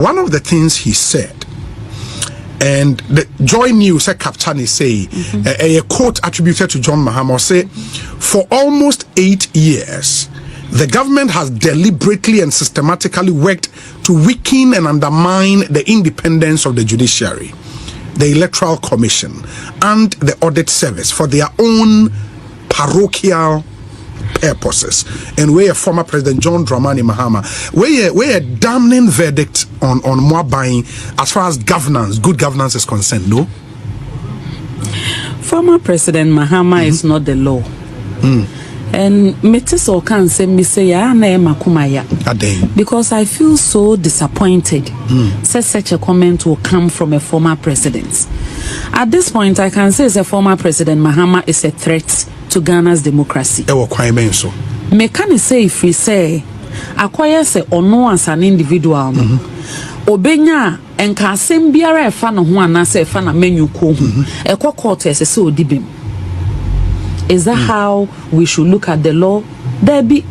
one of the things he said, and the Joy News Captain say a quote attributed to John Mahama say, for almost 8 years, the government has deliberately and systematically worked to weaken and undermine the independence of the judiciary, the Electoral Commission, and the Audit Service for their own parochial purposes. And where former President John Dramani Mahama, where a damning verdict on Mwabang as far as governance, good governance is concerned, no? Former President Mahama is not the law. And Metiso can say me say ya na makumaya. Because I feel so disappointed. Says such a comment will come from a former president. At this point, I can say the former President Mahama is a threat to Ghana's democracy. Me can say if we say acquire say ono as an individual no. Obenya enka asem biara e fa no ho anase e fa na menu ko hu. E court e se odibem. Is that how we should look at the law? There be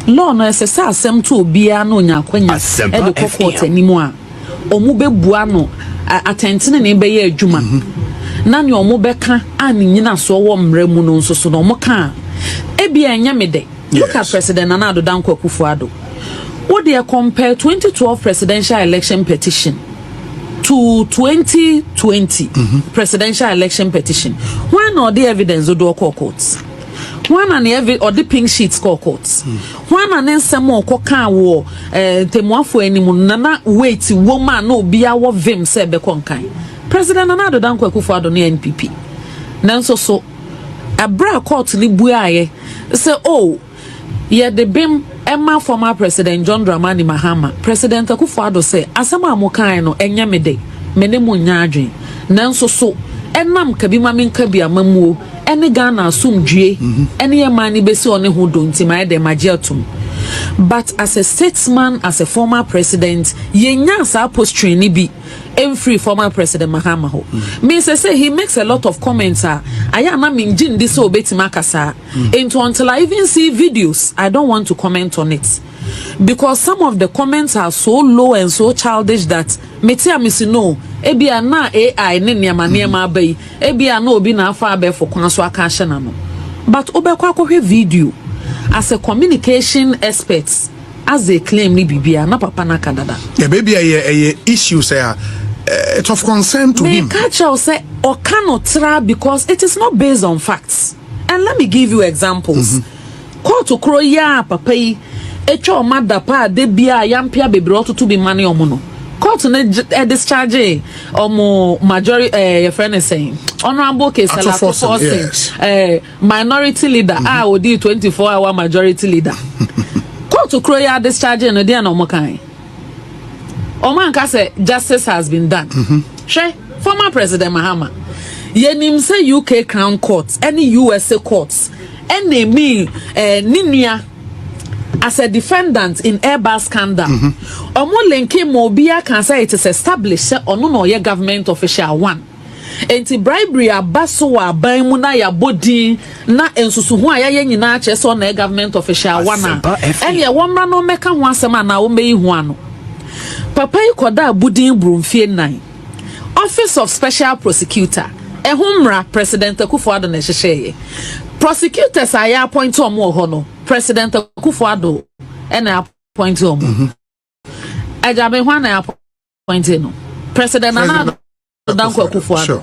law no se sa asem to obia no nya kwanya e de court animu a omu bebua no atentene ne be ye adwuma. Na ne omo beka ani nyina so wo mra mu no nso so no mo ka e bia enya me de. Look at President Nana Addo Dankwa Akufo-Addo. What they compare 2012 presidential election petition to 2020 presidential election petition. Why not the evidence of the courts? Why not the or the pink sheets courts? Why not then some more coca war temuafo animu nana wait woman no be our vim se be konkai. President Nana Addo Dankwa Akufo-Addo ne NPP. Nanso so abra court ni buaye say oh yeah, the BIM Emma former President John Dramani Mahama, President Akufo-Addo say, Asama Mokai no enya mede, mene mo nyadwen. Nanso so, enam kabima min kabia mamuo, ene Ghana asumdue, ene ye mani besi one ho do nti ma de magietum. But as a statesman, as a former president, yenya sa posture ni bi free former President Mahama ho. Me say he makes a lot of comments. I am not minjin this obetima kasa. Into until I even see videos, I don't want to comment on it. Because some of the comments are so low and so childish that metia misi no ebia na AI ne niama niama abai ebia na obi na afa abai for kwanso aka hye no. But obekwa akwohwe video as a communication expert, as they claim ni bibia na papa na kadada. Yeah, baby, a issues it's of concern to him. Catch say or cannot try because it is not based on facts. And let me give you examples. Call to crow ya papa echo mada pa de bia yampia bebre to be money omono. Call to discharge omo majority your friend is saying honorable case minority leader odi 24-hour majority leader. Call to crow ya discharge no dia no mo kan. Omanka say justice has been done. Former President Mahama. Yenim say UK Crown Courts, any USA courts, any me Ninia as a defendant in Airbus scandal. Omo lenke mobia can say it is established or no ye government official one. Enti bribery abaso wa ban mu na ya bodi na ensusu ho aya nyina che so na government official one. Ene ye womra no meka ho asema na wo meyi ho ano. Papa Ikoda Budin Brumfie 9. Office of Special Prosecutor. Ehumra President Akufo-Addo na hyehyeye. Prosecutors are appoint omo ho no. President Akufo-Addo na appoint omo. Agyapa ho na appoint no. President Nana Dankwa Akufo-Addo. Sure.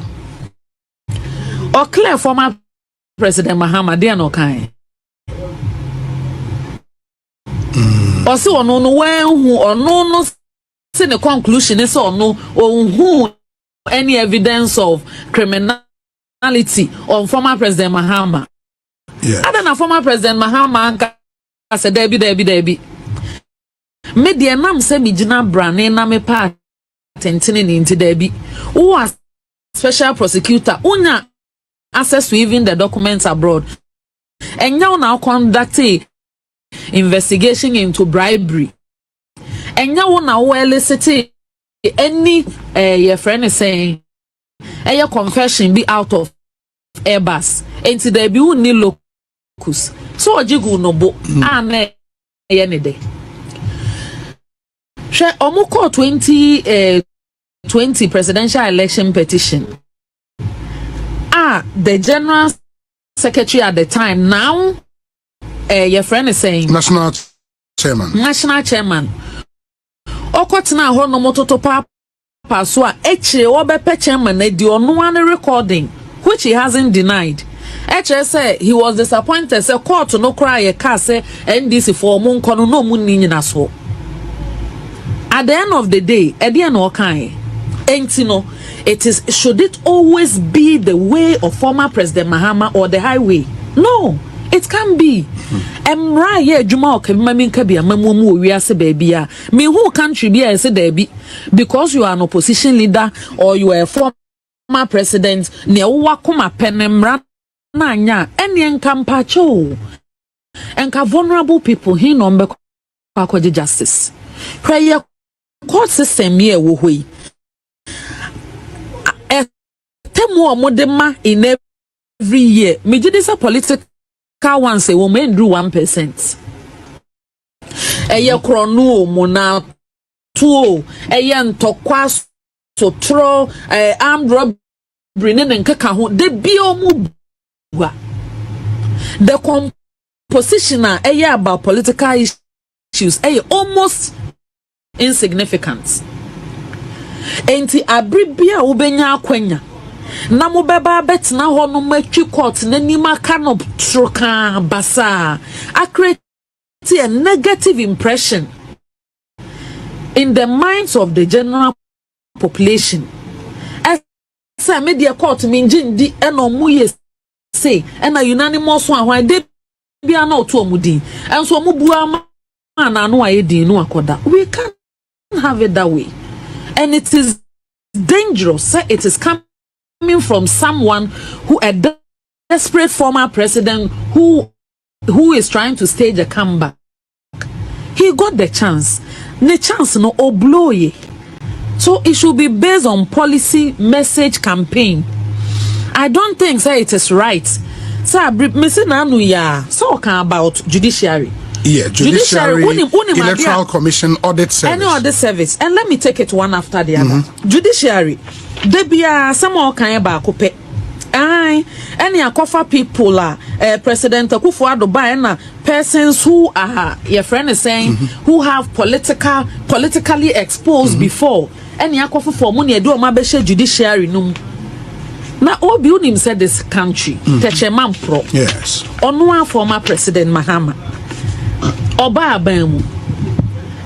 Or clear former President Mahama dey no kan. Osi ono no wen hu ono no see the conclusion is or no or who any evidence of criminality on former President Mahama. Yeah. Other than former President Mahama as a Debbie. Media nam se mi jina brane na me pa tentini into Debbie. Who was special prosecutor? Unya access to even the documents abroad. And now conducting investigation into bribery. And now na elicit any your friend is saying your confession be out of Airbus and there be ni locus so ojigu no bo ane ye ne de She omuko 2020 presidential election petition. The general secretary at the time now, your friend is saying national chairman. Okotna ho no mototo papa so a eche obepe chairman e di ono one recording which he hasn't denied. Eche say he was disappointed say court no cry e ka say NDC for mo nkono no mu ni nyina so. At the end of the day, e dey no kan enti no, it is, should it always be the way of former President Mahama or the highway? No, it can be. Emra ye adwuma o kabima min ka bia mamumu o wiase ba bia me who country bia say there be because you are an opposition leader or you are a former president ne wo akoma penemra na anya ene enka mpacho enka vulnerable people he no mbekọ akọje justice hwe ye court system ye wo hoi temu omodema in every year me did this a political one say we may do 1%. Eye krono mo na tuo eye ntokwa so tro armed robbery ne nkeka ho de bio mu bua. The composition eye about political issues eye almost insignificant. Enti abribia ubenya akwanya na mo beba betina ho no matwi court na nima kanop troka basa create a negative impression in the minds of the general population. As media court minjin di eno mu ye say ena unanimous one why dey bia na oto omudi enso mu bua ma na no aye din no akoda. We can't have it that way, and it is dangerous. It is coming from someone who a desperate former president who is trying to stage a comeback. He got the chance. The chance no blow ye. So it should be based on policy message campaign. I don't think say it is right. So Mr. Nanu ya so about judiciary. Yeah, judiciary, electoral commission, audit service. Any audit service. And let me take it one after the other. Judiciary. Debia some kind ba kope. Any akofa people President Akufo-Addo ba na persons who are your friend is saying who have politically exposed before. Any akofa for money do ma be judiciary no. Na obi unim said this country Techeman Pro. Yes. Onwa former President Mahama. Oba abamu.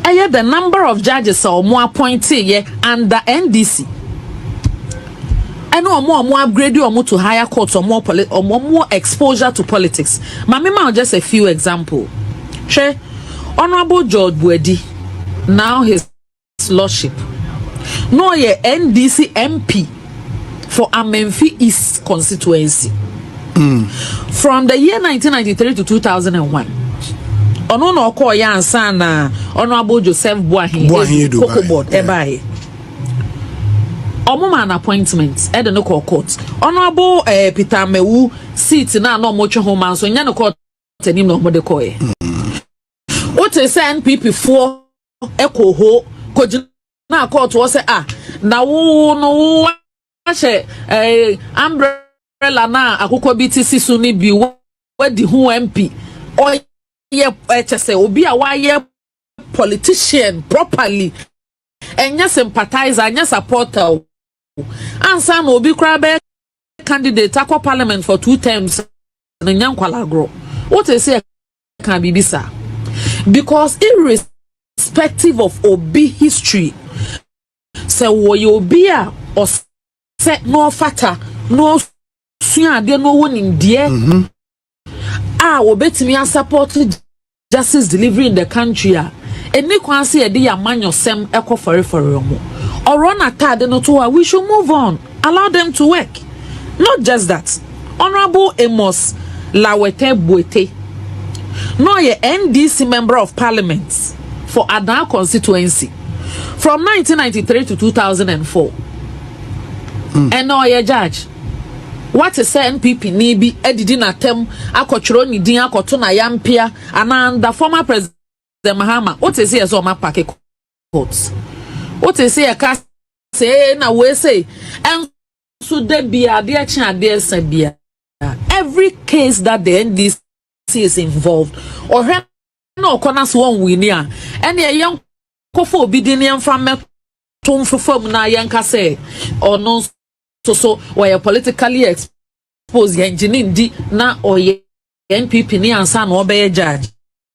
The number of judges are more appointed under NDC. I know more upgrade or more to higher courts or more exposure to politics. Mamima just a few examples. Honorable George Buedi, now his lordship. No ye NDC MP for Amenfi East constituency. From the year 1993 to 2001. Ono no ko ya ansa na Honorable Joseph Boahin Cocoa Board ebae. Omo man appointment e de no court. Honorable Peter Mewu seat na no mo twe ho man so nya no court anim no mo de ko e. What is NPP for eko ho ko na court wo say na wo no wa she umbrella na akoko BTC so ni bi wadi ho MP o say obi a why politician properly enya sympathizer enya supporter ansa no obi kra be candidate akwa parliament for 2 terms enya nkwala agro. What they say can be bisa because irrespective of obi history say wo obi a or say no fata no sua de no woni ndie obetimi a support justice delivery in the country eni kwan say e dey amanyosem ekofore for omo or run atade no to we should move on, allow them to work. Not just that, Honorable Amos Lawete Boete, no ye NDC member of parliament for Adana constituency from 1993 to 2004 and no ye judge. What is NPP ni bi edidi na tem akotwero ni din akoto na yampia and the former president Mahama. What is here so ma pakeko courts. What is say a cast say na we say and so there be a dear chan dear sabia. Every case that the NDC is involved or no corners one winner and a young kofo obedient from tom from na yanka say or no so where politically exposed engineering di na or NPP ni ansa no be judge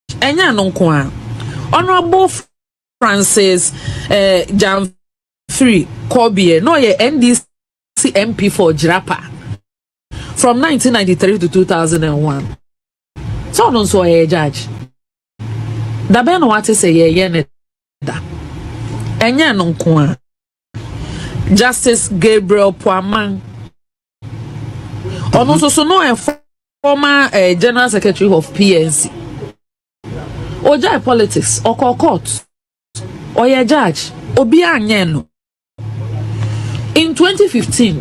enya no nko Honorable Francis Jamfree Kobie no ye NDC MP for Agyapa from 1993 to 2001. So no so a judge. Da be no what say ye ne da. Enya no nko Justice Gabriel Poaman. Ono so no a former General Secretary of PNC. Oja politics or court or a judge obi anye no. In 2015,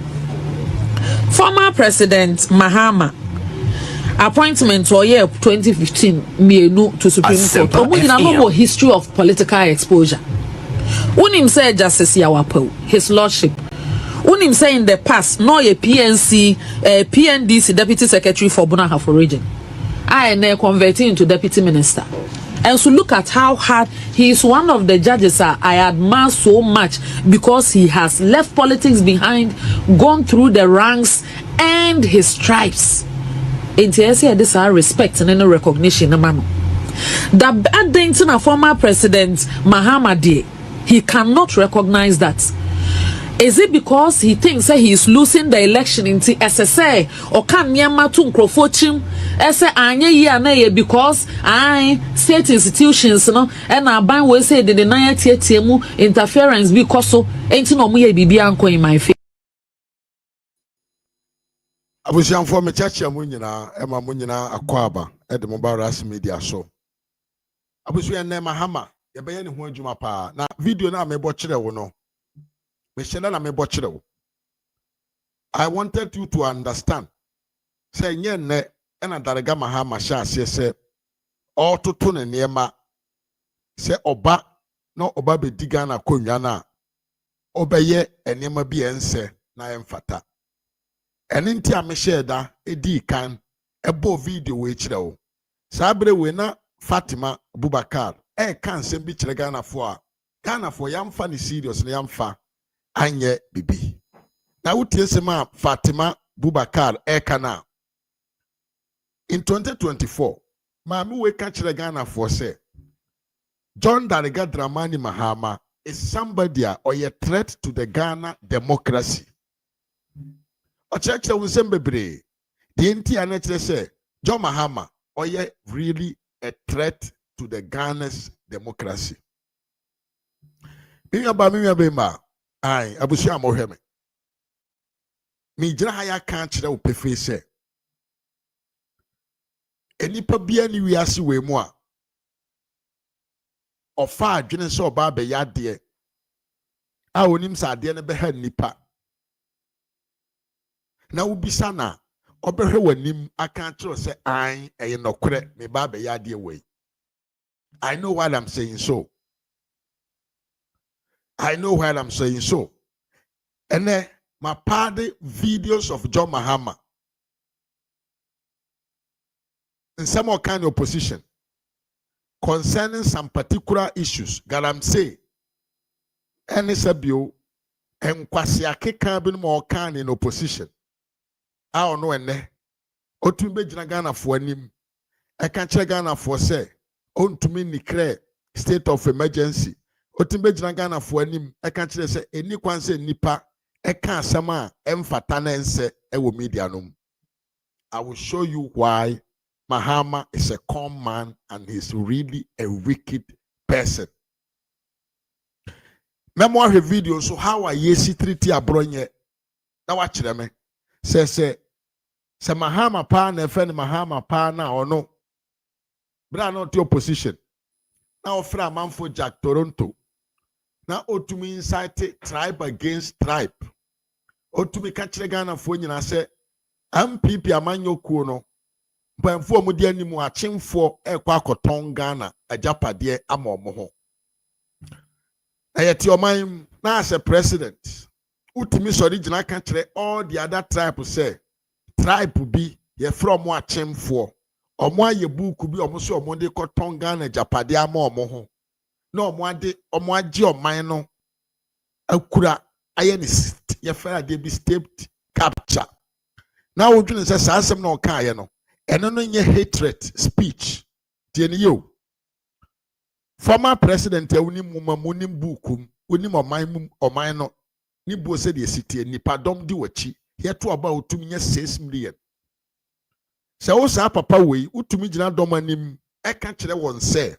former President Mahama appointment or year 2015 mienu to Supreme Court. Omuyina no history of political exposure. Unim say Justice Yawapo, his lordship. Unim say in the past no ye PNC PNDC Deputy Secretary for Bunahafo region. I na converting into Deputy Minister. And so look at how hard he is. One of the judges I admire so much because he has left politics behind, gone through the ranks and his stripes. In TSA, this are respect and any recognition. The bad thing to former President Mahama did, he cannot recognize that. Is it because he thinks that he is losing the election in SSA or can Myanmar to Nkrofochim? Because state institutions and our ban will say the deny interference because so ain't no me bibi anko in my face. I was young for me church Munina, Emma Munina, Akwaba, at the mobile media show. I was your name Mahama, your bayan who you pa. Now, video now me watch it no. I wanted you to understand. Say, ne, and a Daraga Mahama Shah say, all to tune and Yema. Say, Oba, no Oba be digana kunyana. Obeye and Yema be ense, na emfata. And in tia me share da, edi kan, ebo video which though. Sabre wena Fatima Bubakar, kan sembi chregana for. Ghana for yam funny serious yam fa. Anye bibi. Na utie sema Fatima Bubakar ekana. In 2024, Mami we catch the Ghana for say John Dariga Dramani Mahama is somebody or a threat to the Ghana democracy. O church will say bebre. The entire say John Mahama or ye really a threat to the Ghana's democracy. Bimba. Aye, abusia moheme. Mi jira haya kan kire wo pefe se. Enipa bia ni wiase we mu a. Ofa adwene se oba be yade. A onim sa ade ne be ha nipa. Na ubisa na obehwe wanim aka kire se an eye nokore me ba be yade we. I know what I'm saying so. I know what I'm saying so. And then my party videos of John Mahama in some kind of opposition concerning some particular issues. Galamsey, any sabio, and kwasiake cabin more can in opposition. I don't know when Otumbe Ghana for him. I can't check Ghana for say, on to me declare state of emergency. Otimbe Ghana for him, I can't say any one say nipa, I can't sama emfatana ense ewo media num. I will show you why Mahama is a calm man and he's really a wicked person. Memoir video, so how I yesi treaty Abronye. Now watch them. Say Mahama pa na friend Mahama pa na or no. Bra not your position. Now fra man for Jack Toronto. Now otumi incite tribe against tribe. Otumi kachire Ghana for nyina say MPP amanyo kuo no. Mpamfo mu de animu achemfo ekwa akoton Ghana Agyapa de ama omo ho. Ayeti oman na as a president. Utimi sori gyina ka kyerɛ all the other tribes say tribe bi ye from mo achemfo. Omo aye buku bi omo so omo de kɔtɔn Ghana Japade ama omo ho. Na omo agye oman no akura aye ne ye fara de bi state capture. Now we dwene sɛ saa asɛm na ɔka aye no. Eno no nye hatred speech. Tie ne yo. Former president ewuni muma munim bukum, unim oman no ni bo se de sitie nipa dom di wachi. Yeto aba utumi nye 6 million. Se wo sa papa wei utumi gina dom anim eka kyerɛ won se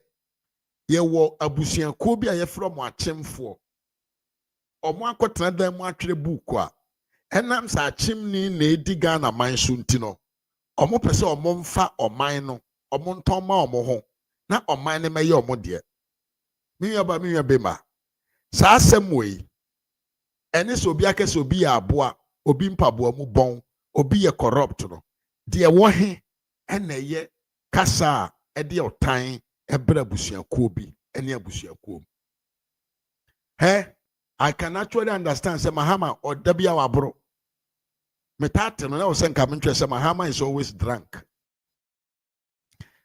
ye wo abusuanko bi a ye from achemfo. Omo akotena dan mu atwere buku a enam sa achimni na edi Ghana man so nti no. Omo pese omo mfa oman no, omo nton ma omo ho. Na oman ne meye omo de. Minya bema. Sa asɛm wei. Ene so obi akese obi ya aboa, obi mpaboa mu bon, obi ye corrupt no. De wo he ene ye kasa e de otan ebra abusuakuo bi ene abusuakuo. I can actually understand say Mahama or Dabia wabro. Metate no na wo senka mentwe say Mahama is always drunk.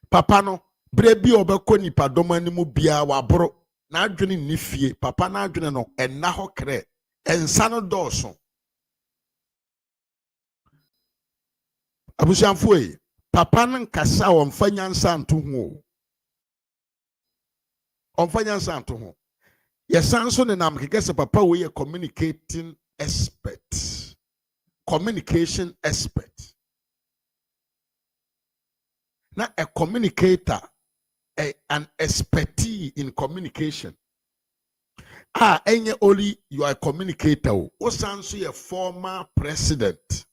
Papa no brebi obekɔ nipa doma ni mu bia wabro na adwene ni fie papa na adwene no enna hɔ kre ensa no dɔɔso abusuanfo yi papa no nkasa wɔmfa nyansa nto ho ɔmfa nyansa nto ho yɛsan so ne nam keke sɛ papa wo yɛ communication expert na a communicator an expertise in communication. Enye only you are a communicator. Osanso ye former president.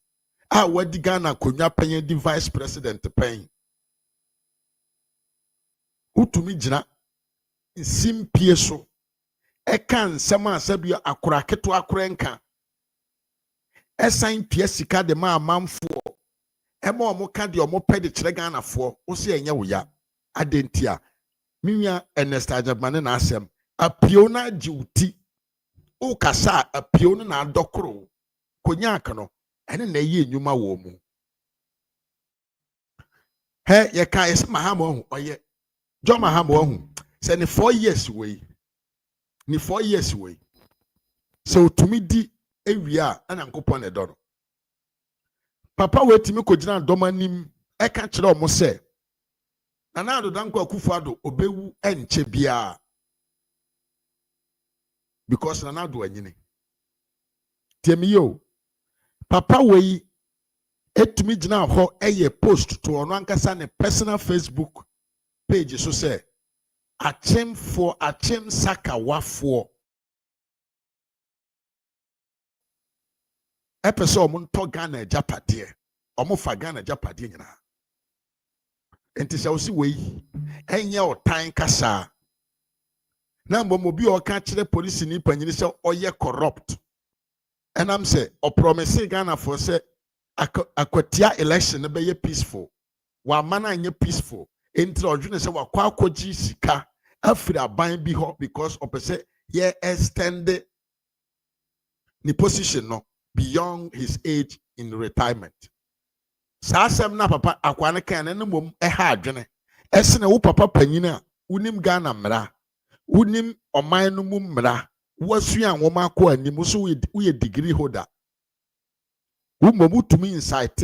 Wadi Ghana konya penye di vice president pen. Utumi jina simpie so. Ekan sema asabia akura keto akurenka. Esan pie sika de ma amamfo. Ema omo ka de omo pede kyerɛ Ghana fo. Wo se enye wo ya. Adentia minya Ernest Agyapa na asem apio na jiuti o kasa apio na adokoro konya aka no ene na yi enwuma wo mu ye ka ese Mahama ohu oye John Mahama ohu se ne 4 years we so otumi di ewia ana nkopon ne do no papa wetimi kogina domanim e ka kire omo se na Danko Akufo-Addo obewu enche bia because Nana-Addo anyine tiemi yo papa wei etumi gina ho eye post to ono ankasa ne personal Facebook page so say achem saka wafo epeso omo nto Ghana Agyapade omo fa Ghana Agyapade nyina enti sɛ wosi wei enye otan kasa na mbom obi o ka kyerɛ police ni panyini sɛ ɔyɛ corrupt enam sɛ o promise Ghana for sɛ akwatia election be ye peaceful wa mana nye peaceful enti ɔdwene sɛ wakɔ akɔgye sika afiri aban bi hɔ because opese ye extend the position no beyond his age in retirement. Sasem na papa akwane kan ne mom ha adwene esene wo papa panyina unim Ghana mra unim oman no mu mra wasua nwoma akọ anim so we degree holder wo mom tumi insight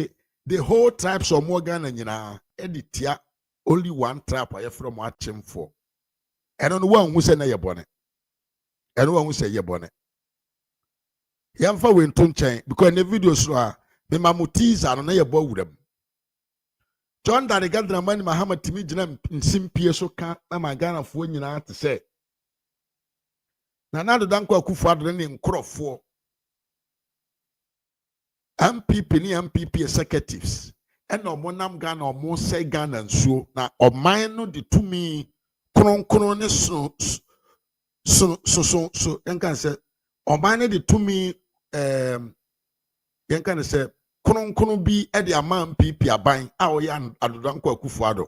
the whole tribes of Ghana nyina editia only one tribe aye from achemfo eno no wan hu se na ye bone eno wan hu se ye bone yamfa we nto nchen because the video so a me mamutiza no na ye bo wuram John Darigadra mani Mahama timi gina nsimpie so ka na magana fo nyina te se na Danko Akufo-Addo ne nkrofo MPP ni MPP executives and omonam Ghana omo say Ghana nsuo na oman no de tumi kronkron ne so enkan say oman no de tumi enkan say kronkron bi e de ama MPP aban a oya Danko Akufo-Addo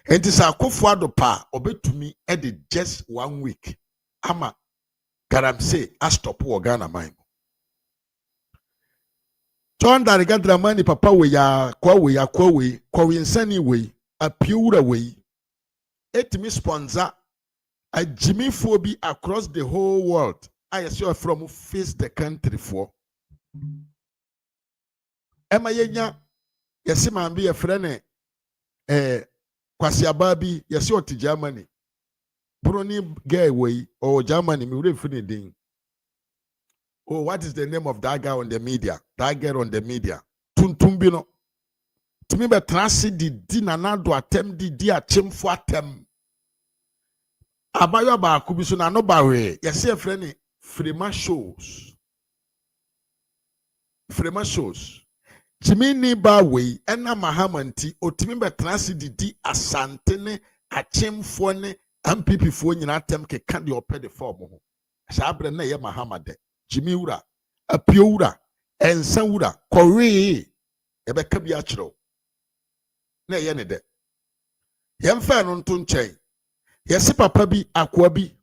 enti sa Akufo-Addo pa obetumi e de just 1 week ama galamsey a stop wo Ghana man. John Dariga Dramani papa we ya kwa insani we a pure way. Etimi sponsor a Jimmy phobia across the whole world. I assure from face the country for. Emma yenya yesi man be a friend kwasi ababi yesi oti Germany. Brony gay way or Germany me really funny thing. Oh, what is the name of that guy on the media? That girl on the media. Tuntumbino. To me, but transit di nanado attempt di achimfo attempt. Abayo ba kubiso na no bawe. Yes, a friend Frema shows. Frema shows. Jimmy ni ba we ena Mahama nti otimi be transit di asantene achimfo ne MPP fo nyina attempt ke kan de opede form ho. Sabre na ye Mahama de. Jimmy Ura, a Pura, and Sanura, Corre, ebe kabia chro. Na yene de. Yem fan on tunche. Yesi papa bi akwabi.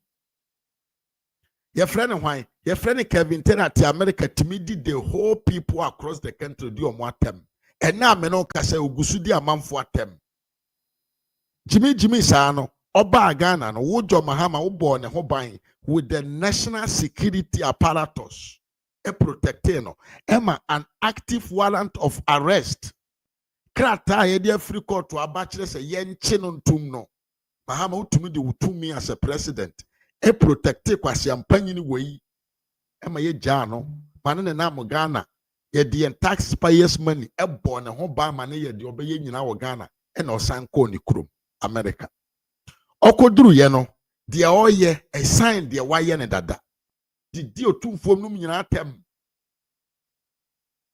Your friend why? Your friend Kevin Tenati America timidi the whole people across the country do on tem. And now me no kase ugusudi amamfo atem. Jimmy Sano, Oba Ghana no wojo Mahama ubo ne ho ban with the national security apparatus protecting Emma an active warrant of arrest krata ye free court to abachile se yenche no ntum no Mahama utumi de utumi as a president protect kwasi ampanyini wei Emma ye ja no mane ne na mo Ghana ye de taxpayers money bo ne ho ba mane ye de obeye nyina wo Ghana na osan ko ni krom America okoduru ye no de oye a sign de waye ne dada di otumfom no nyina atem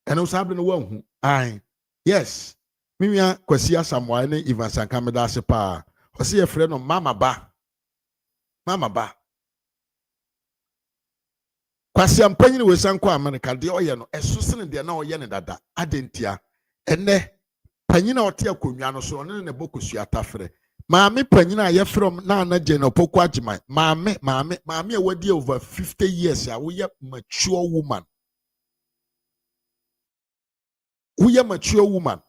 eno sabre no wanhu ai yes mimia kwasi asamwa ne Ivan Sankameda ase pa o se ye frɛ no mama ba kwasi ampanyi ne wesan kwa America de oye no eso sene de na oye ne dada adentia ene panyi na ote akonwa no so ne bokosu atafre Maame panyina ye from na General Poko Agyapa. Maame wadi over 50 years ya we mature woman. We mature woman.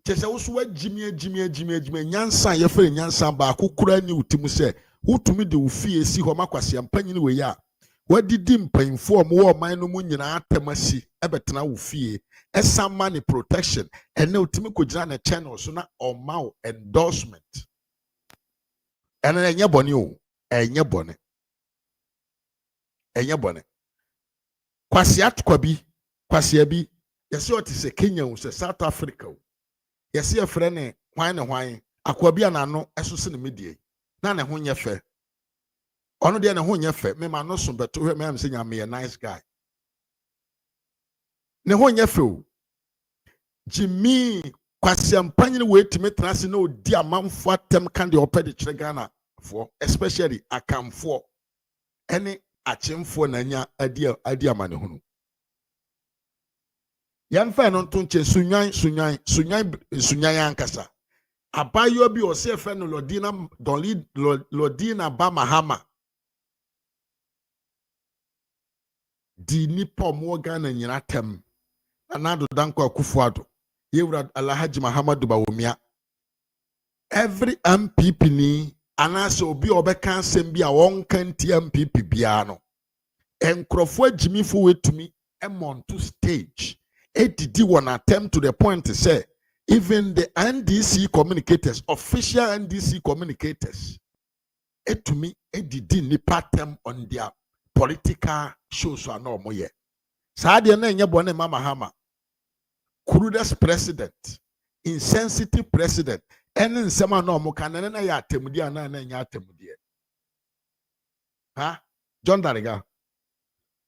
Chese wo so Jimmy nyansa ye fere nyansa ba akukura ni utimu se utumi de ufie si ho makwase ampanyini we ya. Wadi di mpanyimfo wo man no mu nyina atamasi ebetena ufie. Esama ni protection ene utimi kujina na channel so na omao endorsement ene enye bone o enye bone kwasi atkwa bi kwasi abi yesi oti se Kenya o se South Africa o yesi e frɛ ne hwan akwa bi anano eso se ne medie na ne ho nye fe ono de ne ho nye fe me ma no so beto hwe me am se nya me nice guy ne ho nye fe o Jimmy kwasi ampanyini we timi transi na odi amanfo atem kan de opede kire Ghana for especially akamfo ene achemfo na nya adi amane hunu yamfa no ntonche sunyan ankasa abayo bi o se fe no Lodina ba Mahama di nipa mo Ghana nyina tem anado danko akufuado yewra Alhaji Muhammadu Bawumia every MPP ni anase obi obeka nsem bi a won kanti MPP bia no enkrofo agimifo wetumi to stage did one attempt to the point to say even the NDC communicators official NDC communicators to me did nipa tem on their political shows so no mo ye saade na enye bone mama Mahama crudest president insensitive president ene nsema na omo kan na ya atemudi ana na nya atemudi ha John Dariga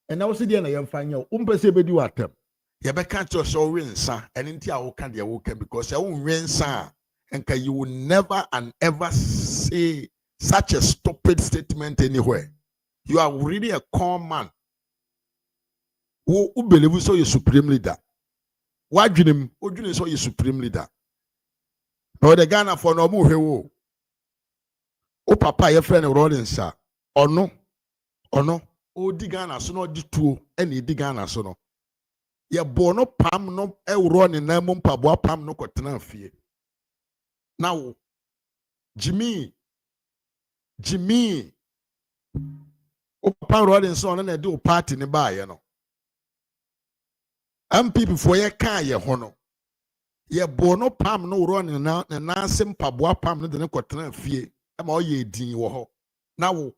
ena wo se die na yemfanya wo mpese bedi watem ye be kan to so wensa ene nti a wo kan de wo kan because ya wo wensa enka you will never and ever say such a stupid statement anywhere. You are really a calm man who believe so you supreme leader. Why do you so you supreme leader? But the Ghana for no more. Oh, papa, your friend Rollins, or no, ono odi Ghana so no di tuo ene edi Ghana so no ye bo no pam no ewro ne na mu mpaboa pam no kotena afie now Jimmy o papa rodin so na de o party ne ba ye no MPP for ye kan ye ho no ye bo no pam no wro ne na se mpaboa pam no de ne kotena afie e ma o ye din wo ho now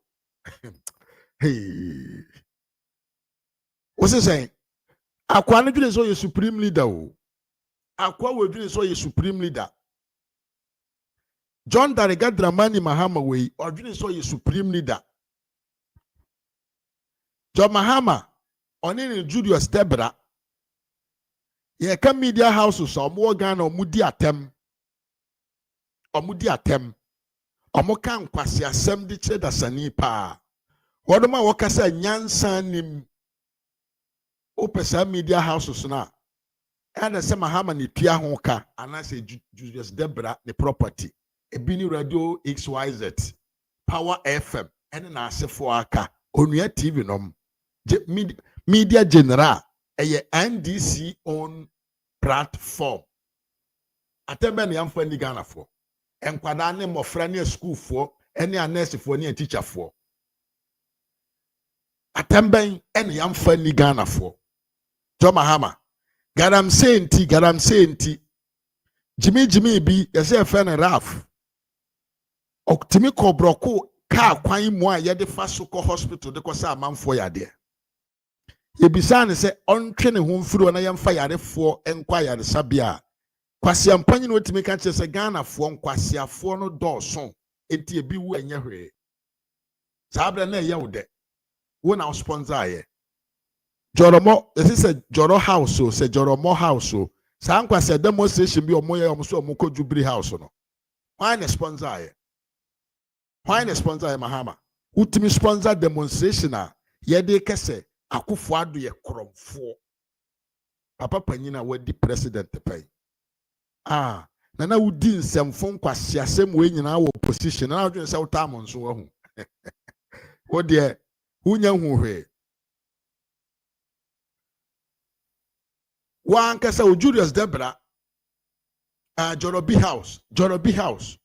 hey what's he saying akwa no dwene so ye supreme leader o akwa we dwene so ye supreme leader John Darega Dramani Mahama we or dwene so ye supreme leader John Mahama onini Julius Debra ye ka media houses so mo Ghana omudi atem omo kan kwase asem di kire dasani pa wodoma wokasa nyansa nim opesa media houses na and se Mahama ni tua ho ka anase Julius Debra the property ebini radio XYZ Power FM ene na asefo aka onua TV nom media general eye NDC on platform atembe ne amfa ni Ghana fo enkwada ne mofra ne school fo ene anese fo ne teacher fo atembe ene yamfa ni Ghana fo Jo Mahama galamsey enti Jimmy bi yese fe ne Raf oktimi kobroko ka kwan mu a ye de fa so ko hospital de ko sa amanfo yade ye bisa ne se ontwe ne ho mfiri na yemfa yarefo enkwa yaresabia kwase ampanyi no otimi ka che se Ghana fo nkwase afo no dɔɔso enti ebi wu enye hwe sabra na ye wude wo na sponsor ye Joromo esi se Joro house o se Joromo house o sa nkwase demonstration bi omo ye omo so omo ko Jubilee house no why na sponsor ye Mahama utimi sponsor demonstration a ye de kese akufo ado ye kromfo papa panyina wadi president pai na wudi nsemfo nkwase asem we nyina wo position na adwen se uta mo nso wahu wo de unya hu hwe wan kasa o Julius Debra Jorobi house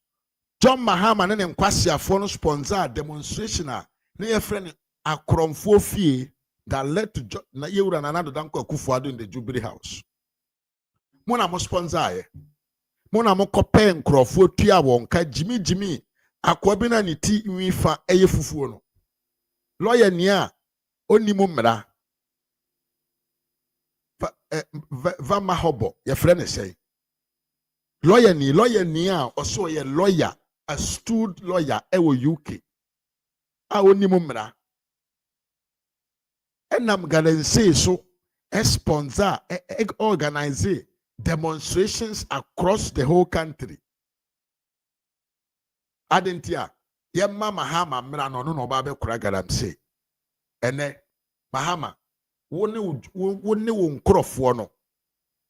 John Mahama ne nkwase afo no sponsor demonstration a na ye friend akromfo fie that led to na yewura na nado danko Akufo-Addo in the Jubilee house mona mo sponsor ye mona mo kope nkrofo tua wonka Jimmy akwa bi na ne ti nwifa eye fufuo no lawyer ni a onimu mra va mahobo ye friend say lawyer ni a oso ye lawyer a stood lawyer ewo UK a onimu mra enam galamsey so sponsor organize demonstrations across the whole country adentia yemma Mahama mra no no ba be kura galamsey ene Mahama woni wo nkrofo no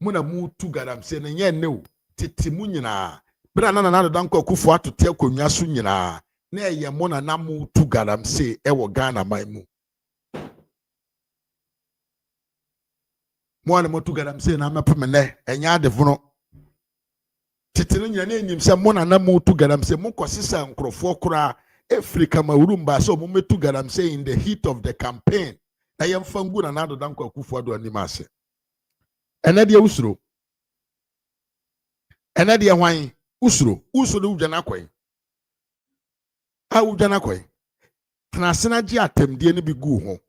muna mu tu galamsey ne nye ne o tete mu nyina bra na na danko Akufo atote akonwa so nyina na eye mo na mu tu galamsey ewo Ghana man mu mo na motu galamsey na mepemene enya adevono titiri nyina na enyim se mo na motu galamsey mo kosisa nkrofo kura Africa mawurumba so mo metu galamsey in the heat of the campaign na yemfangu na nado danko Akufo-Addo animase ene de usuro ene de hwan usuro udwana kwai udwana kwai transena ji atemdie ne bi gu ho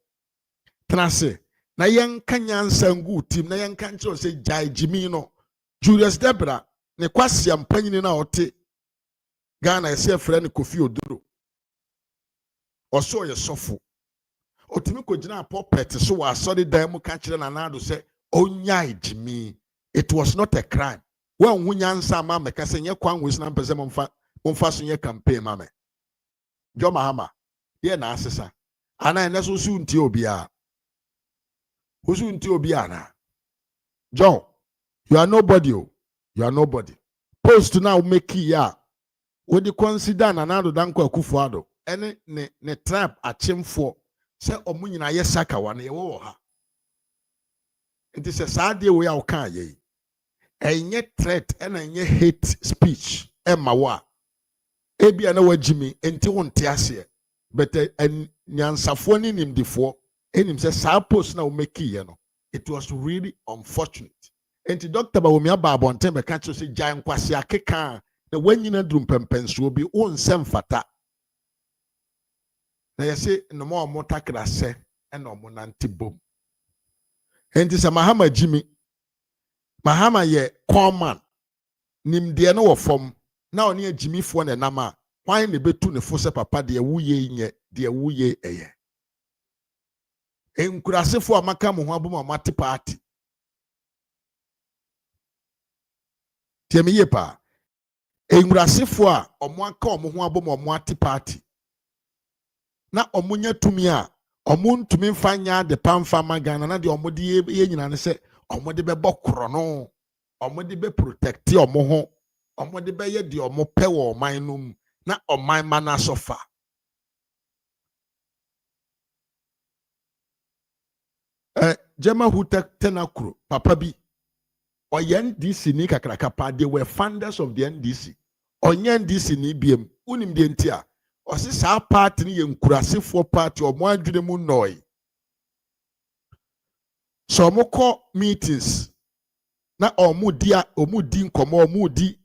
transe na yenka nyansa ngu tim na yenka nche se jai Jimmy no Julius Debra ne kwasi ampanyini na ote Ghana ese frɛ ne Kofi Oduro oso ye sofo otimi ko gina puppet so wa sorry dan mu ka kire na nado se onyai Jimmy it was not a crime wan hu nyansa ma meka se nye kwan wis na mpese momfa so nye campaign ma me Jo Mahama ye na asesa ana ene so su ntie obia John, you are nobody. You are nobody. Post now make ya. Would you consider another danko Akufo-Addo? Any ne trap a chim for se omu nyina ye saka wa na ye wo ha nti se saa de we a wo kan ye enye threat and enye hate speech emma wa ebia na wagimi enti wonte ase but nyansafo ni nimdifo enim se saa post na wo make ye no it was really unfortunate enti Dr. Bawomi ababonten be ka cho se gyan kwase akeka na wanyina drum pempenso bi wonsem fata na yese no mo motakra se na omo nante bom enti se Mahama Jimmy Mahama ye common nimde no wo fom na oni agimifo na nam a hwan ne betu ne fo se papa de wuye nye de wuye eye enkurasefo amaka mo ho abom amate party tiamiye pa enkurasefo a omo aka omo ho abom omo ate party na omunya tumi a omo ntumi mfanya de pamfa magana na de omo de ye nyina ne se omo de bebo kro no omo de be protect omo ho omo de be ye de omo pe wo oman no na oman ma na sofa Jema Huta Tenakro papa bi oye NDC ni kakraka pa they were founders of the NDC onye NDC ni biem unim de ntia osi saa party ni ye nkurasefo party omo adwene mu noy so omo call meetings na omo di nkomo omo di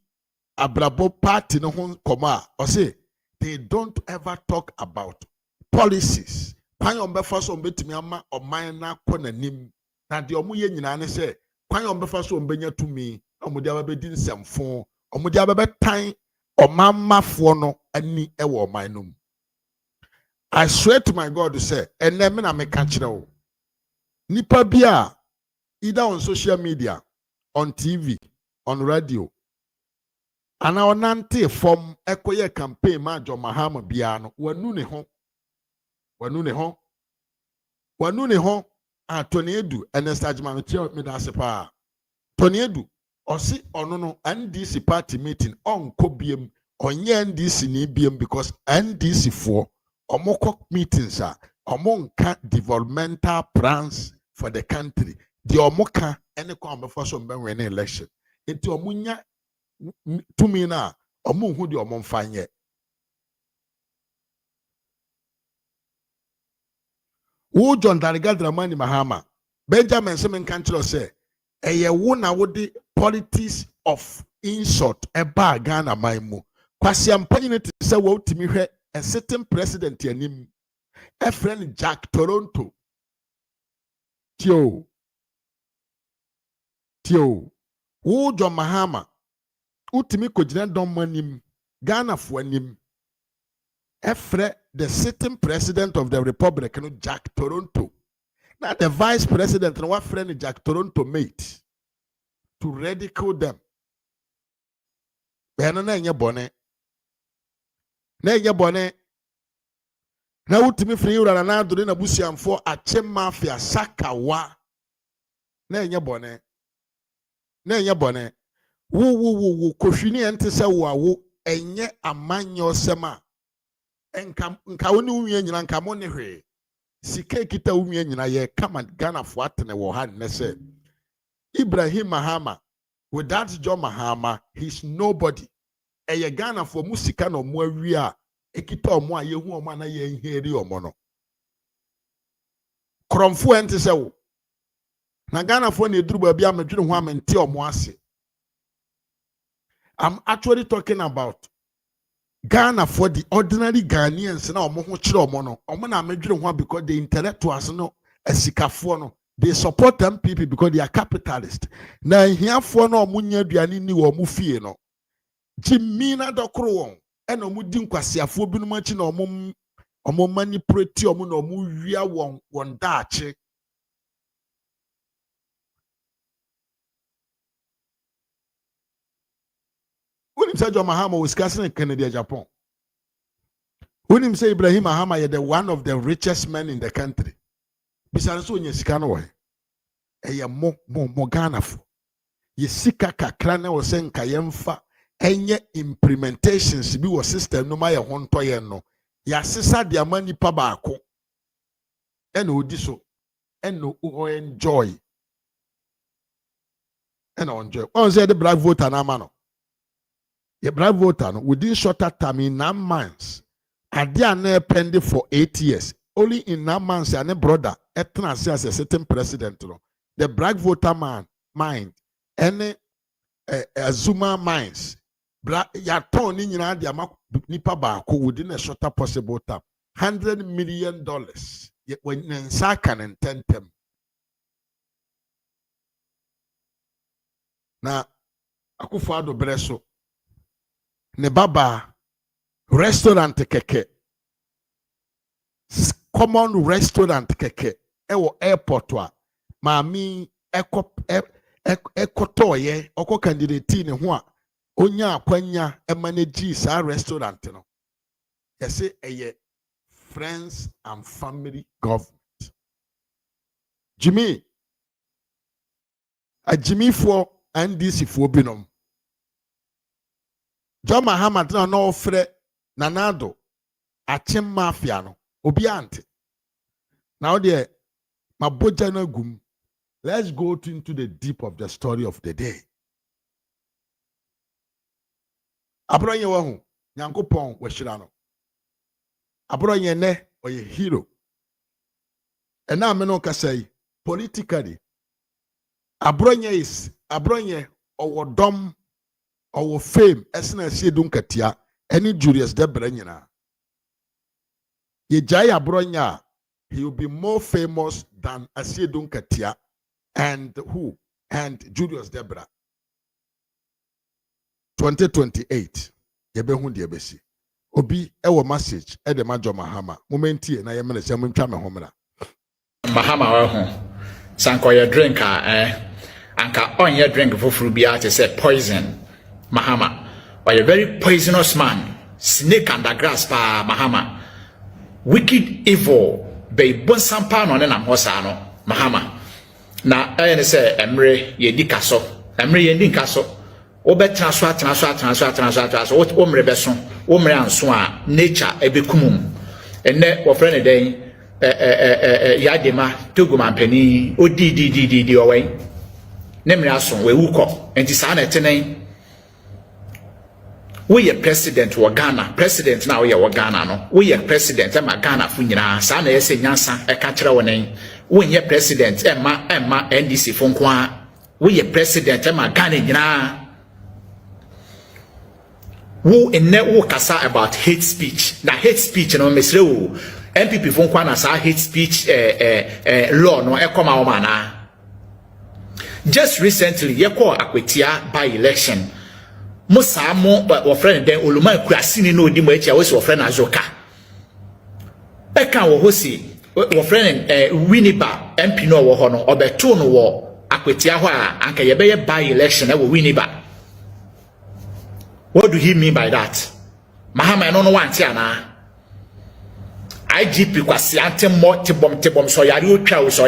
abrabo party no ho nkomo a osi they don't ever talk about policies kwan ombefa so ombetimi ama oman na konanim na de omo ye nyina ne se kwan ombefa so ombenya tumi omo de ababedi nsemfo omo de ababetan omanmafo no ani ewo oman no. I swear to my God to say enne me na me ka kire wo nipa bia either on social media, on TV, on radio ana onante from ekoye campaign ma jo Mahama bia no wanu ne ho a Tony Edu Ernest Ajman tell me that sepa Tony Edu osi ono no NDC party meeting on kobiem onye NDC ni biem because NDC for omoko meetings are omonka developmental plans for the country the omoka any come before some win election into omunya to me na omu hu the omomfanye wo John Darigadra mani Mahama Benjamin Semen Kanchiro say eye wo na wo the politics of insult eba Ghana maimu kwasi ampanyi te say wo timi hwe a certain president yanim a friend Jack Toronto tio wo John Mahama utimi kojina don manim Ghana fo anim efre the sitting president of the republic no Jack Toronto now the vice president no what friend Jack Toronto made to ridicule them na enye bone na utimi free ura na adore na busiamfo ache mafia sakawa na enye bone wo kohwini ente se wo enye amanyo sema nka woni unwie nyina nka mo ne hwe sika kita unwie nyina ye kama Ghana fo atene wo ha ne se Ibrahim Mahama without John Mahama he's nobody eye Ghana fo musika no mo awi a ekita omo a yehu omo na ye nheri omo no kromfo ente se wo na Ghana fo na eduru ba bia medwene ho amente omo ase. I'm actually talking about Ghana for the ordinary Ghanaians na omo ho kire omo no omo na medwene ho because the intellectuals no esikafo no they support them people because they are capitalists na hiafo no omo nya aduane ni wo mu fie no jimina dokoro won ena omo di nkwasiafo binum achi na omo manipulate omo na omo wia won daache Unim say John Mahama was casting in Canada, Japan. Unim say Ibrahim Mahama is the one of the richest men in the country. Besides, so you sikano way. Eya mo Ghana fo. Ye sika kakra na wo sen kayemfa enye implementations bi wo system no ma ye honto ye no. Ya sisa de amani pa baako. and odiso and no enjoy and enjoy. On say the black voter na mano. The black voter no within shorter time in 9 months. Ade ane pending for 8 years. Only in 9 months ane brother etna as a certain president no. The black voter mind any Zuma minds. Ya turn ni nyina de ama nipa baako within a shorter possible time. $100 million. When Nsakan and Tentem. Na akufado breso ne baba restaurant keke common restaurant keke ewo airport wa maami ekotoye oko candidate ne ho a onya akwanya manage sa restaurant no yese eye friends and family government Jimmy a Jimmy for NDC for binom John Mahama no ofre nanado achim mafia no obi ante now there maboja na gum. Let's go into the deep of the story of the day. Abronye wahu nyankopon washira no Abronye ne oye hero ena me no kasai politically Abronye owodom owo fame esna asiedun katia any Julius Debra nyina ye jai Abronye he will be more famous than asiedun katia and who and Julius Debra 2028 yebehu de ebesi obi ewo message e de majo Mahama momenti na ye mele se montwa me homra Mahama wa ho sanko ye drink anka onye drink fofuru bia te say poison Mahama or a very poisonous man snake under grass pa Mahama wicked evil be bon sampa no ne nam hosa no Mahama na ene say emre ye di kaso emre ye di kaso obetra so atena so wo mre beso wo mre anso a nature ebekumum enne wo frɛ ne den yadema toguma pani odi owen ne mre aso we wukɔ enti sa na etenen we president wa Ghana president na we Ghana no we president e ma Ghana fu nyina sa na yese nyansa e ka kire wonen we president e ma NDC fu nko a we president e ma Ghana nyina wo enne wo kasa about hate speech na hate speech no mesre wo MPP fu nko na sa hate speech law no e koma wo mana just recently ye call Akwetia by election Musa mo wa friend den oluma kurasini no odi mo echi a wo so friend azoka eka wo hosi wo friend Winiba MP no wo ho no obeto no wo Akwetia ho a anka ye be by election e wo Winiba. What do he mean by that? Mahama no want ana IGP kwasi antemo tibom so yare otwa wo so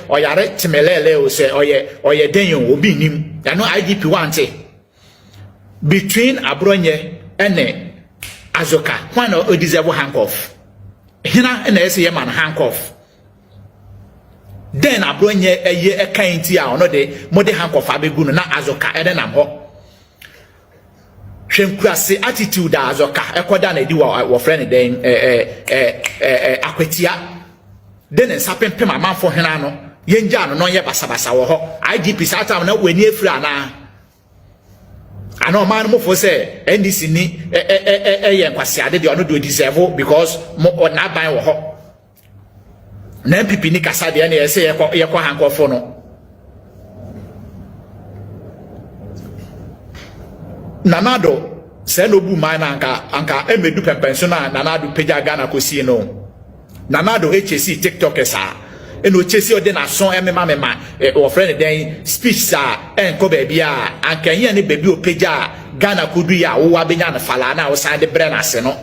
oyare timelele wo se oye denyo obi nim ya no IGP wante between Abronye and Azoka when o deserve handcuff hina na ese ye man handcuff then Abronye eye ekanti a ono de mode handcuff abegu no na Azoka ede nam ho hwenkurase attitude Azoka ekoda na di wo friend den Akwetia den nsapempem amanfo hena no yenja no ye basabasa wo ho IGP sata na wani afiri ana ana man mo fo say NDC ni ye nkwase ade de ono do deserve because mo na ban wo ho na MPP ni kasa de na ye say ye ko hankofo no Nanado se no bu man anka emedu pempenso na Nanado peja Ghana kosi no Nanado HC TikTok esa eno chesi ode na son emema o friend den speech sa enko baby a anka yen ne baby o peja Ghana kodu ya wo abenya na fala na o san de bre na se no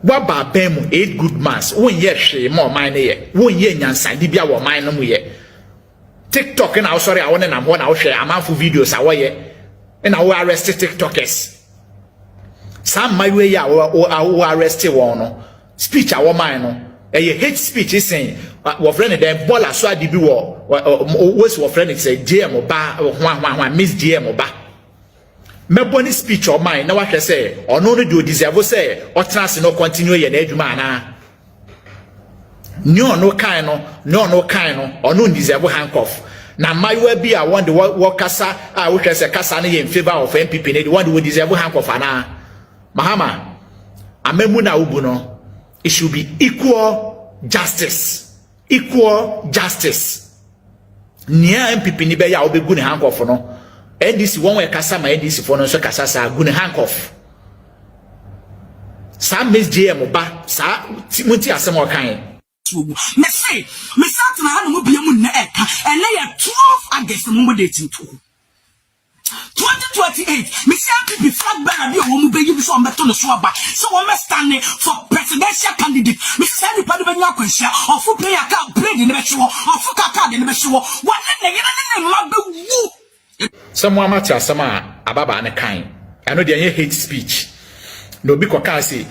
wa ba bem 8 good months won ye hwe mo man ne ye won ye nyansa di bia wo man no mu ye TikTok na sorry I want na hwe amanfo videos awoye na wo arrest TikTokers some my way ya arrested one speech our mind no hate speech is saying what friend them bola so adi bi wo was what friend say GM ba miss GM ba meboni speech or mine na what say or no do deserve say or trans no continue ye na adwuma na no kind or no deserve handcuff na my way be I want the work kasa we can say kasa na in favor of MPP na the one who deserve handcuff na Mahama amemu na ubu no it should be equal justice. Equal justice. Nia MPP ni be ya obegu ne handcuff no. NDC one way kasa ma NDC for no so kasa sa gu ne handcuff. Sa Miss JM ba sa Timuti asem o kan. Me say me sat na hanu mo bia mu na eka and na 12 August mo dating to 2028, Mr. MPP flag banner be owo mu be yibi so ombeto no so aba so wo standing for presidential candidate Mr. MPP do benya kwanhia ofu player ka play de ne be hwo ofu kaka de ne be hwo wa ne ma be wu someone matter asama ababa ne kan I know dey hate speech no bi kwaka say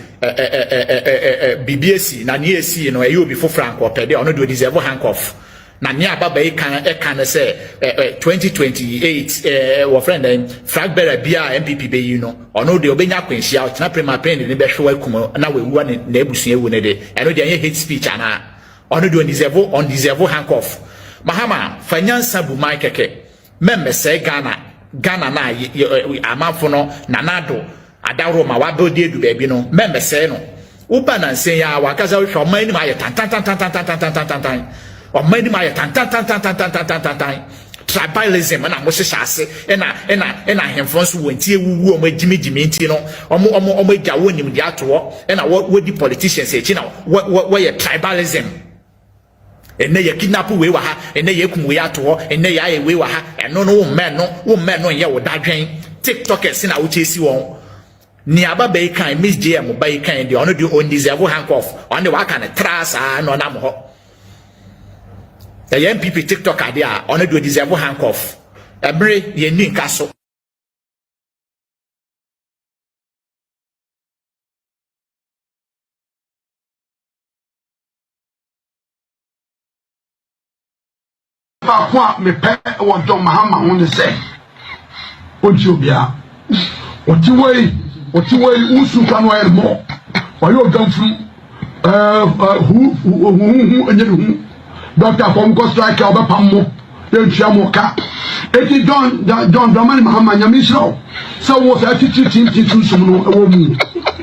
BBC na ne esi no e obi fo franco pede ono do deserve handcuff na nya ababa e kan say 2028 wo friend dem flag bearer bia MPP be you know ono de obenya kwanhia o tena prema pen ne be hwe akuma na wewu na ebusu ewu ne de eno de hate speech ana ono de deserve handcuff Mahama finance bu mai keke memme say Ghana na amafo no nanado adaro ma wa build edu baby no memme say no uba na nsen ya wakaza wo hwo man ni ma ye tan or many my tan tribalism na mo hyehyase na hemfronso wontie wuwu o magimi nti no omo agya wonim de ato na wodi politicians echi na wo ye tribalism ene ye kidnap we wa ha ene ye kum we ato ene ye aye we wa ha eno no wo men no ye wo dadwen tiktokers na wo chesi won ni ababa e kan Miss JM ba e kan de ono de on deserve handcuff on de wa kan trasa no na mo ho the MPP TikTok idea on do deserve handcuff. Every ye ni nkaso. Ba kwa me pe won John Mahama won say. Ojobia. Otiwei usu kanu air mo. Oyo gamfu hu enyeru Doctor from go strike oba pammo den chiamoka eti John Dramani Mahama nyamisro so wo sa titi sum no ewo mu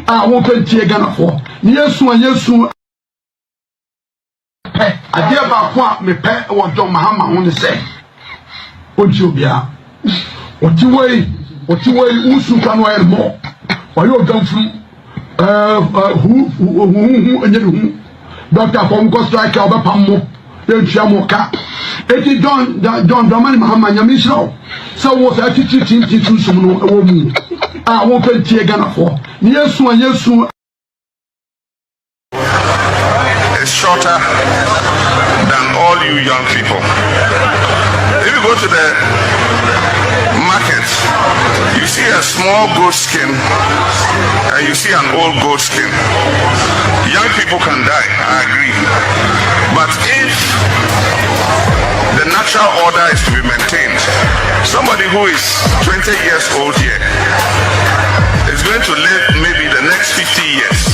a wo pentie Ghana for yesu Agyapa kwa me pe won John Mahama won say Ojobia otiwei usu kanu air mo oyo gamfu hu enyeru Doctor from go strike oba pammo den chiamoka eti John Dramani Mahama nyamisro so wo sa titi sum no ewo mu a wo pentie Ghana for yesu is shorter than all you young people. If you go to the market, you see a small goat skin and you see an old goat skin. Young people can die, I agree. But if the natural order is to be maintained, somebody who is 20 years old here is going to live maybe the next 50 years.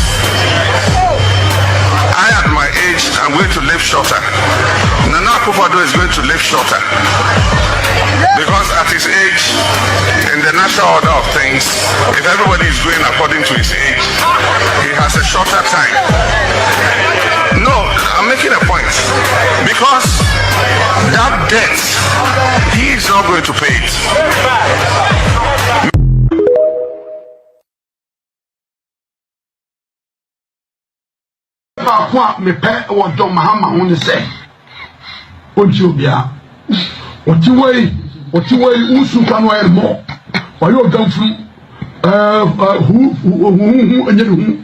I at my age, I'm going to live shorter. Nana Akufo-Addo is going to live shorter. Because at his age, in the natural order of things, if everybody is going according to his age, he has a shorter time. No, I'm making a point. Because that debt, he is not going to pay it. Kwa me pe won John Mahama won say Ojobia otiwei usu kanu air mo oyo gamfu hu enyeru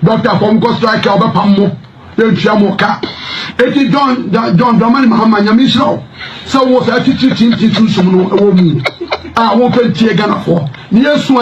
Doctor from go strike oba pammo den chiamoka eti John Dramani Mahama nyamisro so wo sa titi sum no ewo mu a wo pentie Ghana for yesu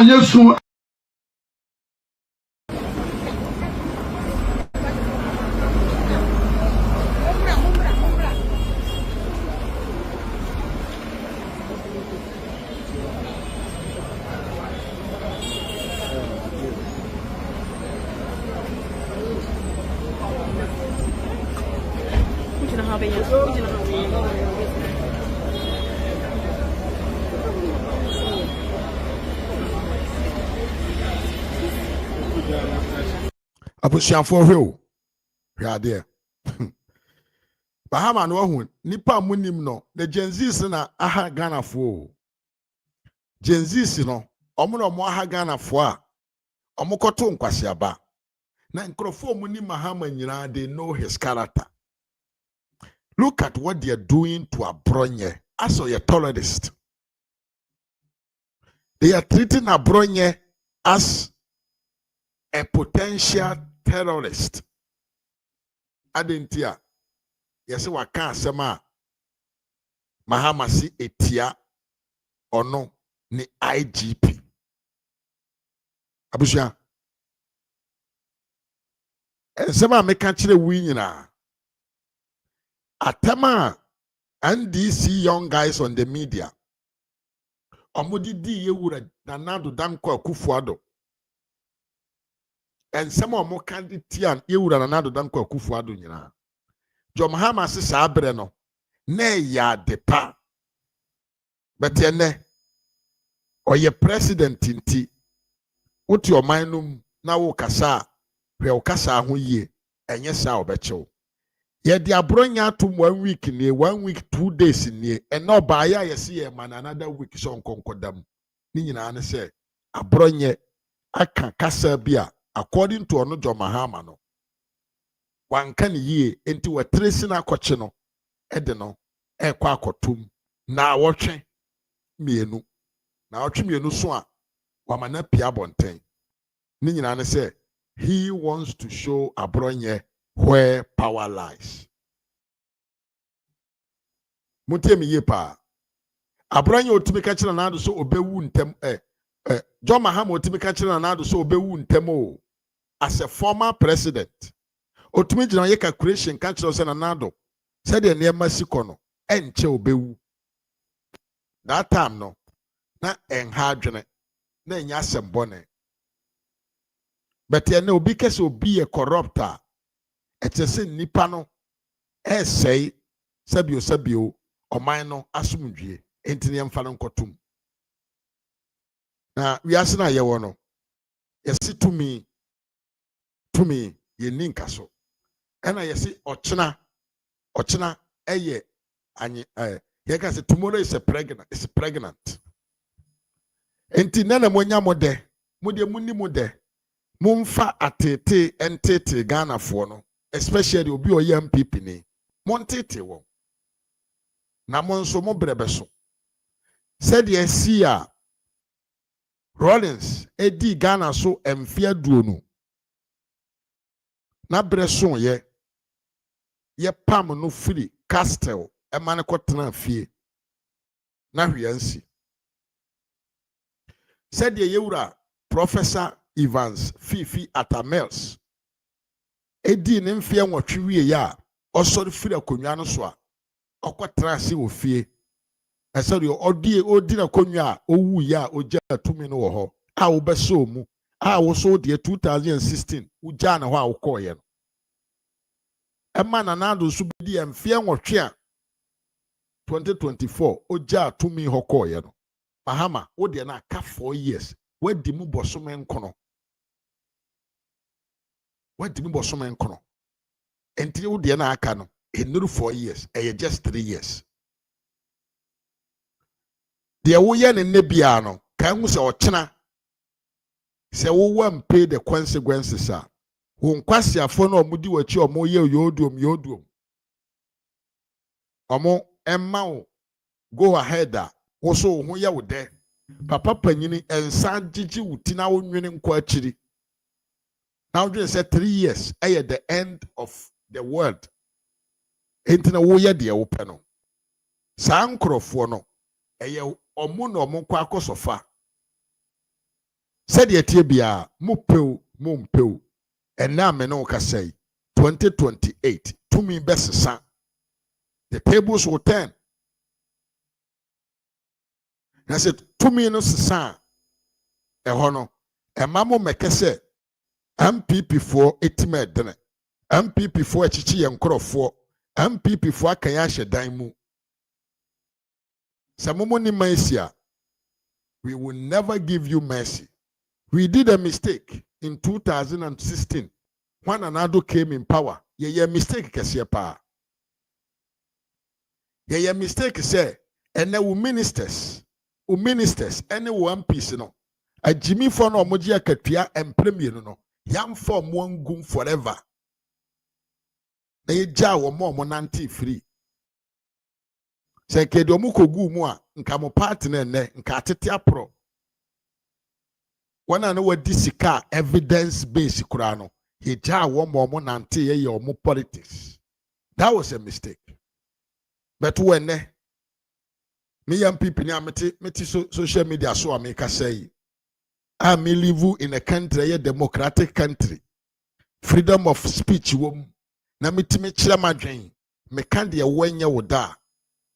Abusiafo hwe hwade Mahama no hu nipa munim no the Gen-Zs na aha Ghana fo Gen-Zs no omo no mo aha Ghana fo a omo koto nkwasiaba na nkrofo munim Mahama nyina they know his character. Look at what they are doing to Abronye as a terrorist. They are treating Abronye as a potential terrorist. Adentia, yes, we can't say Mahama si etia or no ni IGP. Abusia, and some make country winner. Atema NDC young guys on the media. Omudi di yewura nanado danko akufuado. And some of more candidates yewura nanado danko akufuado nyina. Jo Mahama se sabre no ne ya depa. But yene oye president nti woti omanum na wo kasa hwe wo kasa ho yie enye sa obechew. Ye di Abronye atum 1 week ni 1 week 2 days ni and no ba ya yesi ye man another week so nkonkodam ni nyina ne se Abronye aka kasa bia according to ono Jo Mahama no wanka ni yie enti wa trace na akɔkye no ede no ekwa akotum na wotwe mienu na wotwe mienu so a wamana pia bonten ni nyina ne se he wants to show Abronye where power lies. Mutemi yepa. Abronye otimika chira na ado so obewu ntem Jo Mahama otimika chira na ado so obewu ntem o. As a former president. Otumi gina ye calculation ka chira se na nado. Se de ne masiko no enche obewu. That time no na enha dwene na enya asembone. But ye na obi kese obi e corrupter. Etese nipa no say sabio oman no asumdwie entine yemfa no nkotum na wiase na yewo no yesi tumi ye ninka so ena yesi ochena eye anyi ye ka say tomorrow is pregnant enti nana monya mode munni mode mumfa atete entete Ghana fo no especially obi oye MPP ni montete wo na monso mo brebeso said ye a Rollins edi Ghana so emfia duonu na breso ye pam no free castle e mane kotena fie na hwiansi said ye yewura Professor Evans Fifi Atamels edi ne mfia nwotwe wie ya osori firi akonwa no so a okotara se wo fie esori odi na konwa a owu ya oja tumi no wo ho a wo beso mu a wo so de 2016 uja na ho a wo koye no ema na nado so bidi mfia nwotwe a 2024 oja tumi ho koye no Mahama wo de na aka 4 years wadi mu bosome nkono wadi mu bosome nkono enti wo de na aka no enuru 4 years just 3 years de wo ye ne nebia no kan hu se ochena se wo wan pay the consequences a wo nkwasiafo no omudi wachi omo ye yodum omo emma wo go ahead a wo so ho ye wo de papa panyini ensan gigi wuti na wonwene nkwa akiri now they say 3 years at the end of the world entina wo ye de wo pe no saa nkrofo no omu no omu kwa akosofa said ye tie bia mumpeu ena me no ka say 2028 to me besesa the tables will turn. I said, 2 minutes, son. Ehono, a mammo mekese, MPP for 80 med, MPP for a chichi and crop for MPP for Kayasha Daimu. Samomoni Mercia, we will never give you mercy. We did a mistake in 2016 when Anado came in power. Yeah, mistake Kasiepa. Yeah, mistake say, and there were ministers, any one piece, no. A Jimmy for no Mojia Katia and Premier, no. Yam form one goon forever. They jaw more monanti free. Say Kedomuko Gumua, Nkamo partner, Nkatetia pro. When I know what this car evidence based Kurano, he jaw one more monanti or more politics. That was a mistake. But when me and people now social media so I make a say, I may live in a country, a democratic country, freedom of speech. Na me chila dream. Me can't when you would die.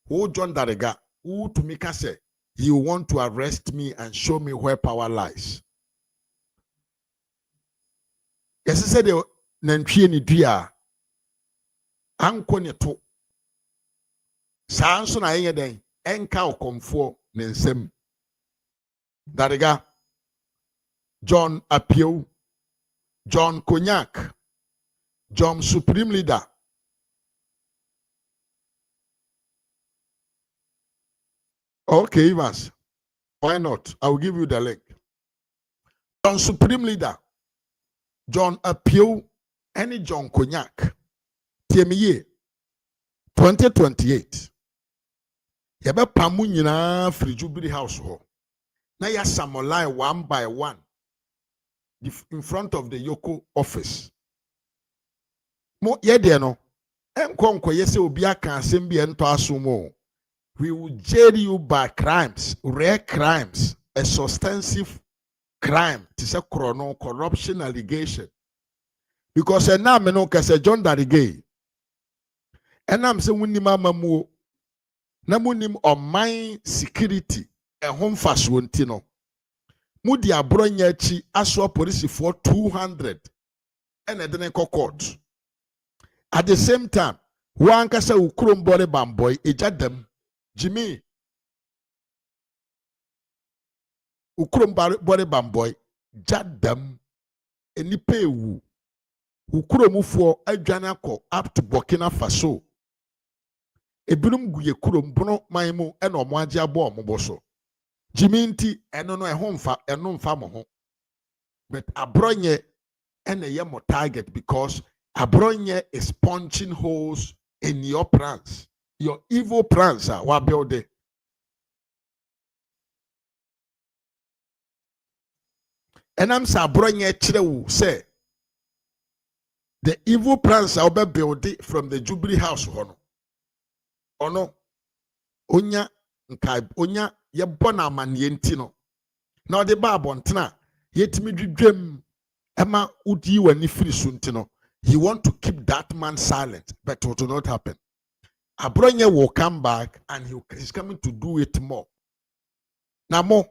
Who John Darega, who to me can say, you want to arrest me and show me where power lies. Yes, I said, Nanchi ni dia, anko ni to. Sanso na yenye den, enka okomfo nensem. Darega, John Apio, John Cognac, John Supreme Leader. Okay, Evans. Why not? I will give you the link. John Supreme Leader, John Apio, any John Cognac. TME 2028. Yaba pamu nyina free Jubilee House ho. Na ya samolai one by one in front of the Yoko office. Mo yede no. Enkonko yese obi aka asem bi ento asomo. We will jail you by crimes, rare crimes, a substantive crime. It is a corruption allegation. Because now me no kase John Darigay. And I'm saying we mama mu na munim on my security a home fast wontino. Mu di Abronye chi aswa police for 200 and a dene court. At the same time, one kasa ukrom bore bamboy ejadem. Jimmy ukrom bore bamboy jadam enipa ewu ukrom fo adwane akọ up to Burkina Faso ebinum guye krom bono manmu e na omo age abo omo boso Jimmy nti eno no eno mfa mo ho but Abronye ene ye mo target because Abronye is punching holes in your plans. Your evil plans are what build it. And I'm Abronye say the evil plans are built from the Jubilee House. Ono onya ye bona man yentino. Now the Babontina yet me dream Emma Udi when you free suntino. He want to keep that man silent, but it will not happen. Abronye will come back and he's coming to do it more. Now more,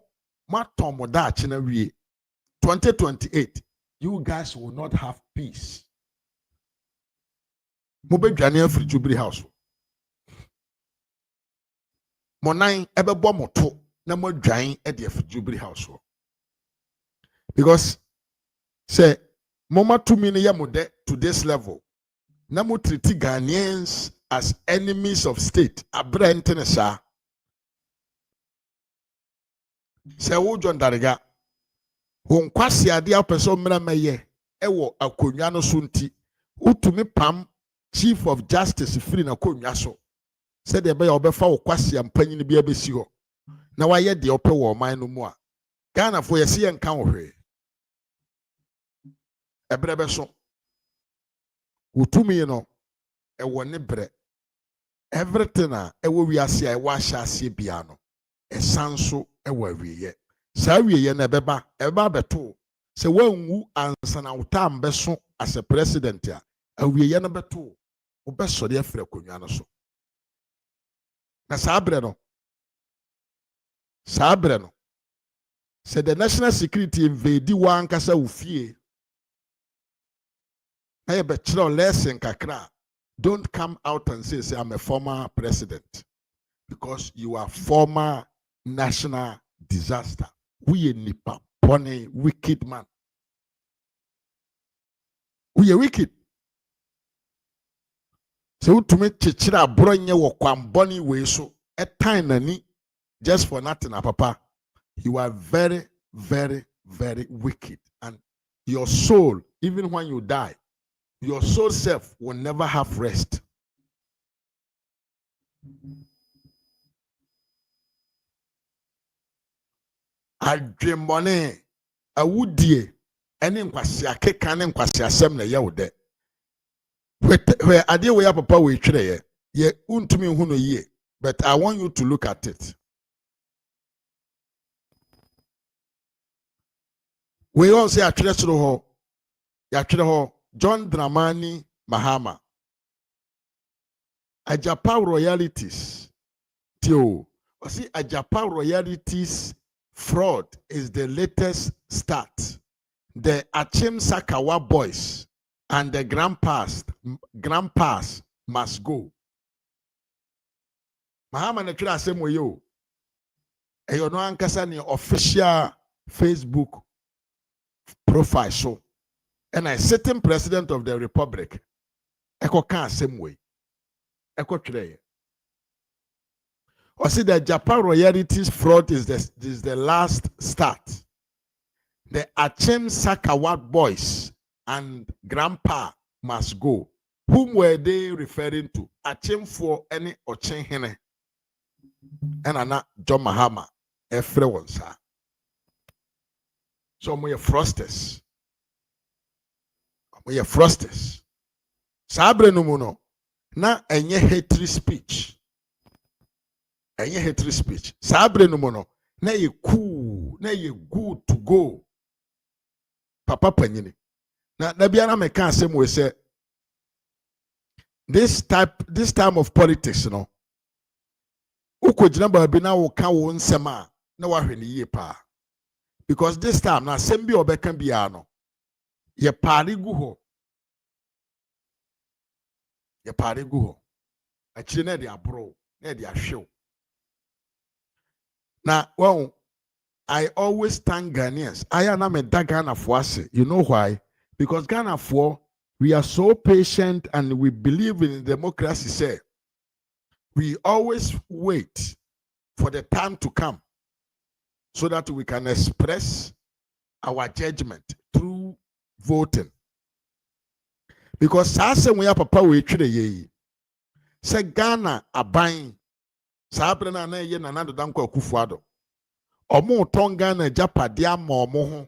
Tom that 2028, you guys will not have peace. Mobe Jania free Jubilee House. Monai ebe bo moto na mo dwan e de free Jubilee House. Because say mama to me ya mo de to this level. Na mo treat Ghanaians as enemies of state. Abrentenesa. Se wo John Darega. Won kwasi ade apeso mra meye ewo akonwa no so nti. Utumi pam Chief of Justice free na konwa so. Se de be ya obefa wo kwasi ampanyin bi abesi ho. Na waye de ope wo man no mu a. Ghana fo yesi ye nka wo hwe. Ebrebe so. Utumi no ewo ne bre. Everything ewo wiase a ewo ahyase bia no esanso ewo awiye sa awiye na ebeba beto se wanwu ansa na utam beso as a president a awiye na beto obesori afre konwa no so na sabre no se the national security invade wan kasa ufie na ye be kire lesson kakra don't come out and say I'm a former president, because you are former national disaster. We a nipa pony wicked man. We are wicked. So to me, chichira Abronye wo kwamboni we so a time nani just for nothing, papa. You are very, very, very wicked, and your soul, even when you die, your soul self will never have rest. Adwemmɔne awudie ɛne nkwasi akeka ne nkwasi asɛm na yɛ wo dɛ. Where adeɛ wɔ yɛ papa wɔ etwerɛ yɛ untumi hu no yie, but I want you to look at it. We all say atwerɛ soro hɔ, yɛatwerɛ hɔ John Dramani Mahama, Agyapa royalties. Tio, see Agyapa royalties fraud is the latest start. The Achim Sakawa boys and the grandpas must go. Mahama na twerɛ asɛm wɔ yo. Ɛyɛ no ankasa ne official Facebook profile so. And I sitting president of the republic. Eko ka asɛm wɔ. Eko twerɛ. Or see the Japan royalties fraud is the last start. The Achem Sakawat boys and grandpa must go. Whom were they referring to? Achem for any Ochen Hene. And Anna John Mahama. Everyone, sir. So we are frosters. We are frosters. Sabre numuno. Na enye hatred speech. Enye hatred speech. Sabre numuno. Na ye cool. Na ye good to go. Papa panyini. Na biara me kan asem we say this time of politics, you know. Uko jina baabi na wo ka wo nsem a na wa hwe ne yie pa. Because this time na asem bi obeka bia no. Ye pare gu ho. Ye pare gu ho. Achire na de abro, na de ahwew. Na well, I always thank Ghanaians. I am a Ghana for us. You know why? Because Ghana for we are so patient and we believe in democracy. Say we always wait for the time to come so that we can express our judgment through voting. Because sase we are papa we twere ye. Say Ghana aban sabre na na ye na do danko akufuado. Omo ton Ghana Agyapa dia ma omo ho.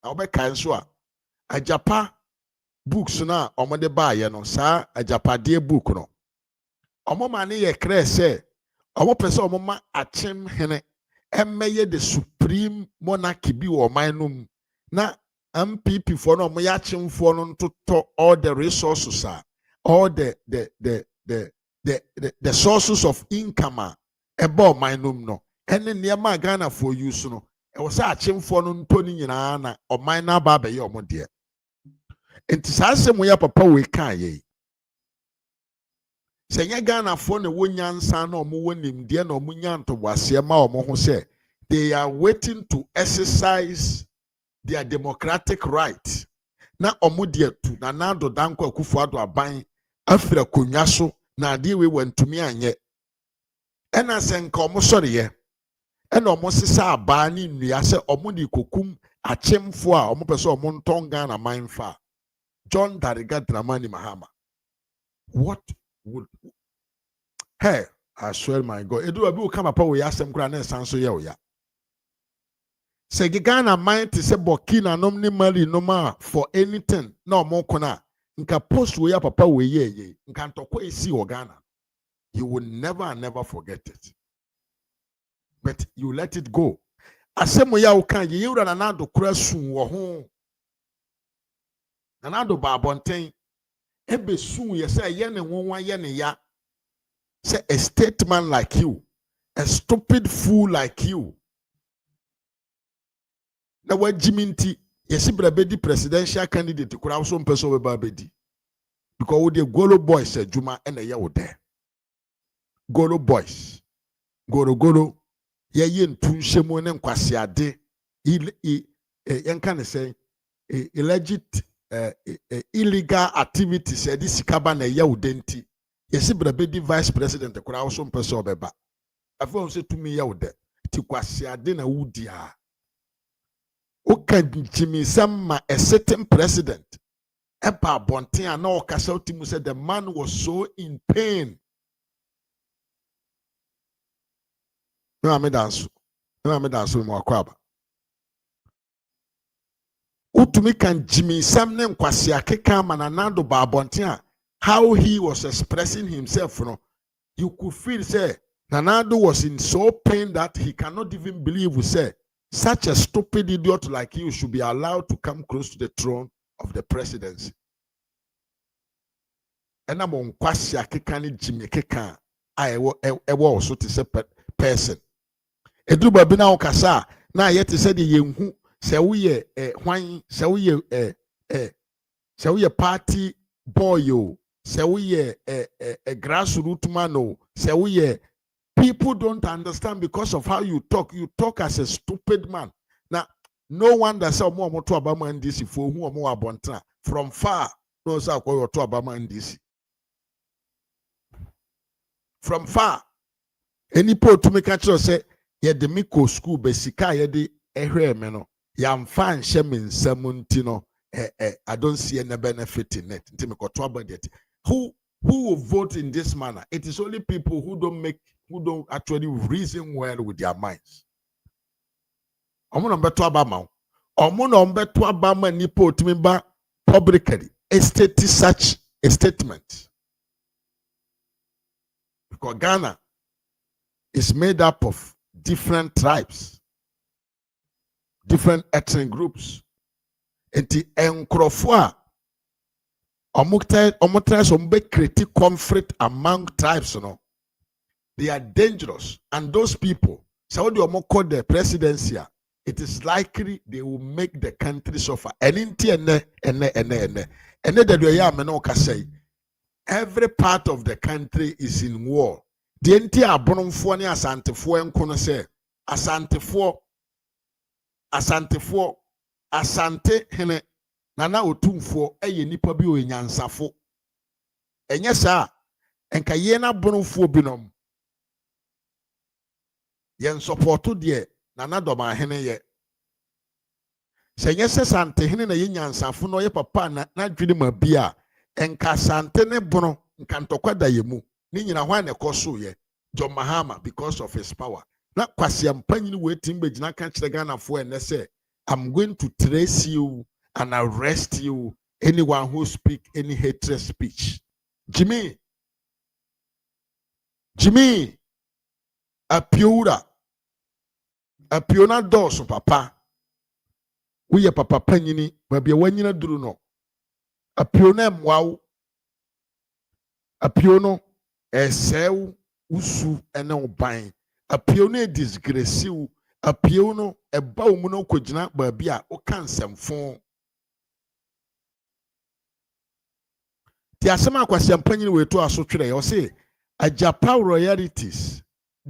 Na obeka nso a Agyapa books na omo de ba ye no sa Agyapa de book no. Omo ma ne ye kre se omo pese omo ma Achem Hene emmeye the supreme monarchy bi wo man no na MPP for no mo ya Achem for no to all the resources all the sources of income ebo man no ene niema Ghana for use no e wo sa Achem for no ntoni nyina na o man na ba be ye omo de enti sa asem ya papa we kan ye Senya Ghana for ne wonyansa na omo wonimde na omo nyantobwase ma omo ho se they are waiting to exercise their democratic right na omo de tu na nado danko akufuado aban afira konwa so na ade we wantumi anye ena senka omo sore ye ena omo sisa aba ni nnua se omo de kokum Achemfo a omo pese omo nton Ghana manfa John Dramani Mahama. What would hey, I swear my God. Edu abi o come up we asem kura na sanso ye oya. Se Ghana mind to say Burkina nom ni Mali no ma for anything na omo kona nka post we ya papa we ye nka ntokwa esi o Ghana. You will never forget it. But you let it go. Asem ya o kan ye yura na do kura sun wo ho. Na do ba bonten ebe sun ye say ye ne wonwa ye ne ya. Say a statesman like you, a stupid fool like you. Na wa jiminti yesi brabedi presidential candidate kura so mpeso we babedi. because with the Golo boys said Juma and a year there. Golo boys. Golo. Ye yin tun shemon and kwasiade. Yan can say illegit illegal activities. This cabana ya udenti. Yes, brabedi vice president. The crowd some person beba. I found say to me ya ude. Ti kwasiade na udia. Oka Jimmy Samma a certain president. Epa Bontia no Casauti said the man was so in pain. No, I made dance. No, I made dance with my crab. Utumi can Jimmy Sam name Kwasia Kekam and Anando Barbontia. How he was expressing himself, you could feel say Nanado was in so pain that he cannot even believe we say such a stupid idiot like you should be allowed to come close to the throne of the presidency. And I'm on Kwasia Kekani Jimmy Kekan. I was also to say person. Eduba bina okasa na yet said the yenhu se we hwan se we party boy yo se we a grassroots man o se we people don't understand because of how you talk as a stupid man. Now no wonder say omo to abama ndc for hu omo abontra from far no say akoyo to abama ndc from far any po to make sure say ye de miko school besika ye de ehwe me no yam fan hye me nsamunti no I don't see any benefit in it nti me ko to budget who will vote in this manner. It is only people who don't actually reason well with their minds. Omo no beto abama omo no beto abama ni po to me ba publicly state such a statement because Ghana is made up of different tribes, different ethnic groups. Enti enkrofo a omutry create conflict among tribes, they are dangerous, and those people, so they call the presidency, it is likely they will make the country suffer. Every part of the country is in war. The entire Abronye ne asantefo enkono se asante hene nana otumfo eye nipa bi onyansafo enye sa enka ye na Abronfo binom yen supporto de nana doma hene ye se enye se sante hene na ye nyansafo no ye papa na dwene ma bia enka sante ne bono nka ntokwa da yemu ni nyina hwan ne koso ye John Mahama because of his power na kwase ampanyi we timbe gina kan kire Ghana fo ene se I'm going to trace you and arrest you anyone who speak any hatred speech. Jimmy apiona doso papa we ye papa panyini ba bia wanyina duru no apiona mwawo apiono esew usu ene oban apiono disgrace u apiono eba omuno kogina ba bia o kansemfo ti asema kwasiampanyini we to aso twere yo say Agyapa royalties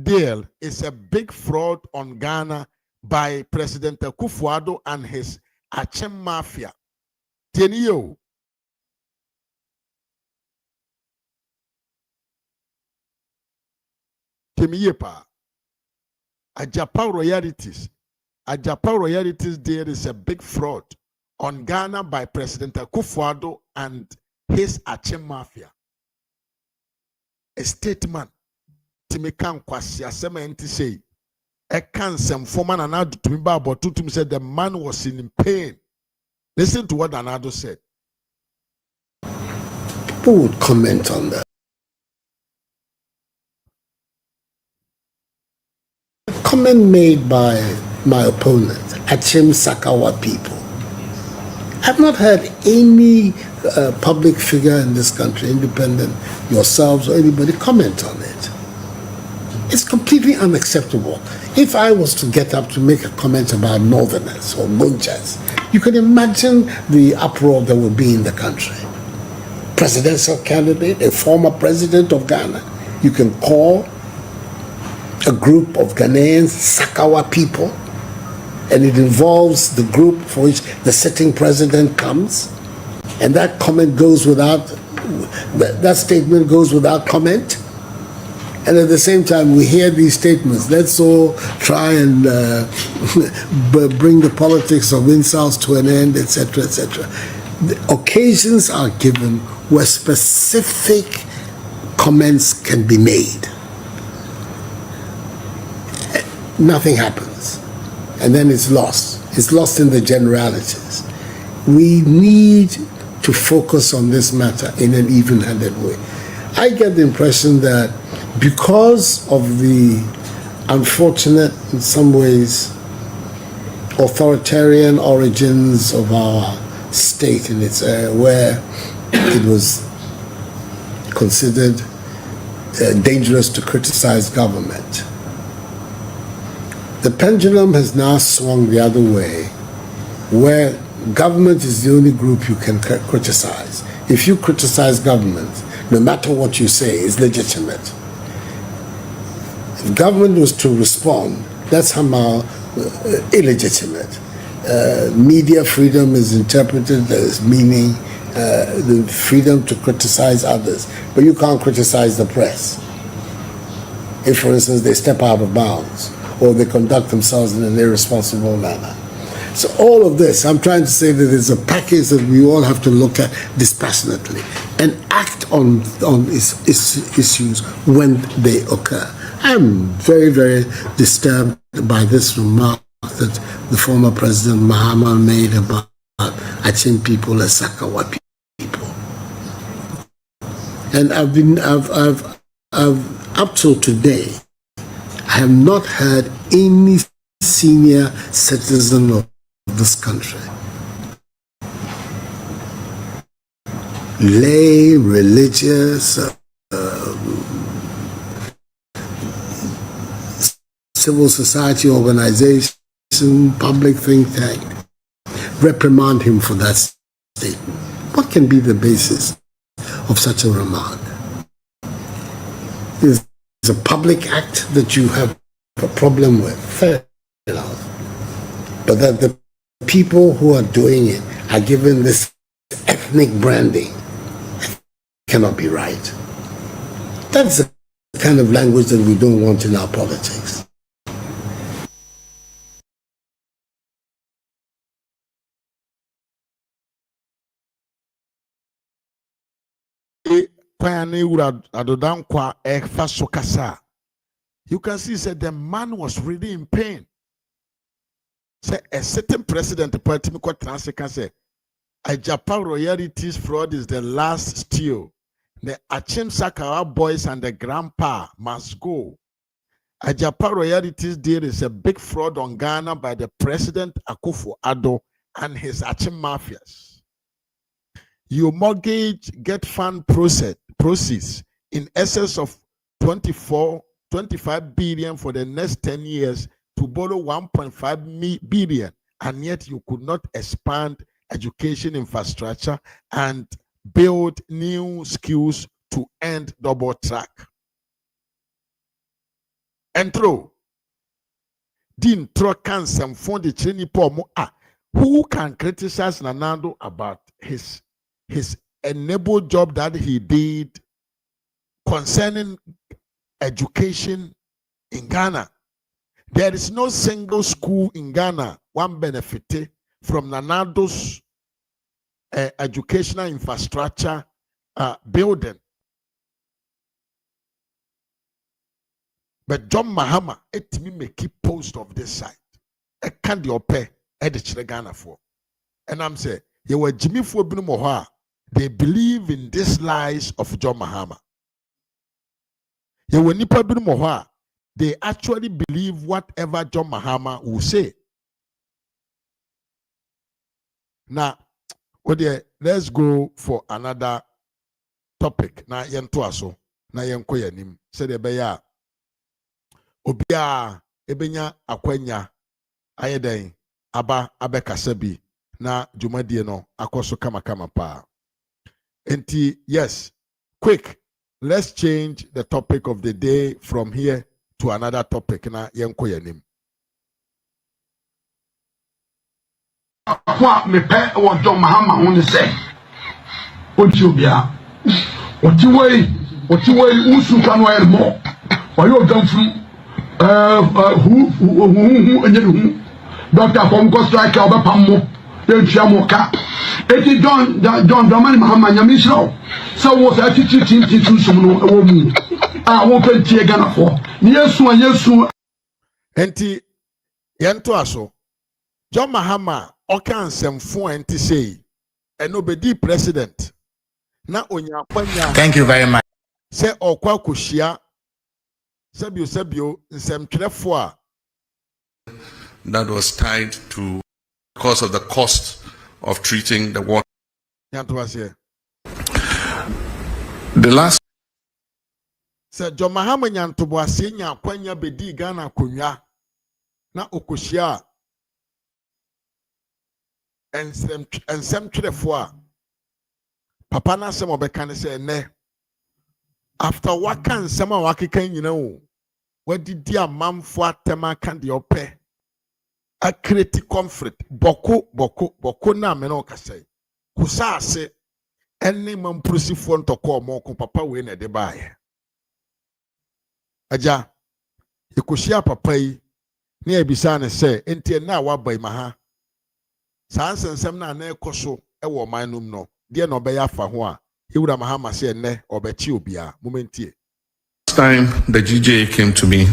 deal is a big fraud on Ghana by President Akufo-Addo and his Achem mafia. Teniyo Kemiyepa Agyapa royalties deal is a big fraud on Ghana by President Akufo-Addo and his Achem mafia. A statement to me can kwasi asema enti say a cancer foreman and Anado to me about to said the man was in pain. Listen to what Anado said. People would comment on that. A comment made by my opponent, Achem Sakawa people. I've not heard any public figure in this country, independent, yourselves or anybody, comment on it. It's completely unacceptable. If I was to get up to make a comment about Northerners or Gunjas, you can imagine the uproar that would be in the country. presidential candidate, a former president of Ghana. You can call a group of Ghanaians Sakawa people, and it involves the group for which the sitting president comes, and that comment goes without, that statement goes without comment. And at the same time, we hear these statements. Let's all try and bring the politics of insults to an end, etc., etc. The occasions are given where specific comments can be made. Nothing happens. And then it's lost. It's lost in the generalities. We need to focus on this matter in an even-handed way. I get the impression that because of the unfortunate, in some ways, authoritarian origins of our state in its where it was considered dangerous to criticize government, the pendulum has now swung the other way, where government is the only group you can criticize. If you criticize government, no matter what you say, is legitimate. If government was to respond, that's somehow illegitimate. Media freedom is interpreted as meaning the freedom to criticize others, but you can't criticize the press. If, for instance, they step out of bounds or they conduct themselves in an irresponsible manner. So all of this, I'm trying to say that it's a package that we all have to look at dispassionately and act on issues when they occur. I'm very, very disturbed by this remark that the former President Mahama made about Achin people as Sakawa people. And I've up till today, I have not heard any senior citizen of this country, lay, religious, civil society organization, public think tank, reprimand him for that statement. What can be the basis of such a remark? Is a public act that you have a problem with, fair enough. But that the people who are doing it are given this ethnic branding cannot be right. That's the kind of language that we don't want in our politics. You can see that the man was really in pain. Say a certain president party can say Agyapa royalties fraud is the last steal. The Achin Sakawa boys and the grandpa must go. Agyapa royalties deal is a big fraud on Ghana by the President Akufo-Addo and his Achin mafias. You mortgage get fund proceeds in excess of 25 billion for the next 10 years to borrow 1.5 billion, and yet you could not expand education infrastructure and build new skills to end double track. Entro Din Trokan some fondi chini pomo. Who can criticize Nanado about his enabled job that he did concerning education in Ghana? There is no single school in Ghana one benefited from Nanado's educational infrastructure building. But John Mahama, it me make keep post of this site. I can't do pay edit Ghana for. And I'm saying, you were Jimmy for Moha. They believe in these lies of John Mahama. You were Nipa Moha. They actually believe whatever John Mahama will say. Now, let's go for another topic. Now, yentuaso. Na yenko yanim. Say the beya. Obia ebenya akwenya ayeden aba abekasabi na jumadie no akoso kama pa. Yes, quick. Let's change the topic of the day from here to another topic. Na yenko yenim. What me pay what John Mahama only say. What you be what you way usu can wear more. Why you done from who and Dr. From Costa Rica Pamo. Moka. Eti John Mahama Nyamisro. So was a teaching to some woman. I won't pay Ghana for. Yesu. Enti yento aso. John Mahama okan semfo enti sei. Enobedi president. Na onyakwanya. Thank you very much. Se okwa koshia. Sebio nsemtwerefo a. That was tied to because of the cost of treating the water. The last said John Mahama Nyantoboase nya kwanya bedi Ghana konwa na okoshia ensem twerefo a papa na sem obeka ne say ne after waka nsem a wakeka nyina o wadidi amamfo atema kan de ope a create conflict boko na me no kasai kusase enne mamprosifo ntoko mo ko papa we na de baaye aja ikoshia papa yi ne ebisa ne se enti na wabai maha sansensem na na ekoso e wo manum no de na obeya afa ho a ewura Mahama se enne obechi obia momentie. Time the GJ came to me,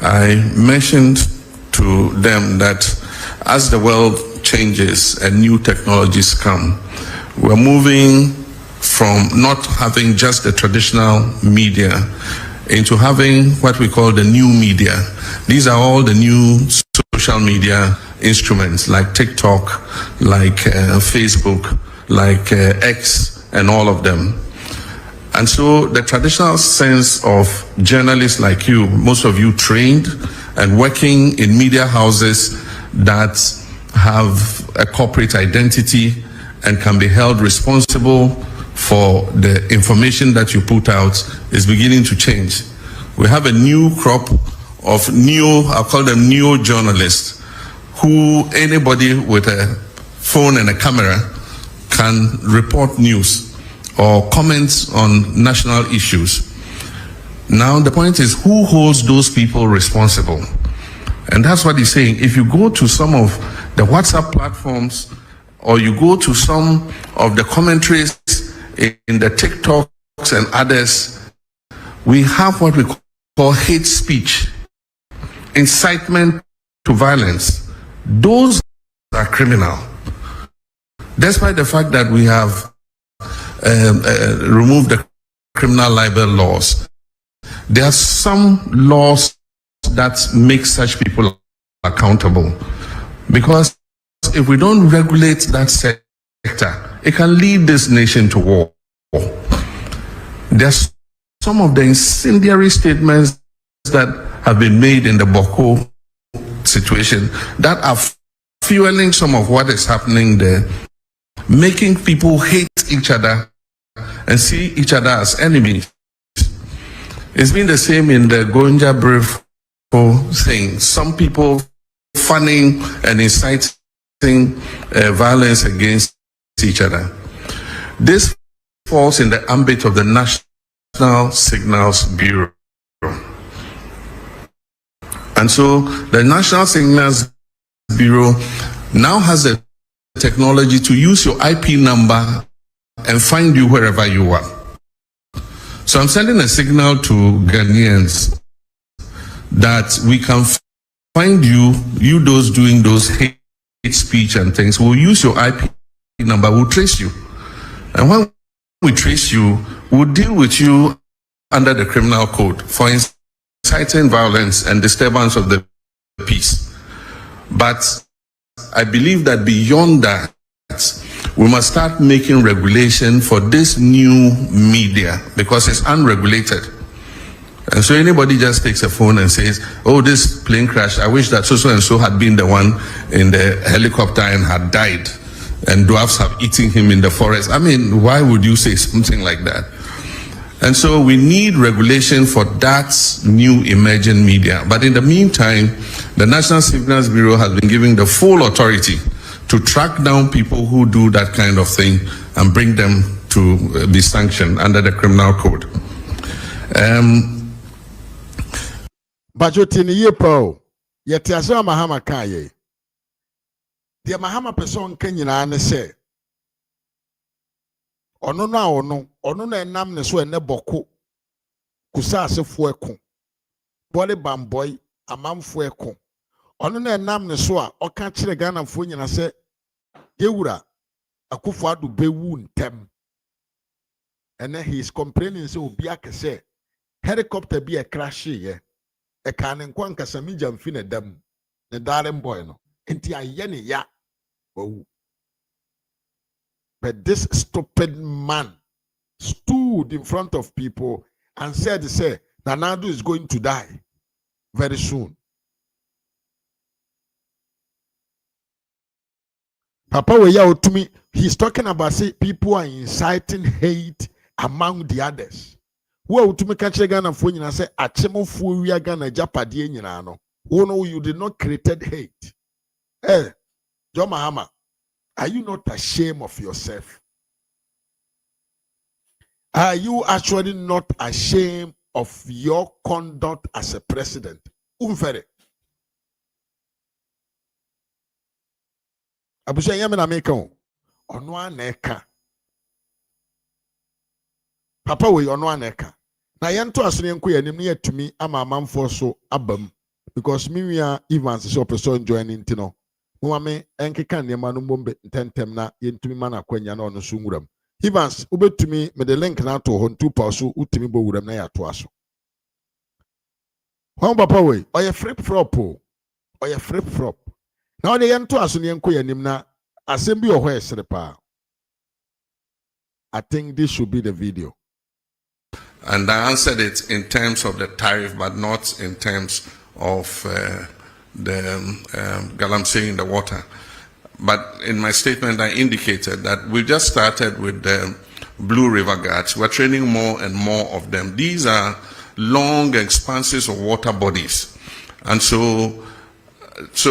I mentioned to them that as the world changes and new technologies come, we're moving from not having just the traditional media into having what we call the new media. These are all the new social media instruments like TikTok, like Facebook, like X, and all of them. And so the traditional sense of journalists like you, most of you trained and working in media houses that have a corporate identity and can be held responsible for the information that you put out, is beginning to change. We have a new crop of I'll call them neo-journalists, who anybody with a phone and a camera can report news or comments on national issues. Now the point is, who holds those people responsible? And that's what he's saying. If you go to some of the WhatsApp platforms, or you go to some of the commentaries in the TikToks and others, we have what we call hate speech, incitement to violence. Those are criminal. Despite the fact that we have removed the criminal libel laws, there are some laws that make such people accountable. Because if we don't regulate that sector, it can lead this nation to war. There's some of the incendiary statements that have been made in the Boko situation that are fueling some of what is happening there, making people hate each other and see each other as enemies. It's been the same in the Gonja Brief thing. Some people fanning and inciting violence against each other. This falls in the ambit of the National Signals Bureau. And so the National Signals Bureau now has the technology to use your IP number and find you wherever you are. So I'm sending a signal to Ghanaians that we can find you those doing those hate speech and things. We'll use your IP number, we'll trace you. And when we trace you, we'll deal with you under the criminal code for inciting violence and disturbance of the peace. But I believe that beyond that, we must start making regulation for this new media because it's unregulated. And so anybody just takes a phone and says, oh, this plane crash, I wish that so and so had been the one in the helicopter and had died. and dwarfs have eaten him in the forest. I mean, why would you say something like that? And so we need regulation for that new emerging media. But in the meantime, the National Signals Bureau has been given the full authority to track down people who do that kind of thing and bring them to be sanctioned under the criminal code. Bajotini yepo yeti asema Mahama kaye. Dia Mahama person kenyina ne se. Ono na enam ne so ene boko. Kusa asefo eko. Bole bamboy amamfo eko. Ono na enam ne so a oka kire Ghana fo nyina se yewura akufo adu bewu ntem. And then he is complaining so obi akese helicopter be a crash ye. E kan nkwa nkasa mi jamfi na dam. Ne darling boy no. Enti aye ne ya. Oh. But this stupid man stood in front of people and said, Nanado is going to die very soon. Papa Weya to me, he's talking about say people are inciting hate among the others. Who to me catch Ghana for you and say Achemo Furia Ghana Agyapa die nyina no. Oh no, you did not create hate. Eh, John Mahama. Are you not ashamed of yourself? Are you actually not ashamed of your conduct as a president? Umfere. Abusha yame na meka o. Ono aneka. Papa we ono aneka. Na yento asone enko yanim na yatumi ama amanfo so abam because miwia Evans so person joining tino. Mwame enkeka nema no mbombe ntentem na yentumi mana kwanya na ono so nwuram. Evans ubetumi me the link na to ho ntu pa so utumi bo wuram na ya to aso. Hwan papa we oye flip flop o. Oye flip flop. Na one yento aso ne enko yanim na asem bi ohwe esere pa. I think this should be the video. And I answered it in terms of the tariff, but not in terms of the galamsey in the water. But in my statement, I indicated that we just started with the Blue River Guards. We're training more and more of them. These are long expanses of water bodies. And so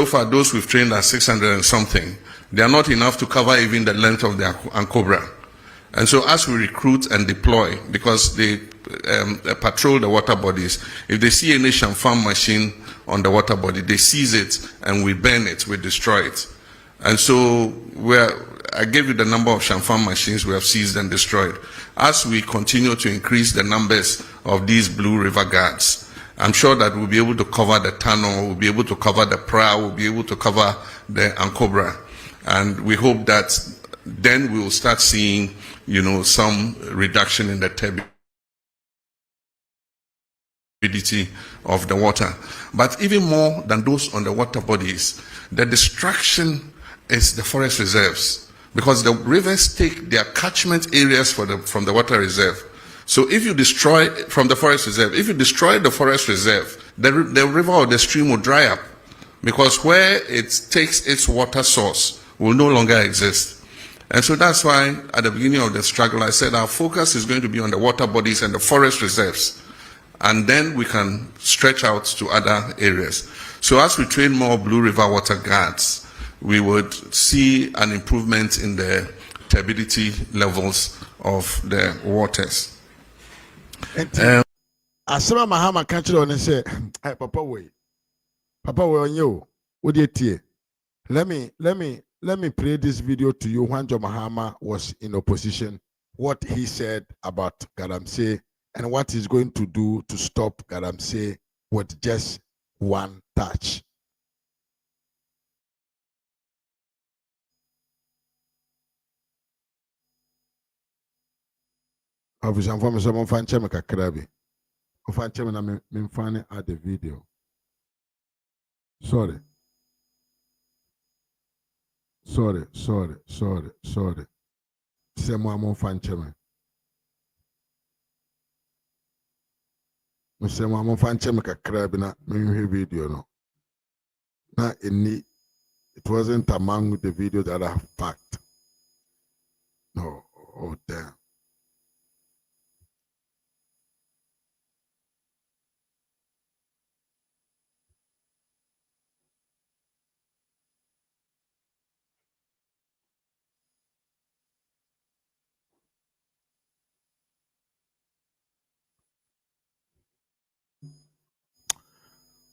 far, those we've trained are 600 and something. They are not enough to cover even the length of the Ancobra. And so as we recruit and deploy, because they patrol the water bodies, if they see any champagne machine on the water body, they seize it and we burn it, we destroy it. And so I gave you the number of champagne machines we have seized and destroyed. As we continue to increase the numbers of these Blue River Guards, I'm sure that we'll be able to cover the tunnel, we'll be able to cover the prow, we'll be able to cover the Ancobra. And we hope that then we will start seeing, some reduction in the turbidity of the water. But even more than those on the water bodies, the destruction is the forest reserves, because the rivers take their catchment areas from the water reserve. So if you destroy from the forest reserve, if you destroy the forest reserve, the river or the stream will dry up, because where it takes its water source will no longer exist. And so that's why at the beginning of the struggle, I said our focus is going to be on the water bodies and the forest reserves. And then we can stretch out to other areas. So as we train more Blue River Water Guards, we would see an improvement in the turbidity levels of the waters. Asema Mahama kanchiro ne say, "Hey, Papa we on you. What you Let me play this video to you when John Mahama was in opposition, what he said about galamsey and what he's going to do to stop galamsey with just one touch." Obviously, I'm from someone fan cheme kakrabi. Fan cheme na me fan at the video. Sorry. Semo amon fan cheme. Semo amon fan cheme kakrabi na me video no. Na it wasn't among the video that I have packed. No, oh damn.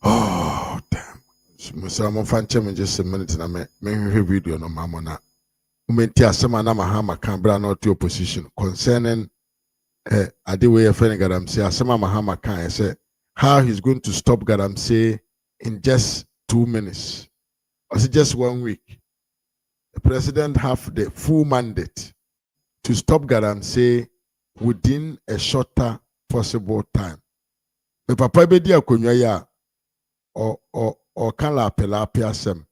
Oh damn. So I'm fan chairman just a minute and I may video no mamona. Umenti asema na Mahama Canberra not to opposition concerning Adewe Efeni Galamsey. Asema Mahama can say how he's going to stop Galamsey in just 2 minutes. Or just 1 week. The president have the full mandate to stop Galamsey within a shorter possible time. The papa be dia konwa ya or can la apela sem.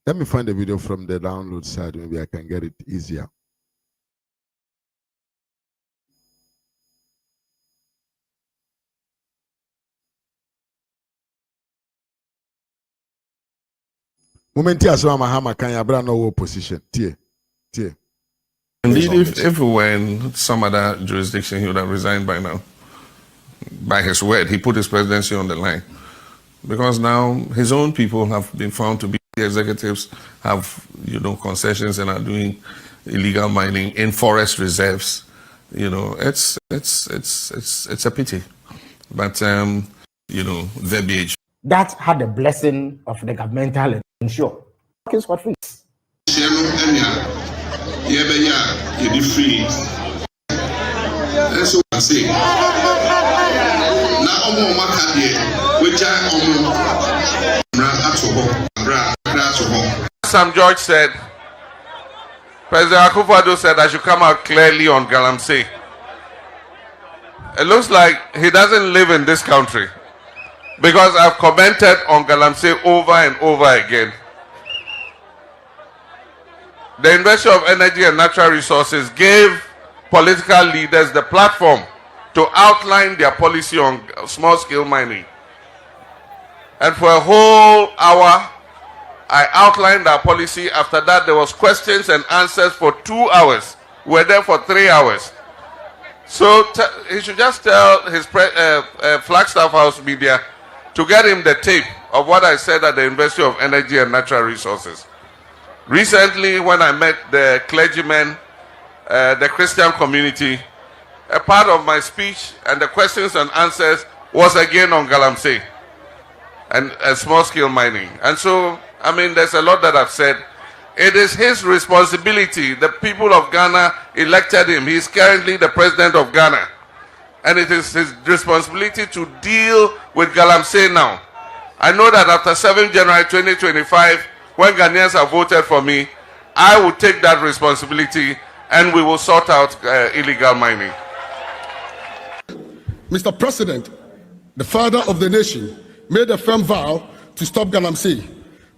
Let me find the video from the download side. Maybe I can get it easier. Momenti asema Mahama kan ya bra no opposition. Tie. Indeed, if we were in some other jurisdiction, he would have resigned by now. By his word, he put his presidency on the line. Because now his own people have been found to be the executives, have, concessions and are doing illegal mining in forest reserves. It's a pity. But, there be a... That had the blessing of the governmental ensure. It's what free. That's what I say. Sam George said, President Akufo-Addo said I should come out clearly on Galamsey. It looks like he doesn't live in this country because I've commented on Galamsey over and over again. The Ministry of Energy and Natural Resources gave political leaders the platform to outline their policy on small-scale mining. And for a whole hour, I outlined our policy. After that, there was questions and answers for 2 hours. We were there for 3 hours. So he should just tell his Flagstaff House media to get him the tape of what I said at the University of Energy and Natural Resources. Recently, when I met the clergymen, the Christian community, a part of my speech and the questions and answers was again on Galamsey and small-scale mining. And so, there's a lot that I've said. It is his responsibility. The people of Ghana elected him. He is currently the president of Ghana. And it is his responsibility to deal with Galamsey now. I know that after 7 January 2025, when Ghanaians have voted for me, I will take that responsibility and we will sort out illegal mining. Mr. President, the father of the nation, made a firm vow to stop Galamsey.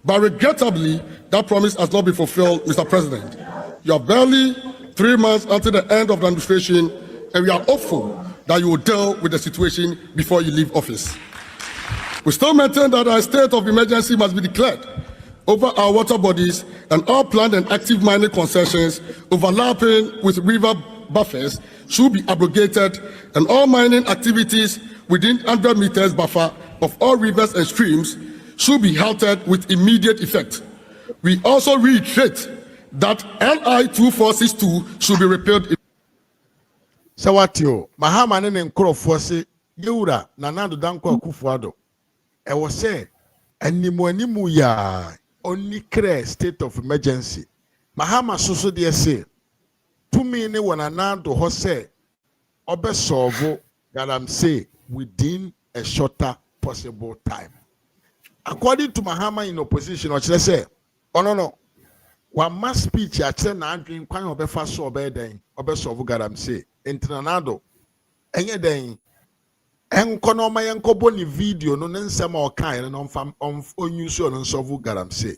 But regrettably, that promise has not been fulfilled, Mr. President. You are barely 3 months until the end of the administration, and we are hopeful that you will deal with the situation before you leave office. We still maintain that a state of emergency must be declared over our water bodies and all planned and active mining concessions overlapping with river buffers should be abrogated, and all mining activities within 100 meters buffer of all rivers and streams should be halted with immediate effect. We also reiterate that LI 2462 should be repealed. Sawatio, Mahama ne nkrofo se Yewura Nana Danko Akufo-Addo. E wo se animu ya only clear state of emergency. Mahama soso de se tumi ne wonana do ho se obe solve Galamsey within a shorter possible time. According to Mahama in opposition, or say, oh no, one mass speech at 10 and kwan obefa so obeden obesolve Galamsey entranado enye den enkono ma yenkobo ni video no nsem o kan no fam onyusu no solve Galamsey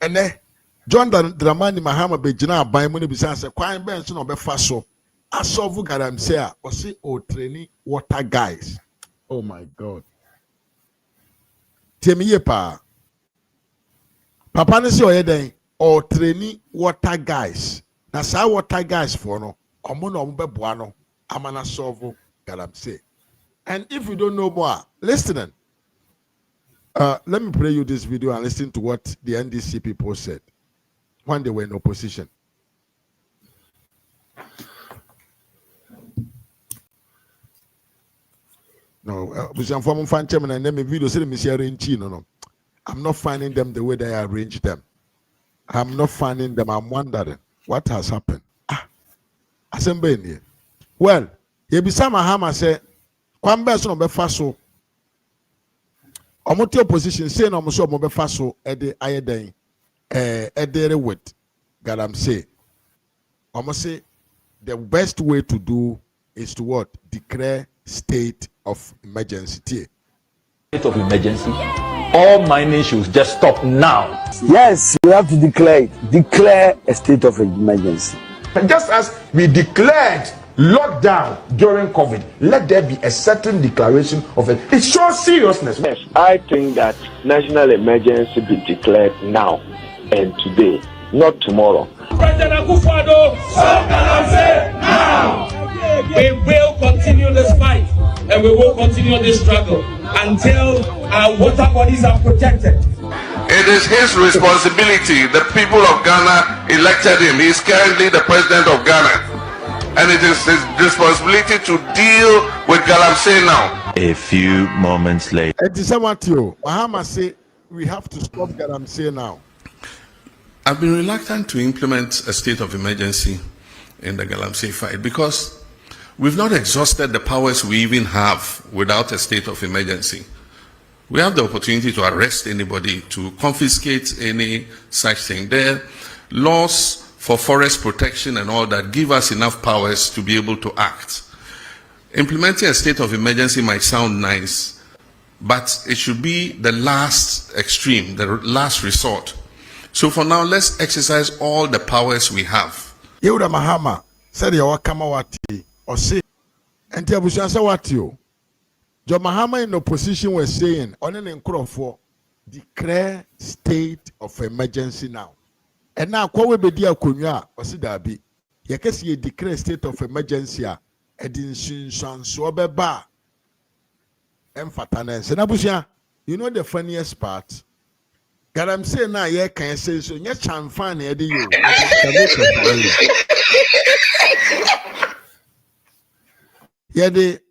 ene John Dramani Mahama begina aban mu ne bisa se kwan ben so no obefa so asolve Galamsey a o se o training water guys. Oh my God. Temiye pa papa ne se oyeden or training water guys na saa water guys for no omo na omo beboa no amana solve galamsey. And if you don't know more, listening. Let me play you this video and listen to what the NDC people said when they were in opposition. No, I'm not finding them the way they arranged them. I'm not finding them. I'm wondering what has happened. Well, Yebisa Mahama said, Kwambe so be faso. Omote opposition say no mo so be faso e de ayeden edere with galamsey. Omo say the best way to do is to what? Declare state of emergency. State of emergency. All mining should just stop now. Yes, we have to declare a state of emergency. And just as we declared lockdown during COVID, let there be a certain declaration of it. It shows seriousness. Yes, I think that national emergency be declared now and today, not tomorrow. President Akufo-Addo, stop galamsey now. We will continue this fight and we will continue this struggle until our water bodies are protected. It is his responsibility. The people of Ghana elected him. He is currently the president of Ghana. And it is his responsibility to deal with galamsey now. A few moments later. Mahama say we have to stop galamsey now. I've been reluctant to implement a state of emergency in the galamsey fight because we've not exhausted the powers we even have without a state of emergency. We have the opportunity to arrest anybody, to confiscate any such thing. There are laws for forest protection and all that give us enough powers to be able to act. Implementing a state of emergency might sound nice, but it should be the last extreme, the last resort. So for now, let's exercise all the powers we have. Yehuda Mahama said ya wakama wati or say enti abusiansa wati o. Jo Mahama in opposition was saying on an for declare state of emergency now. And now kwa we bedi akonwa osi dabi. Yekesi ye declare state of emergency a edin shinsanso obeba. Emfatana nse na busia. You know the funniest part? Galamsey na ye kan say so nya chanfa na ye de yo. Yede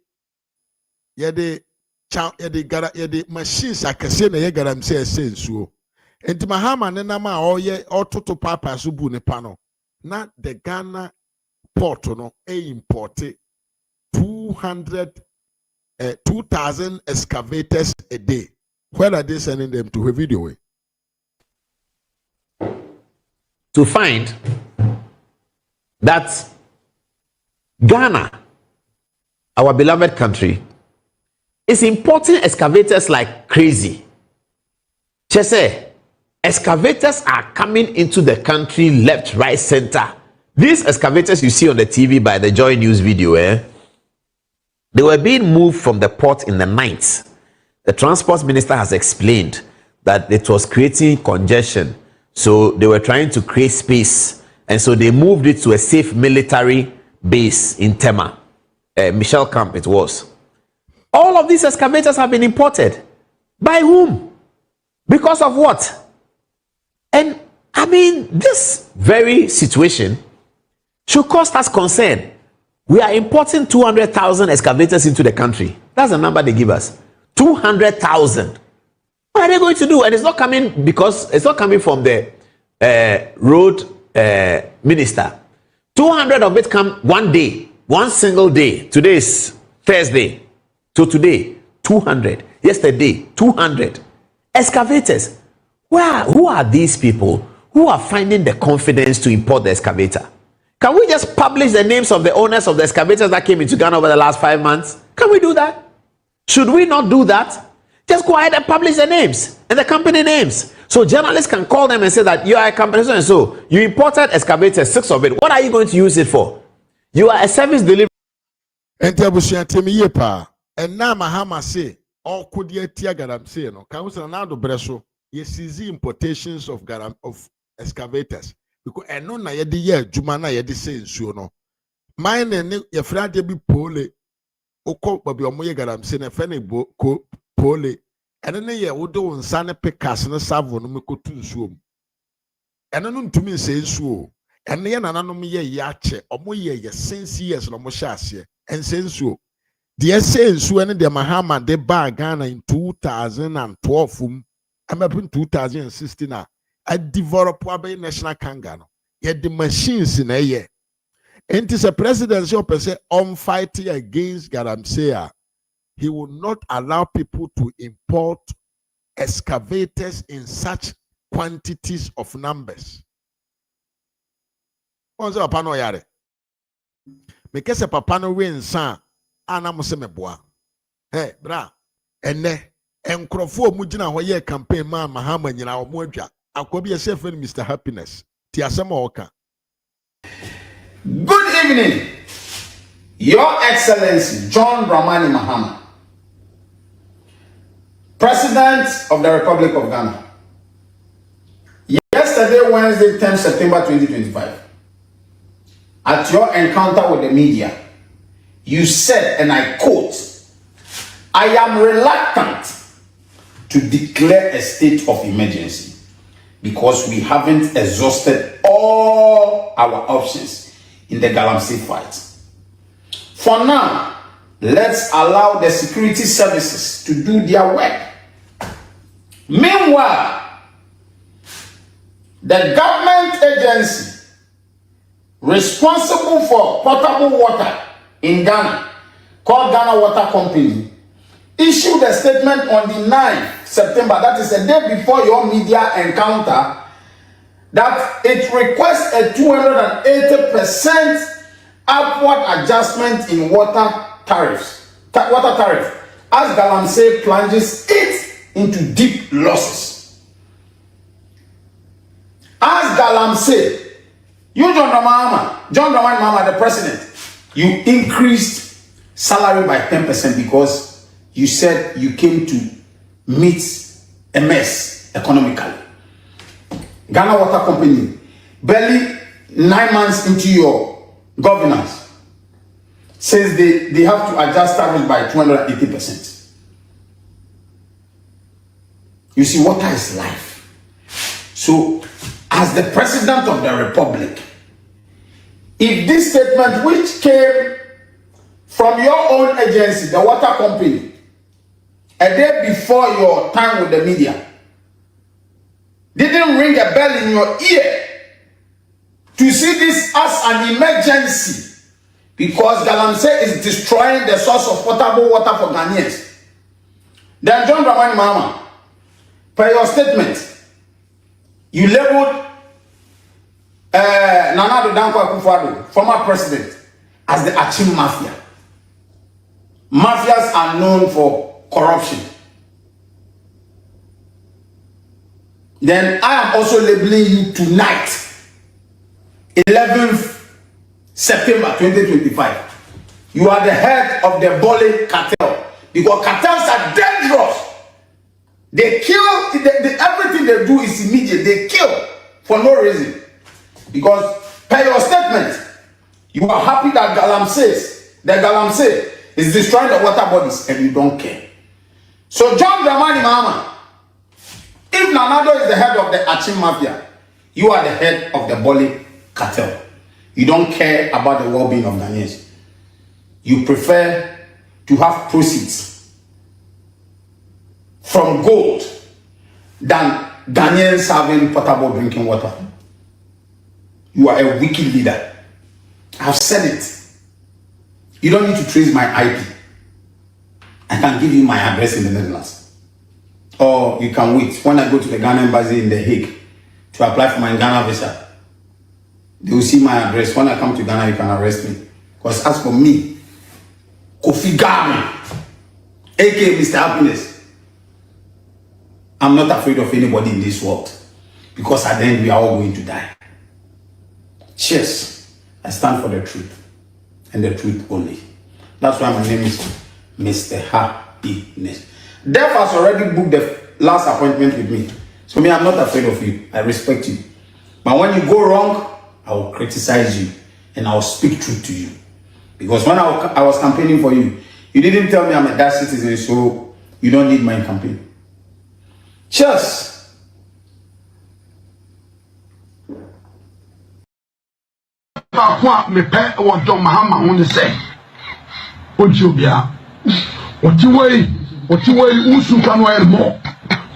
machines akese na ye galamsey say nsuo. Enti Mahama ne nam a oye ototo papa so bu ne pa no. Na the Ghana port no imported 2,000 excavators a day. Where are they sending them to? A video. To find that Ghana, our beloved country, is importing excavators like crazy. Chese, excavators are coming into the country left, right, center. These excavators you see on the TV by the Joy News video, they were being moved from the port in the night. The transport minister has explained that it was creating congestion. So they were trying to create space. And so they moved it to a safe military base in Tema. Michelle Camp it was. All of these excavators have been imported. By whom? Because of what? And I mean, this very situation should cause us concern. We are importing 200,000 excavators into the country. That's the number they give us. 200,000. What are they going to do? And it's not coming because it's not coming from the road minister. 200 of it come one day, one single day. Today is Thursday. So today, 200. Yesterday, 200. Excavators. Who are these people who are finding the confidence to import the excavator? Can we just publish the names of the owners of the excavators that came into Ghana over the last 5 months? Can we do that? Should we not do that? Just go ahead and publish the names and the company names. So journalists can call them and say that you are a company so and so. You imported excavators, 6 of it. What are you going to use it for? You are a service delivery. And now Mahama say, all could ye tear galamsey no. Can we say now the breso? Yes, importations of excavators. because eno na ye de ye adwuma na ye de se nsuo no mine ne ye fra de bi pole okọ babi omo ye galamsey na fe ne ko pole ene ne ye wo de nsa ne pikas ne savo no mekotu nsuo mu ene no ntumi nse nsuo ene ye nananom ye ache omo ye sense years no mo hye ase ense nsuo de se nsuo ne de Mahama de ba Ghana in 2012 I'm up in 2016 now. I develop a national kanga. Yet the machines in a year. And it is a presidency of on fighting against galamsey. He will not allow people to import excavators in such quantities of numbers. Once a pano yare. Because a papano win san anamusemeboa. Hey, bra, and ne. Enkrofo mujina hoye campaign ma Mahama nyina omo adwa akobi ye chef Mr Happiness ti asema oka. Good evening, Your Excellency John Dramani Mahama, President of the Republic of Ghana. Yesterday, Wednesday, 10 September 2025, at your encounter with the media, you said, and I quote, "I am reluctant to declare a state of emergency because we haven't exhausted all our options in the galamsey fight. For now, let's allow the security services to do their work. Meanwhile, the government agency responsible for potable water in Ghana, called Ghana Water Company, issued a statement on the 9th September, that is a day before your media encounter, that it requests a 280% upward adjustment in water tariff, as galamsey plunges it into deep losses. As galamsey, you John Dramani Mahama, the president, you increased salary by 10% because you said you came to meet a mess economically. Ghana Water Company, barely 9 months into your governance, says they have to adjust tariffs by 280%. You see, water is life. So, as the president of the republic, if this statement, which came from your own agency, the water company, a day before your time with the media, didn't ring a bell in your ear to see this as an emergency because galamsey is destroying the source of potable water for Ghanaians, then John Dramani Mahama, per your statement, you labeled Nana Addo Dankwa Akufo-Addo, former president, as the Achim Mafia. Mafias are known for corruption. Then I am also labeling you tonight, 11th September 2025. You are the head of the Bole cartel because cartels are dangerous. They kill, everything they do is immediate. They kill for no reason. Because per your statement, you are happy that the galamsey is destroying the water bodies and you don't care. So John Dramani Mahama, if Nana Addo is the head of the Achim Mafia, you are the head of the Bole cartel. You don't care about the well-being of Ghanaians. You prefer to have proceeds from gold than Ghanaians having potable drinking water. You are a wicked leader. I've said it. You don't need to trace my IP. I can give you my address in the Netherlands. Or you can wait. When I go to the Ghana embassy in The Hague to apply for my Ghana visa, they will see my address. When I come to Ghana, you can arrest me. Because as for me, Kofi Ghana, aka Mr. Happiness, I'm not afraid of anybody in this world. Because at the end, we are all going to die. Cheers. I stand for the truth. And the truth only. That's why my name is Mr. Happiness. Death has already booked the last appointment with me. So me, I'm not afraid of you. I respect you. But when you go wrong, I will criticize you and I will speak truth to you. Because when I was campaigning for you, you didn't tell me I'm a Dutch citizen, so you don't need my campaign. Cheers. Me pay what John Mahama only say. What you be? What you way? Usu can wear more.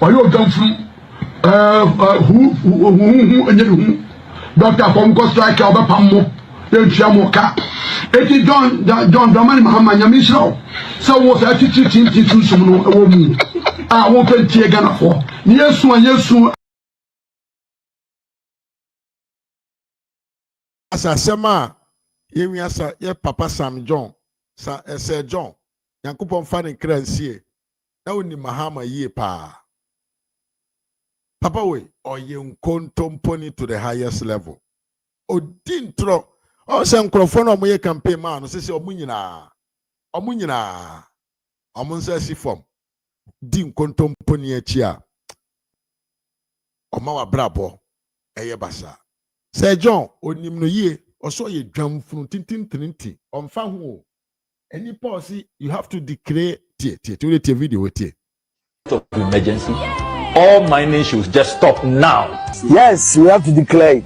Or you done from who and you Doctor from Costa Rica over Pamo, then Chamoka. It is John Dramani Mahama Yamisho. So was I teaching to some woman? I won't pay Ghana for. Yes, one. Asa sema yemi asa ye papa Sam John sa ese John Yankopon fa ne kransie na woni Mahama yie pa papa we oye nkontomponi to the highest level odintro o se nkrofo na omoye campaign ma no se omunyina omunsa si form di nkontomponi achi a oma wa brabo eye basa Sir John, onim no ye, also ye drum from tintin on fan any policy you have to declare the video of emergency. All mining should just stop now. Yes, we have to declare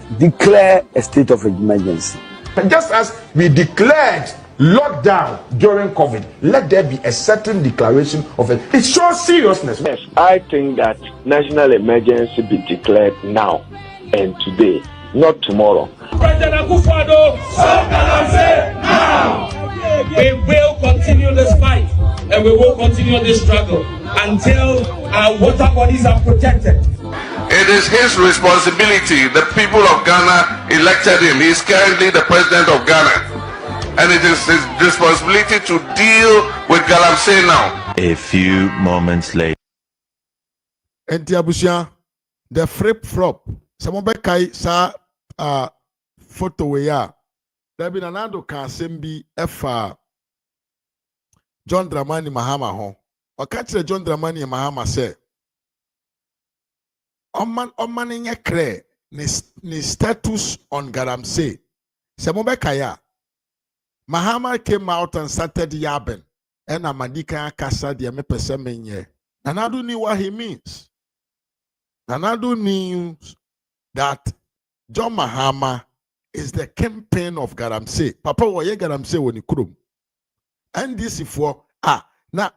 a state of emergency. And just as we declared lockdown during COVID, let there be a certain declaration of it. It shows seriousness. Yes, I think that national emergency be declared now and today. Not tomorrow. President Akufo-Addo, stop galamsey now! We will continue this fight and we will continue this struggle until our water bodies are protected. It is his responsibility. The people of Ghana elected him. He is currently the president of Ghana. And it is his responsibility to deal with galamsey now. A few moments later. Entiabusia, the flip-flop. Some kai sa photo we ya. There be nanado kan sembi efa John Dramani Mahama ho. Wakati John Dramani Mahama say Oman nye kre ni status on galamsey. Some kaya Mahama came out and started yabbing. And Amadika kasa dia me pese menye. Nanado knew what he means. Nanado knew that John Mahama is the campaign of galamsey. Papa woye galamsey woni kurom. NDC for na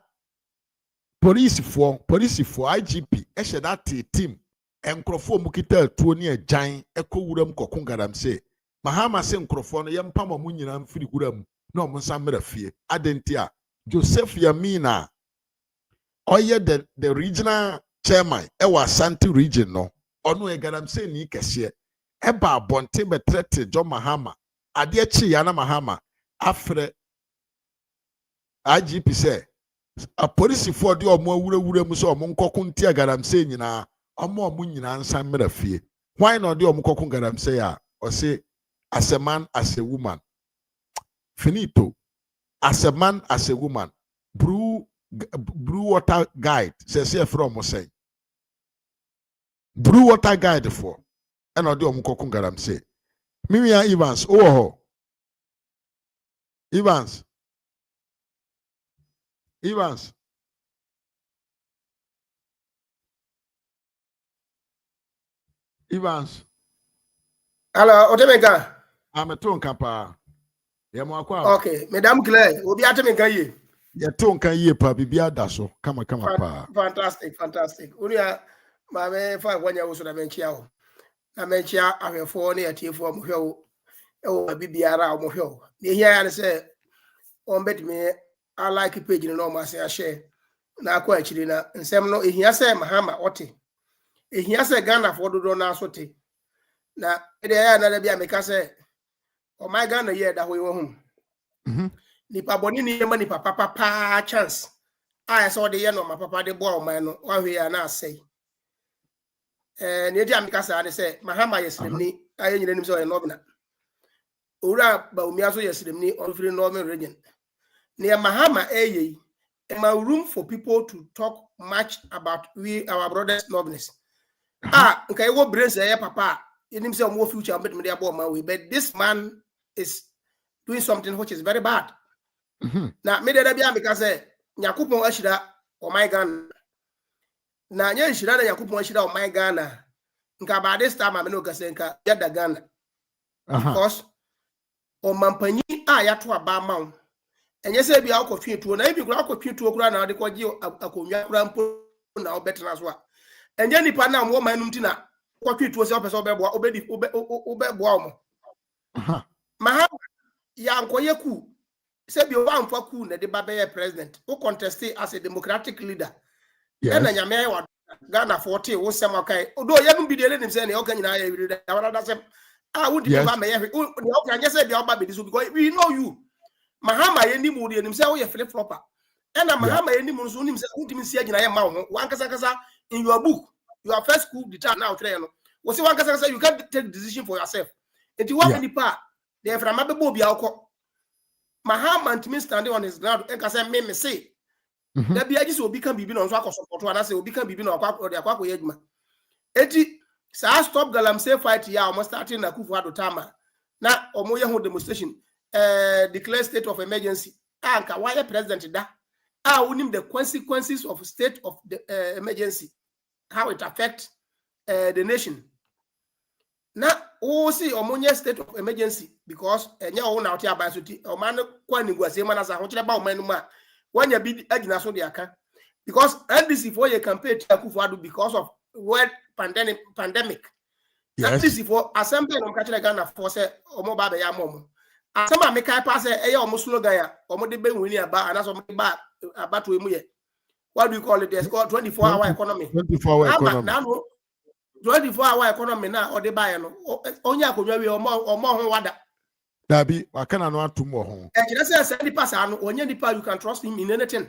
police for IGP ehye that team enkrofo mukita tuo ne agyan ekowuram kokon galamsey. Mahama se enkrofo no yempa ma mu nyina mfiri wuram na omunsa mera fie. Adentia Joseph Yamina oye the regional chairman ewa Santi region no. Ono e galamsey ni kese eba bonte betrete John Mahama ade achi ya na Mahama afre IGP say a police for the omo awurawura mu so omo nkokon ntia galamsey nyina omo nyina nsan mera fie. Why not the omo nkokon galamsey a o say as a man as a woman finito as a man as a woman brew water guide say from say brew water guide for and or the omukokun galamsey. Mimia Evans, Evans. Hello, Otemeka. I'm a ton kapa. Okay, Madam Claire, will be at me. Your tone can ye pa bibia daso. Come pa. Fantastic. Unia, my man, 5 1 year was on a menchia. I mention I have 4 near tea for Mohio. Oh, Bibiara Mohio. The here and say, on bet me, I like a page in no mass I share. Now, quite chilling, and some no, he has said Mahama Oti. He has a Ghana for the donor soti. Now, there another be a make say, oh, my Ghana, yeah, that we were home. Nipa boni ni money papa chance. I saw the end of my papa the boy man what we are now say. And the jam because I say Mahama yesterday I ain't him so a nobna. Ura ba umiaso yesterday on free northern region. Near Mahama in my room for people to talk much about we our brothers nobleness. Okay, what brains papa in himself more future, but this man is doing something which is very bad. Now, me there be because Yakupon Ashida or my gun. Now, you should have Yakupon Ashida or my Ghana. Nka by this time, I'm no Kasenka, get the gun. Because o mampani ya to aba ma and yes be akotwe to na bi kura akotwe to kura na de kwaji akonwa kura mpo na obetena so a enye nipa na mo manum ti na kwatwe to se opese obeboa obeboa mo Mahama ya nkoye ku se bi o amfa ku na de babe president o contest as a democratic leader and na nyame wa Ghana 40 wo sem akai odo ye no bi de nim se na o kan nyina ya wi de awara da sem would you buy me? Yes, because we know you. Mahama any mood and himself, you flip flopper. And Mahama any moon soon himself, who didn't see a mouth. One Kasakasa in your book, your first school determined now. Was it one Kasakasa? You can't take decision for yourself. And you walk in the park, they have from Bobby Alco. Mahama and me standing on his ground, and Kasa made me say, that be just will become Bibin on Swako support, and I say will become Bibin or the Aquaco Yegma. So I stop galamsey fight here. Almost starting na Kufuor Tama. Now, Omoya hold demonstration. Declare state of emergency. Anka why president da? We need the consequences of state of the emergency. How it affects the nation. Now, see Omoya state of emergency because nya o na otia ba so ti. O man kwa ni gwase man asa ho kire ba o man ma. When you be agina so de aka. Because NDC for your campaign to Kufuor because of world pandemic. Yes. This is for assembly on catch Ghana for say omo ba be ya mom. Asema me kai pass e ya omo slogan ya omo de be wini aba and so ba aba to emu ye. What do you call it? There's called 24-hour economy. 24-hour economy. Now 24-hour economy na o de ba ya no. Onya akonwa wi omo ho wada. Dabi wakana no atumo ho. E kire say send pass anu onye nipa you can trust him in anything.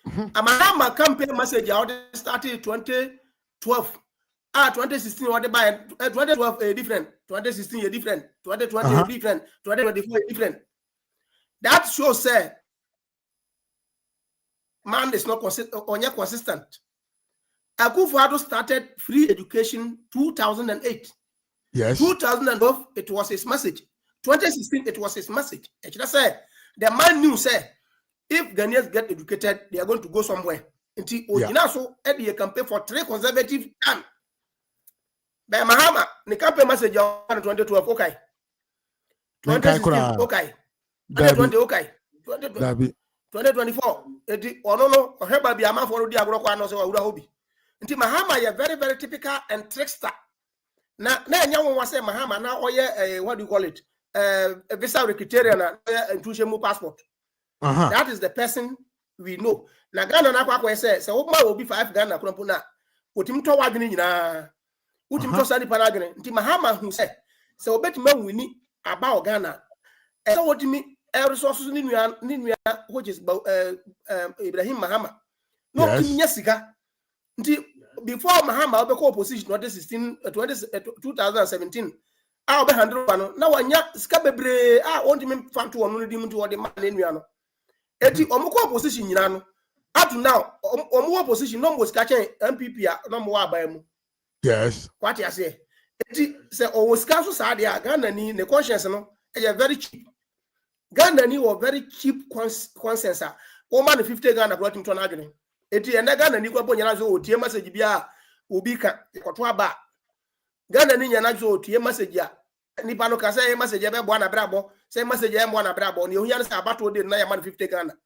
Mahama campaign message out started 2012. 2016 what by 2012 different, 2016 different, 2020 different, 2024 different. That shows say man is not consistent. Akufo-Addo started free education 2008. Yes. 2012 it was his message. 2016 it was his message. It just said the man knew say if Ghanaians get educated they are going to go somewhere. Until so the campaign for 3 consecutive terms. By Mahama, the campaign message on 2012, okay. 2016, okay. 2020, okay. 2024, no, or her baby, a man for the Agroko, so I would hope. Until Mahama, is very, very typical and trickster. Now, young one say Mahama, now, what do you call it? A visa criterion and Tushemu passport. That is the person we know. Now, Ghana, I say, so Opa will be 5 Ghana, Kropuna. Put him to Wadini. Utim to sani paragene nti Mahama hu se obetima wini aba Ghana e so wotimi resources ni nua which is Ibrahim Mahama no kinya sika nti before Mahama obeko opposition 2017 obe handle no na wanya sika bebre wontimi fanto wono no dim nti wode man nua no eti omko opposition nyina no up to now omo opposition no mo sika chen MPP no mo aba mu. Yes. What you say? Say, was scarce Sadia, Ghana ni the conscience no, very cheap. Ghana ni were very cheap consensus. Man 50 Ghana brought him to an argument. And Ghana ni kwa ponyazo, tia message bia, ubika, kotwa ba. Ghana ni yanazo, tia message ya. Nipano kasa message ya bwana brabo, say message ya bwana brabo, ni huyana sa bato de na ya man 50 Ghana.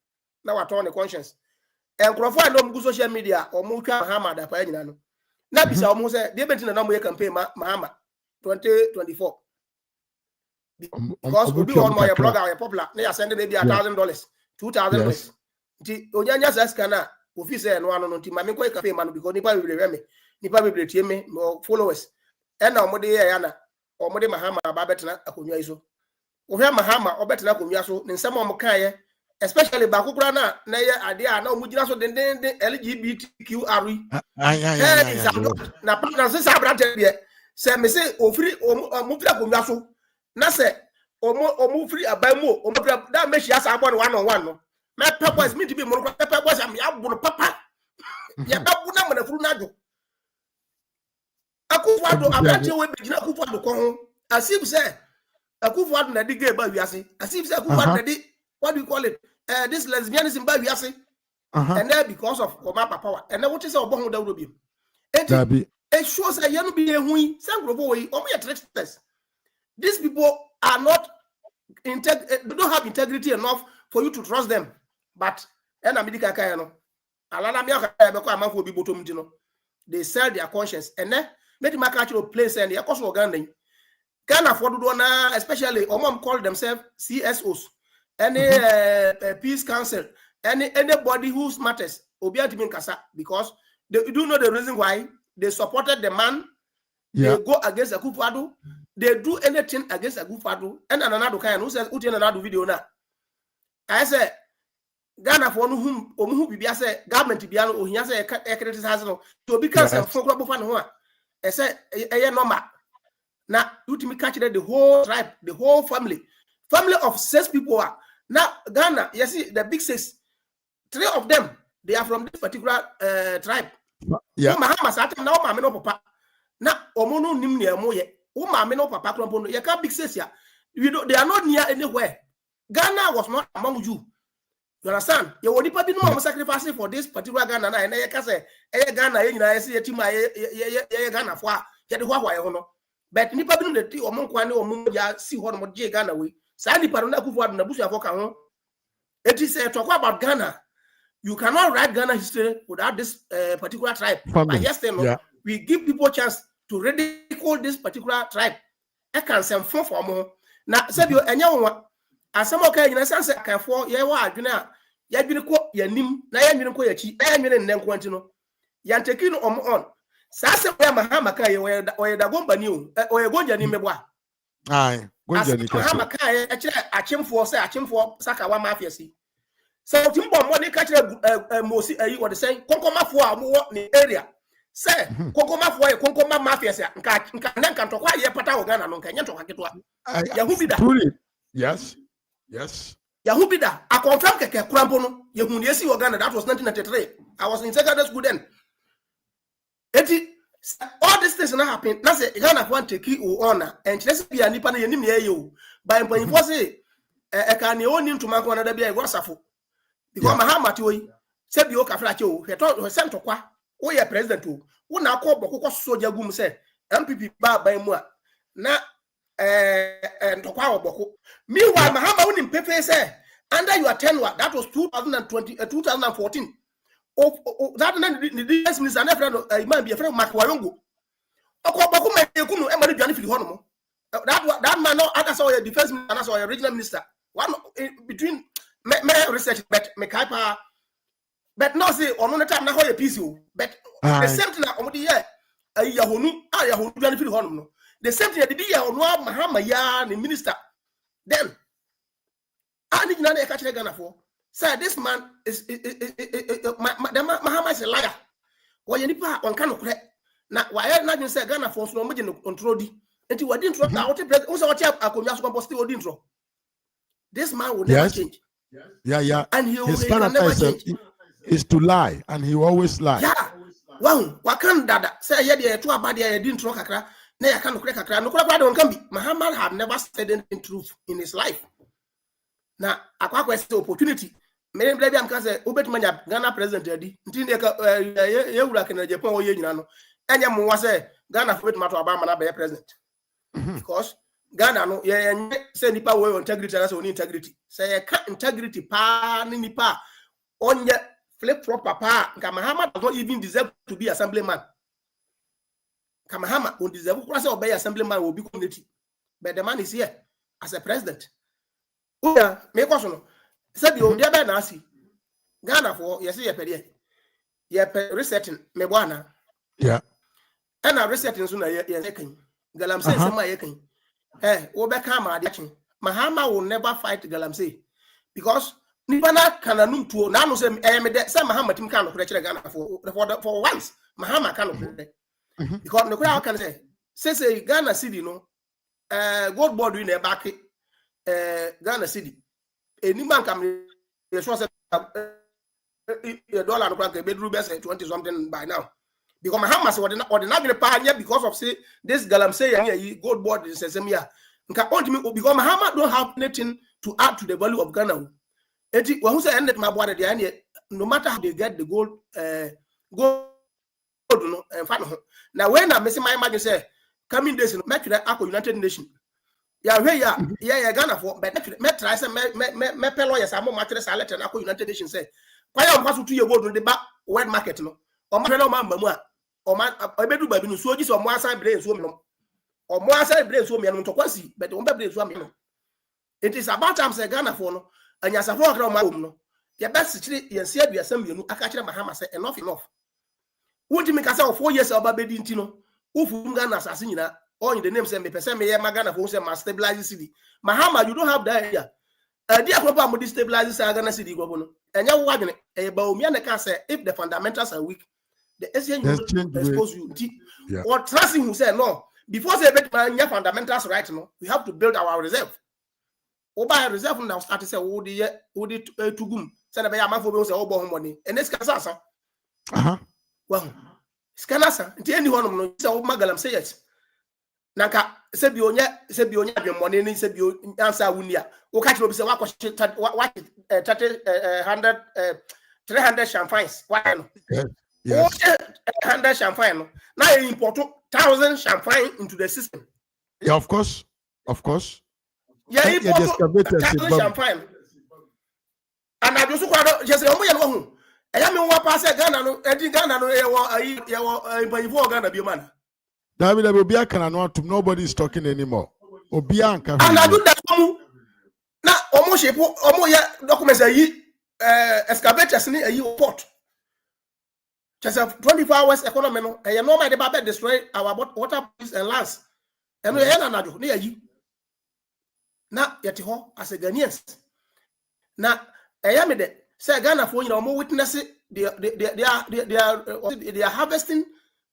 Now what on the conscience. And Crawford no go social media or muka Mahama da pa nyina no. Na bisa omo say dey bentina na mo campaign Mahama 2024 because we be on my blogger or popular na send maybe $1,000 $2,000 nti onyanya saska na office no ano no nti ma me ko campaign man because nipa we re me nipa be tie me followers e na omo de ya na omo de Mahama ba betena akonwa iso ohwe Mahama obetena akonwa so ne nsem omo kan ye especially ba kokura na ye ade a na omo gina so den LGBTQRE na partner se sabra de se me se ofri omo fira konwa so na se omo firi abamu omo fira da me hia sa abo no 1-on-1 no me purpose me to be mo purpose am ya bo no papa ya babu na mana furu na jo Akufo-Addo abranche we begina Akufo-Addo ko as if say Akufo-Addo na di gay ba wiase as if say Akufo-Addo na di what do you call it this lesbianism ba wiase and then because of Omapa power and then what is our bon da bi it shows that you no be ehui sangrofo we omo ye tricksters. These people are not they don't have integrity enough for you to trust them. But they sell their conscience and then make the market place and they cost Ghana for especially Omam call themselves CSOs, any peace council, anybody who matters because they do know the reason why they supported the man. They go against Akufo-Addo. They do anything against Akufo-Addo. And another kind who says, another video now. I say, Ghana for whom be say government be or he has a criticize to because of fan. I say, a normal. Now, you to me catch the whole tribe, the whole family of 6 people are now Ghana. You see, the big 6, 3 of them they are from this particular tribe. Mahama said, now, Mamma, no papa. Now, Omono Nimnia Moye. No papa Krampono, you can't big say they are not near anywhere. Ghana was not among you. You understand? You will be no sacrificing for this particular Ghana, and I can say, Ghana, I see a team, Ghana for Yet but Nipa bin the tea or Monkwani or Munja see what more J Ghana we. Sandy Parana Kufu and Nabusa Voka. It is a talk about Ghana. You cannot write Ghana history without this particular tribe. But yesterday, we give people a chance to ridicule this particular tribe. I can say for more. Now, said you and you as some okay in a sense, I can for ye wa adwena ya dwene ko ya nim na ya dwene ko ya chi na ya dwene nnen kwanti no ya nteki no on sa se we Mahama ka ye we da gomba ni o ye gonja ni mebo ai gonja ni ka Mahama ka ye e kire achemfo se achemfo saka wa mafia si so timbo mo ni ka kire mosi ayi wo de sen konkomafo a mo ni area se konkomafo ye konkoma mafia se nka ntokwa ye pata wo Ghana no nka nye ntokwa ketwa ya hu bi da Yes. Yahubida, I confirm Keke Krampono, Yahuniesi Uganda, that was 1993. I was in secondary school then. All these things not happen. Now say Ghana want to keep honor and let's be a nipa na near you. By when you say a can you own to Manko another be a wasafo. Because Mahama to said you Kafracho, he told her sent to qua, oh, yeah, president too. Who now call Boko Soja Gum said, MPP bar by moi. Now, and to power Boko. Meanwhile, Mahama wouldn't pay say under your tenure, that was 2014. That the defense minister and friend might be a friend of Makwarungu. That man, no, that's all your defense minister, and that's all your regional minister. One between research, but Mekaipa, but no, say, on one time, now, how you piece you, but the same thing, on the year, Yahoo, benefit Honum. The same thing, the year on Mahama, the minister. Then, I didn't know they catch the Ghana for. Sir, this man is Mahama is a liar. Why you nipa on kind of correct? Now, why I not say Ghana for so much control the until I didn't drop out. Also, what I could just compose still didn't drop. This man will never change. Yeah. And his character never change. Is to lie, and he will always lie. Yeah. Wow, Wakanda say yeah, they too bad. They didn't drop kakra. No, I can't correct kakra. No, can be. Mahama have never said anything truth in his life. Now, I quite question opportunity. Many baby am say obet manya Ghana president edi ntinde ye wura kana Japan o ye nyina no enya mo wa say Ghana for bet matter Obama na be president because Ghana no ye say nipa we integrity na say oni integrity say ye ka integrity pa ni nipa onye flip flop papa nka Mahama does not even deserve to be assemblyman. Mahama won't deserve to say obey assemblyman will be community, but the man is here as a president. Uya me question no said you dey na asi Ghana for yes ye resetting me bwana yeah and a resetting so na ye kan galamsey say ma ye kan wo be ka ma de chen Mahama will never fight galamsey because nipa na kananum tuo na no say me de say Mahama tim kan no kure Ghana for once Mahama kan no kure because no kure can say Ghana city no gold board in the back Ghana city any man can $1 no can bedroom best 20 something by now because Mahama say or the not pioneer because of say this galamsey and gold board is same year. Because Mahama don't have anything to add to the value of Ghana. Who say ended my board no matter how they get the gold and find now when I'm missing my imagine say coming days in make that United Nations. Yeah, Ghana for but me try say me lawyers am mattress alert and United Nations say why am pass 2 years ago the back wet market no o ma no man bamu a o ma ebedu babi no so ji so mo asan brain so me no o mo asan brain so me no to kwasi but o brain so me no it is about time say Ghana for no anya safo akra o ma no ye best chiri ye se aduasam bienu aka kire Mahama say enough won't me ka say 4 years oba bedi nti no ufu Ghana asase nyina all in the name say me person me ye Ghana for say must stabilize city Mahama you don't have that here dia proper mo destabilize Ghana city go no enya wo adwene e ba omi na ka say if the fundamentals are weak the exchange will expose you or trusting who say no before say bet man fundamentals right no we have to build our reserve oba reserve now start say wo de tugum say na be ya mafo be say wo bo ho money and this kasa well scanasa nti eni honom no say wo magalam say yes nanka se bi onya adwen money ni se bi answer wuni a wo ka kiro bi say wa 300 champagnes why no yes 100 champagne no now you import 1,000 champagne into the system yeah of course yeah import 1,000 champagne and I just kwado just say omo ye no hu eya me wa pass Ghana no Ghana no ye wo Ghana bi man David obi aka no atum nobody is talking anymore obi anka and I do that na omo shepo omo ye documents ayi excavators ni ayi port just 24 hours economy no e no ma dey ba destroy our water bodies and lands and we na nado na ayi na yete ho as a Ghanaians na eya me de say Ghana for nyina omo witness they are harvesting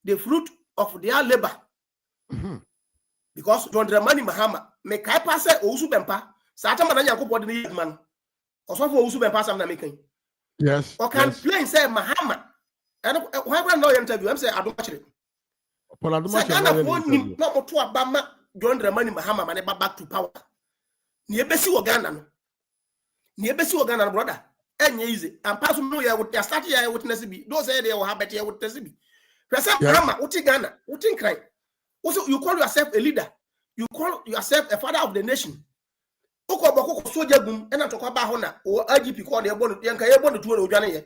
the fruit of their labor because don't the money Mahama me kai pass ousu bempa sa atama na Yankopɔ de na man also for ousu bempa sam na me kan yes or can plain say Mahama and why no interview am say adomachire Ghana for nim na moto abama don't the money Mahama man back to power ni ebesi wo Ghana no brother enye easy and pass no ya would start ya witness bi those say they will have better witness bi person Mahama uti Ghana uti cry also you call yourself a leader you call yourself a father of the nation okoboko soja gum ena to kwa ba ho na o Agyapa ko na ebo no yenka ebo no tuo na odwane ye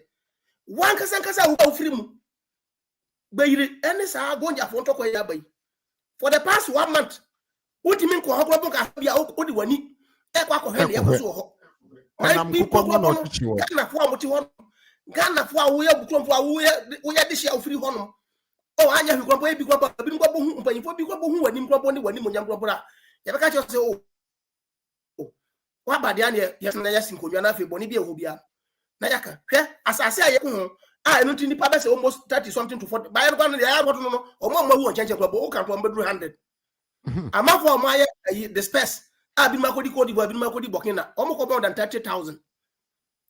wan kasa wo free mu bayire ene sa gonja fo ntoko ya bayi for the past 1 month uti min ko hokro ka bia odi wani e kwa ko he ne e so ho Ghana fo amuti ho Ghana fo awo ya bukron fo awo ya dishia ofiri ho no oh anya bi kwabo bi kwabo hu mpanyifo bi kwabo hu wani kwabo ne wani munyam kwabo ra ya beka cho se oh wa ba dia ne yes na yes nkonwa na fe boni bi ehu bia na yaka hwe asase aye ko a enu ti nipa be se almost 30 something to 40 ba ya no ya no no omo hu onchenche kwabo o kan to 100 amafo omo aye the space a bi makodi kodi bo bi makodi bokina omo ko more than 30,000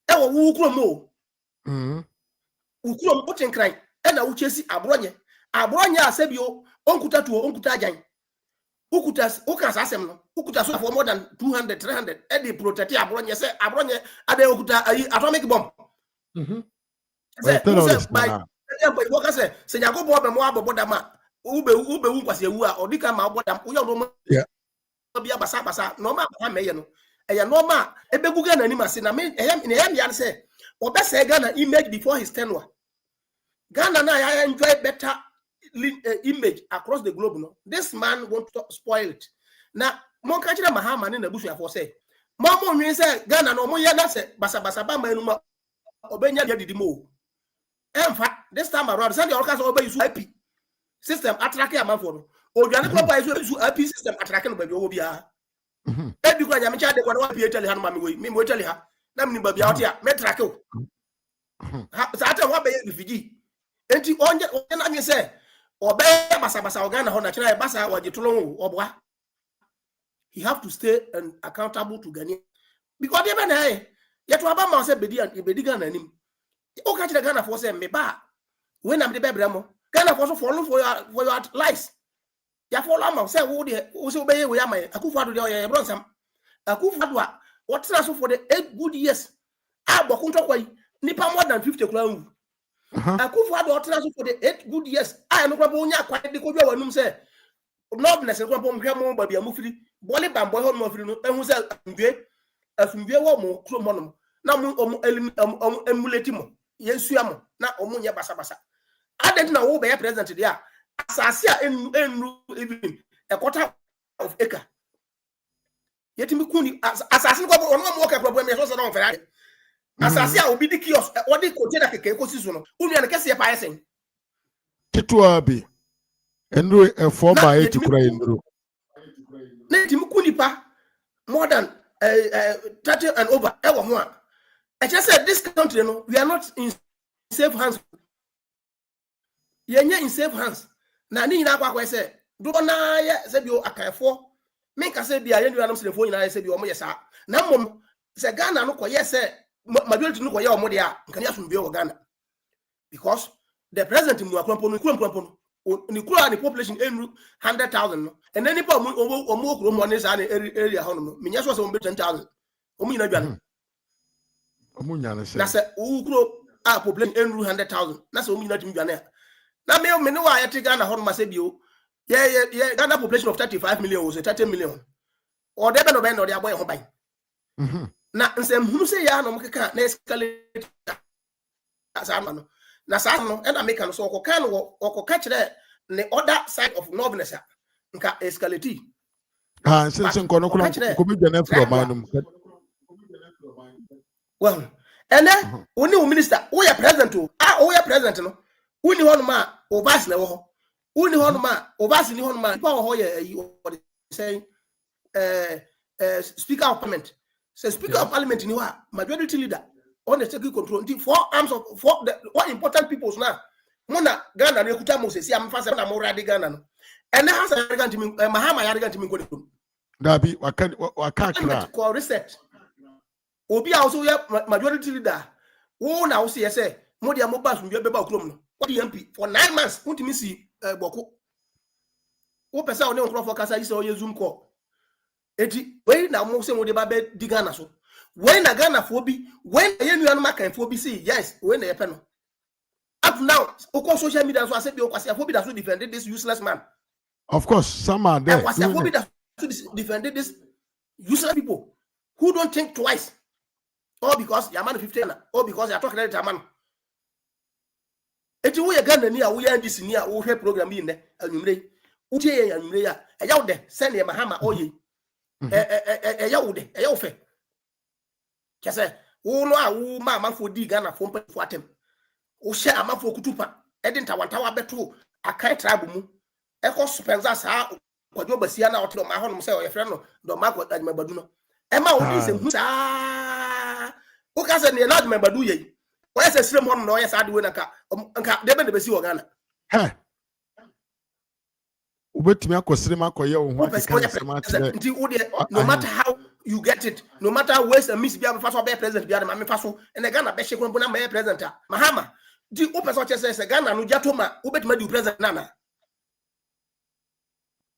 e wo wu kuro mo ukuro mo tin kran e na uchesi Abronye asebio onkuta tuo onkuta ajan ukuta uka asem no ukuta so for more than 200 300 e dey protect Abronye say Abronye ade okuta atomic bomb say by what say Yankopɔ be mo aboboda ma ube kwase ewu a odika ma aboda wo no bia basa no ma ha meye no eya no ma ebeguga na nim ase na me ya say obese Ghana image before his tenure Ghana na ya enjoy better image across the globe no this man want to spoil it na mon ka kire Mahama ne na busuafo say mo nwin say Ghana no mo ye na say basa ba manu ma obenya dia didimo emfa this time around say the orcas oba use IP system attract amanfo no odwane proper use IP system attract no ba bi owo bia e bi kwa nyame cha de kwa wa bi etali ha no ma me we etali ha na me ba bia otia me track o sa ata wa be refugee enti onye na nye say obe basa Ghana ho na kira basa wajetolo obwa he have to stay and accountable to Ghana because they be na yet to aba ma say bedi Ghana nim o ka kira Ghana for say me ba when am de bebre mo Ghana also follow for your lies. Ya follow am say who say obey we am Akufo-Addo dey your bronsam. Akufo-Addo what transfer for the 8 good years. Abokunto kwai nipa more than 50 kula. Akufo-Addo transfer for the 8 good years. I no kwa onya kwa de ko dwa wanum say nobness kwa pom hwe mo ba bia mo firi bole bambo ho mo firi no ehu say afumwie wo mo kro mo no na mo emulate mo yensua mo na omo nye basa basa added na wo be president there asase a enru even a quarter of acre yetimi kuni asase no ko ono mo ka problem so na on fere asase a obi di kiosk odi container keke ekosi so no unu na kese pa yesen ketua bi enru efo ba etikura enru na yetimi kuni pa more than 30 and over ever ho a I just said this country no we are not in safe hands. Yenye in safe hands. Na ni nyina kwa say do na ye say bi o akanfo me ka say bi a yendu anam selefo nyina say bi o mo yesa na mom say Ghana no koye say majority no koye o mo de a nkan ya so bi o Ghana because the president mu akwampo no ni kura ni population enu 100,000 no and then nipa o mo kuro mo ne sa area ho no me nya so say o be 10,000 o mo nyina dwane na se ukuro a population enru 100,000 na se omunyina timi dwane na me no wa yete Ghana ho ma se bio ye Ghana population of 35 million or 30 million or de be no de aboy ho ban na nsem hunu se ya no mkeka na escalate asama no na sa no e na make no so okoka no okoka kire the other side of northerness nka escalate since nkono kula ko bi dwane from manum. Well, and then when you minister, we are president to we are president no. Uni honma obas na wo. Uni honma obas ni honma pa ho ye saying speaker of parliament. Say speaker of parliament ni wa majority leader on the executive control. The four arms of the what important peoples now. Mona Ghana na ekuta mo say am fast na mo radi Ghana no. And has a Mahama ya regant mi ko. Dabi wakakra. Ko reset. Obi also majority leader. Wo na wo say say mo dia mo basu mbe beba okrom no. What the MP for 9 months won't me see boko. Wo pesa one nkro for kasa ise o Zoom call. Eti we na mo say mo de ba be di Ghana so. We na Ghana for bi, when ye nuanu makan for bi say yes, we na ye pe no. Up now, oko social media so I say be okwase for bi that so defended this useless man. Of course, some are there. Okwase for bi that so defended this useless people who don't think twice. Or because your man 15 or because you're talking about man. Eti wo ye Ghana ni a wo ya ndisi ni a wo hwe program yi ne anwumre. Utie ye anwumre ya. Eya wo de send ye Mahama oye. Eya wo de, eya wo fe. Kese wo no a wo ma amafo di Ghana fo mpafo atem. Wo hye amafo kutupa. Edi ntawantawa beto akan tribe mu. Eko suspensa sa kwadwo basia na otro ma ho no se o ye frɛ no do ma kwa admabadu no. Ema wo di se hu sa o ka se ne na admabadu ye. O ye se srem ho no o ye sa de we nka de be de besi wo Ghana. He ubetimi akosrem akoye wo ho akeka no matter how you get it, no matter ways and miss be so be president be am fa so and the Ghana be shekon bo na be president Mahama di o person say Ghana no jato ma ubetimi di president na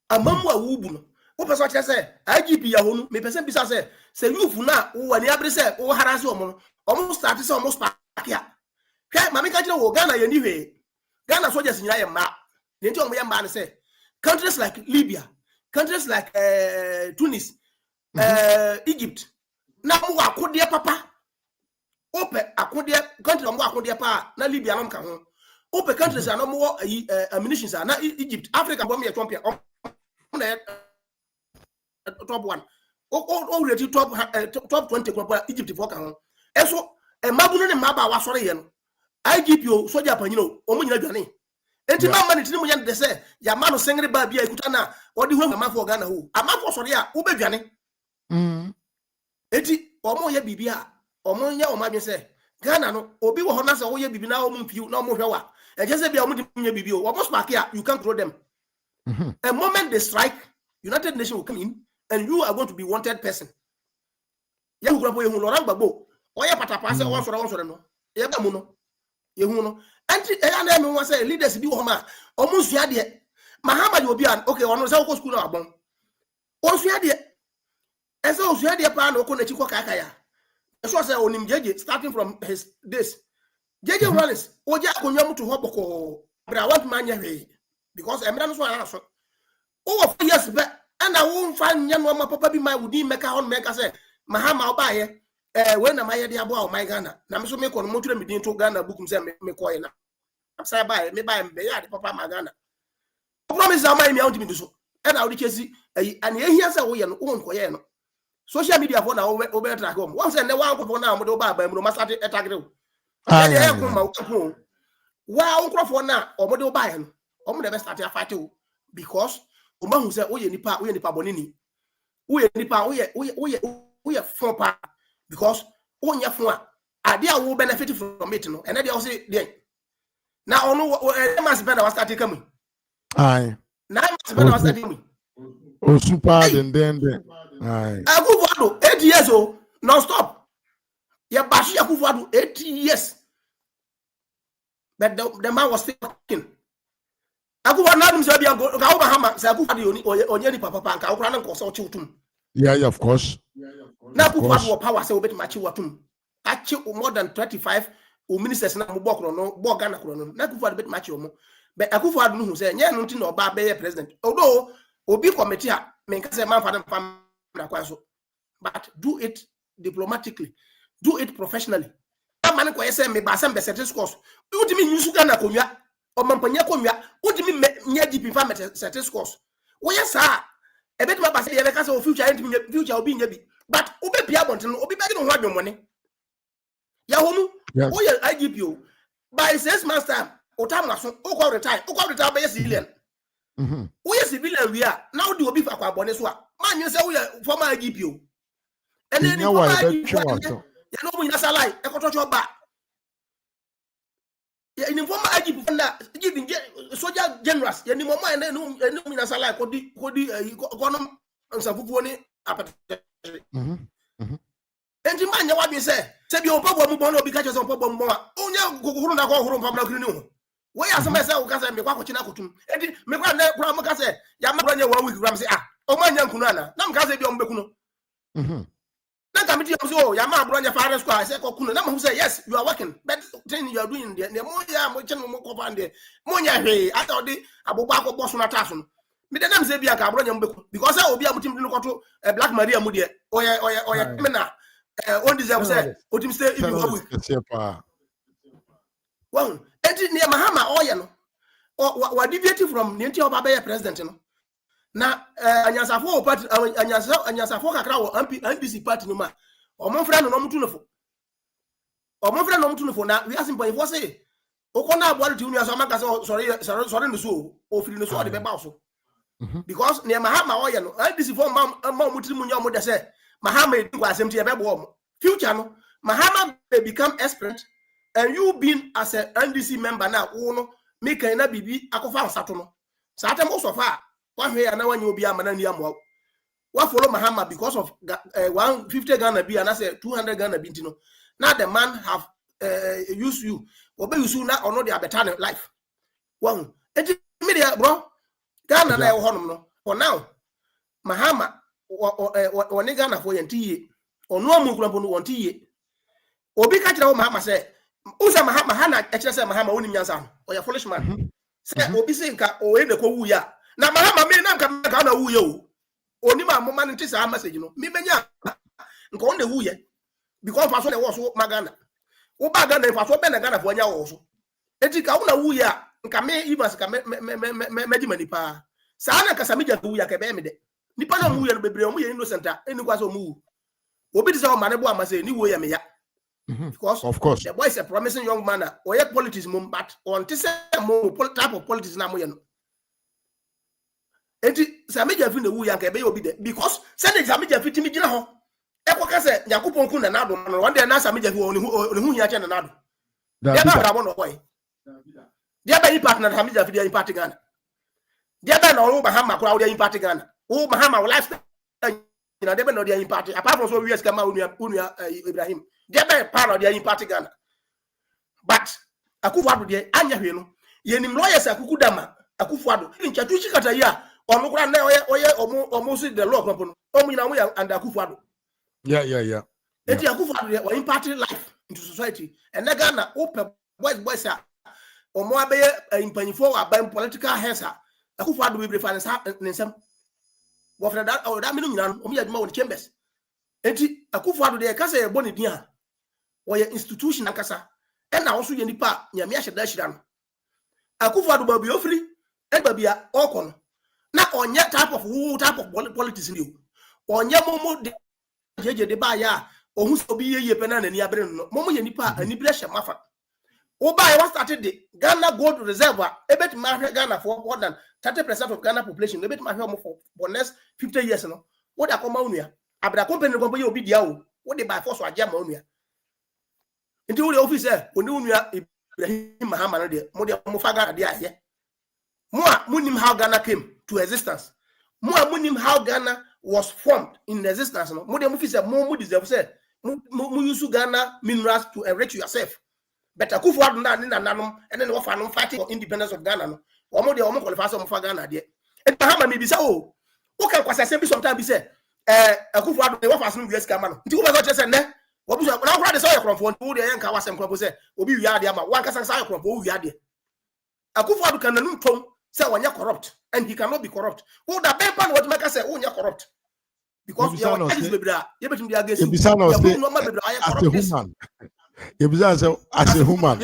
amamu awubu no o person say Agyapa ya ho no me person bisa say youth na wo wani abre say wo harase omo start say omo spark ya hwe mama ka kire wo Ghana ye ni hwe Ghana soldiers nyina ye ma ne nti omo ye ma ne say countries like Libya, countries like Tunis, Egypt. Now mo akode papa. Ope akode country mo akode pa na Libya no nka ho. Ope countries na mo ammunitions na Egypt, Africa bo me champion. Na top 1. Already top 20 kwa Egypt for kan ho. Eso mabuno ne maba wa sore ye no. Agyapa soldier panyino omo nyina dwane. Enti mama ni tinimu yande se ya manu sengre ba bia ikuta na odi hu amafo Ghana ho amafo sori a wo bedwane enti omo ye bibia omo nya omo adwen se Ghana no obi wo ho na se wo ye bibi na omo mfiu na omo hwewa e je se bia omo di nya bibi o omo spark ya you can't throw them. A moment they strike, United Nations will come in and you are going to be wanted person. Ya hu grabo ye hu Laurent Gbagbo o ye patapa se won soro no ye ba mu no You know, and I want to say leaders be home. Almost yadi. Mahama you be an okay. One was our school now. Almost yadi. And so yadi plan okone chiko kakaya. So say onim JJ starting from his this. JJ Wallace. Oja konyamu to hoboko. But I want manya because I'm not so answer. Oh, yes, but and I won't find young mama papa be my woody make a make us say Mahama buy when am I the about my Ghana? Now so make on motor me to Ghana book say me coin. I'm say buy me buy me papa my Ghana. Promise I mind me out to me so. And I'll see and here say we no own koye no. Social media for now over track home. Once and the one for now mo buy no must attack you. Wow, uncle for now or mo buy no. Or mo never start a fight because Oma who said, "Oh, you nipa bonini. Oh, you nipa, four part because oh, you four. Idea will benefit from it, no. And then they all say, now, no, must be our starting coming. Aye. Now, must be our starting coming. Oh, super, and then, aye. I go for 8 years old, non stop. Yeah, Bashi, I go for 8 years. But the man was still working. Yeah, of course. Now, power say obet machi watum. Achi more than 25 ministers na mo bokro no bogana kro no. Na kufa bit machi omo. But akufa no hu say nya no nti no ba be president. Although obi committee a men ka say man fa na kwa so. But do it diplomatically. Do it professionally. Man ko say me ba say be certain scores. You timi nyusu Ghana konwa. Omampanya konwa wodimi nya GP fa met certain scores wo yes sir e beti ma base ye be ka say future future obi nya bi but obe pia bonten obi be no ho adwomone ya homu wo ye IGP by 6 months time o time aso o kwa retire be civilian wo ye civilian wi a na wo di obi fa kwa bone so a man yin say wo ye former IGP o ene ni former IGP ya no mo yin salary e ko to cho ba in informal IGP giving soldier generals ya ni mama ene mina sala kodi konom nsafufu ni apete enti manya wa bi se bi opabo mu bon obi ka che se opabo mu a onya gogoro na ko horo mpamna kiri ni ho we ya se mese o ka se me kwa kochina kotum enti me kwa na kura mo ka se ya ma branye 1 week gram se o manya nkunu ana na mka se bi o mbekuno na committee so ya ma Abronye fare square say kokuno na mo say yes you are working but then you are doing the mo ya mo chen mo ko pande mo nya hwe ata odi abogba akogbo so na taso no me dem say bia ka Abronye mbeku because obi amutim din ko to Black Maria mu de oye me na on deserve say otim say if you work well enti ne Mahama oye no wa deviate from ne enti oba be president no na anyasafo party anyasafo kakra wo NPC party no ma omonfra no mutunofo na we asim point for say okona aboare ti unu aso amaka sorry no so ofiri no so de be ba so because ne Mahama oye no NPC for ma mutiri munya mo de say Mahama e kwa asem ti e be bo mo future no Mahama may become expert and you being as a NDC member now wo no make na bibi akofa nsato no satem o so fa one way and one you be a man and yam. What follow Mahama because of 150 Ghana be and I say 200 Ghana bintino. Now the man have used you. Obey you soon now or not the better life. One, media, bro. Ghana na honum no. For now, Mahama or Ghana for ye or no more grumble one tea. Obi catch Mahama say, Usa Mahama Hana, actually say Mahama only Yansan or your foolish man. Say Obi Sinka or in the Kouya. Na Mahama me na ka na wuye o oni ma mo man ntisa message no me benya nko on the wuye because faso na wo so magana wo ba Ghana faso be na Ghana fo anya wo so eti ka wo na wuye a nka me ibas ka me di pa sa na ka sami ja wuye ka be me de nipa na wuye no bebre o mu ye innocent a eni kwa so mu obi di say o ma ne bo amase ni wuye me ya because of course the boy is a promising young man o ye politics mum but on tise mo type of politics na mo ye no enti Sameja fi na wu yanka be obi de because send Sameja fi timi gina ho e kwa ka se Yakupon kun na nado no one day na Sameja fi oni hu hia che na nado dia ba bra no boy dia ba impact na Sameja fi dia impact Ghana dia ba na o Mahama kura o dia impact Ghana o Mahama lifestyle na dia ba no dia impact apart from so years kama unu Ibrahim dia ba pa no dia impact Ghana but Akufo-Addo de anya hwe no yenim lawyers akukudama Akufo-Addo nchatuchi kata ya onu kura na omo so the law kwampo no omo nyina mo ya and Akufo-Addo yeah enti Akufo-Addo de imparting life into society and na Ghana open boys a omo abeye impanyifo aban political heads a Akufo-Addo be brief and nsem wo fra that or that minu nyina omo ya djuma won chambers enti Akufo-Addo de kasa ye boni din a wo ye institution akasa e na wo so ye nipa nyame ahyeda hyira no Akufo-Addo ba bi ofri e ba bia okono na onye type of politics ni o onye momo de jeje de ba ya ohun so bi yeye pe na nani abere no momo ye nipa ani bire hye mafa wo ba ya started the Ghana gold reserve e bet ma hwe Ghana for more than 30% of Ghana population e bet ma hwe mo for next 50 years no wo da ko ma onua abra company ko ye obi dia o wo de by force Agyapa onua nti wo de office oni onua Ibrahim Mahama no de mo fa Ghana de aye Munim how Ghana came to existence. Munim how Ghana was formed in existence. No, more deserve say mu use Ghana minerals to enrich yourself. But Akufo-Addo na nanum and then we fighting for independence of Ghana. No, omo de omo qualify some for Ghana there. And Mahama me be say oh, okay, kwasa say sometimes be say Akufo-Addo dey work for some US Ghana. Nti ko be so say ne, wo be so na kura dey say your wo dey yanka wasem krofo say obi wi ade ama wan kasa say your krofo wo wi ade. Akufo-Addo kan nanum tom say when you're corrupt and he cannot be corrupt. Who the paper what make us say you're corrupt because you are as a human. As a human.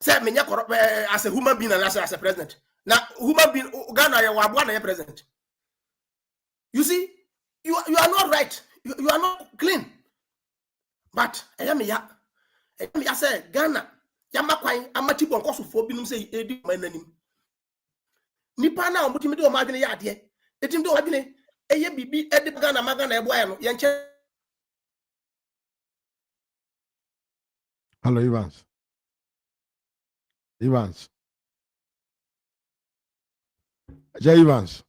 Say me corrupt as a human being and as a president. Now human being Ghana you are president. You see, you are not right. You are not clean. But I am ya. I say Ghana, Yamakwan, Amatibo, Kosovo, Binum say, Eddie, my name. Nipa now, but you do a magna yard here. It him do a bine, a ye be Eddie Ghana, Magana, Bueno, Yanche. Hello, Evans. Jay Evans.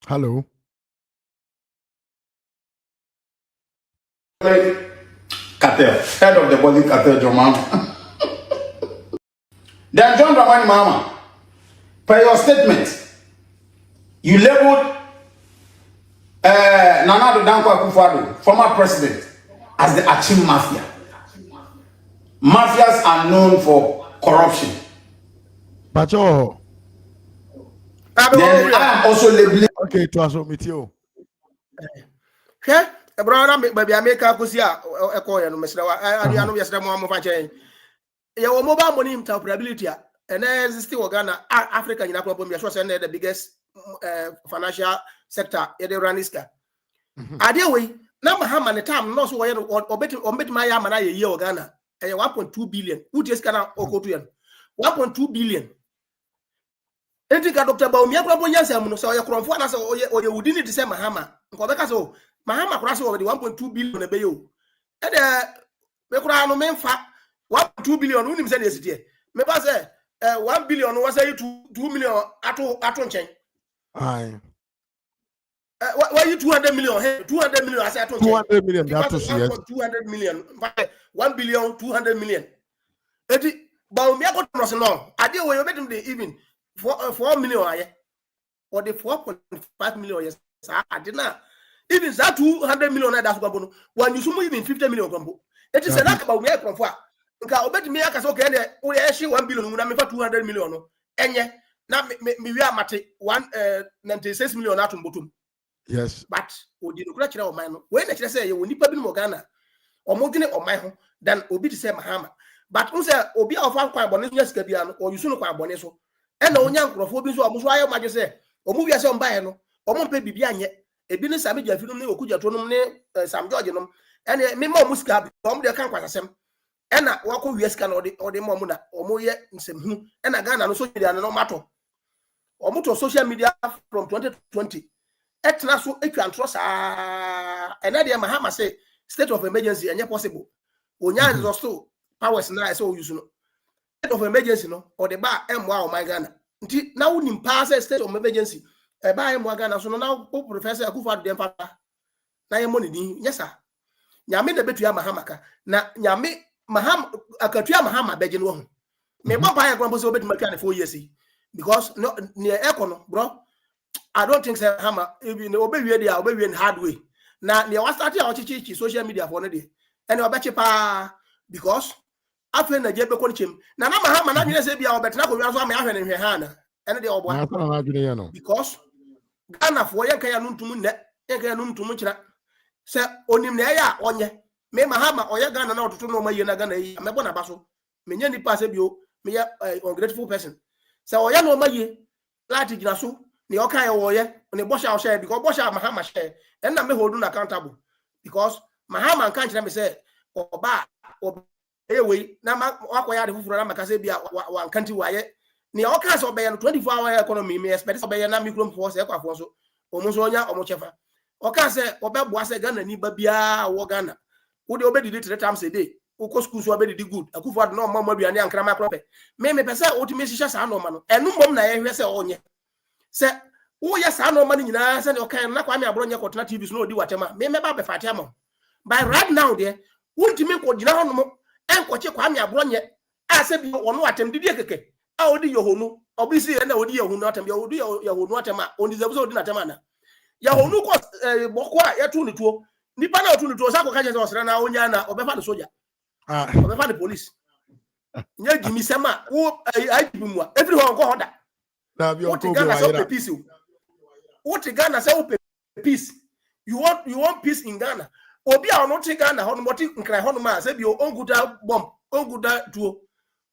Hello. Cartel, head of the body cartel, John. Then John Dramani Mahama, per your statement, you labeled Nana Addo Dankwa Akufo-Addo, former president, as the Achim Mafia. Mafias are known for corruption. Pacho. Then I am also labeling. Okay, to us with you. Okay. Brother, baby, I make a kusia echo and Mr. I know yesterday more fanching. Your mobile money interoperability and then still Ghana, Africa in Africa, the biggest financial sector in the Raniska. Idea way, now Mahama the time, not so or bet my yam a year Ghana, 1.2 billion. Who just cannot go to 1.2 billion. Anything Dr. Baumia Proponyansa, so your Cronfana or you wouldn't say Mahama. So Mahama cross over the 1.2 billion a bayo. And no main fact 1.2 billion wouldn't say this year. Maybe say 1 billion was a 2 million at chain. Aye. Why you 200 million? 200 million, I said 200 million. That was 200 million. 1 billion, 200 million. But we are going to know. I did when you met him even 4 million or the 4.5 million. Yes, I did not. Even that 200 million that's going when you sumo even 50 million. It is enough about me from far. Because I bet me I can okay. We actually 1 billion. We have 200 million. And yeah, now we are mate 96 million out of bottom. Yes. But we didn't crack our mind. When I say you will need to be more Ghana or more than on my home than Obi to say Mahama. But who say Obi of our Quabonis Cabian or you soon acquire Boneso. And no young Crawford, so I must why I say, or move yourself by no, or won't pay Bibian yet. A business I made you know, could you turn some Georgian and a memo muscab, from the Campasam. And I walk over Yescan or the Momuna or more yet in some and a gun and so no matter. Or motor social media from 2020. Etna so if you trust and idea Mahama say state of emergency and possible. Onya is also powers now so you know. State of emergency no or the bar M1 or my Ghana. Now in pass state of emergency. A bar M1 Ghana so now Professor Akufo-Addo dem papa. na ye money din yes sir nyame na betua Mahama ka na nyame Mahama akatua Mahama beje no ho me papa ya kwambo so betima twa ne 4 years because no near econo bro I don't think say Mahama even obewie dia obewie in hard way na near was start ya ochichi social media for no dey and obeche pa because after na je be konchem na Mahama na nwene se bia obetena ko wiaso ama ahwe ne hwe ha na ene de obo because Ghana for yenka ya nuntum ne yenka ya nuntum kira se onim na ya onye me Mahama oye Ghana na ototo no maye na Ghana yi mebo na baso menye nipa se bio me ya ungrateful person se oye no maye lati gina so ne oka ya oye ne bosha o share because bosha Mahama share en na me hold na accountable because Mahama kan kira me se oba ewe na wakoya de fufuro na makase bia wa kanti waye ne oka se obe ya 24 hour economy me expect obe ya na micro force e kwafo so omuso onya omochefa oka se obeboa se Ghana ni ba bia wo Ghana wo de obedidi 3 times a day uko school so obedidi good akufo ado no mama aduane ankra makrope me pese otimi shisha sa no ma no enu mom na ye hwe se onye se wo ye sa no ma ni nyina se ne oka na kwa me Abronye kotena TV so no odi watema me ba be fatia mo by right now there wontimi ko gina ho no enkoche kwa me Abronye a se bi wono atem didi keke a odi yohonu obisi ye na odi yohonu atem ye odi yohonu atema oni zebu so odi na atema na yohonu ko boko a yetu ni tuo nipa na otu ni tuo sa ko kaje se osra na onya na obefa de soja obefa de police nya gimi sema wo IGP mu a every one ko hoda na bi o ko Ghana say peace o ti Ghana say peace you want peace in Ghana obi a ono ti Ghana ho no moti nkran ho no ma say bi onguda bomb onguda tuo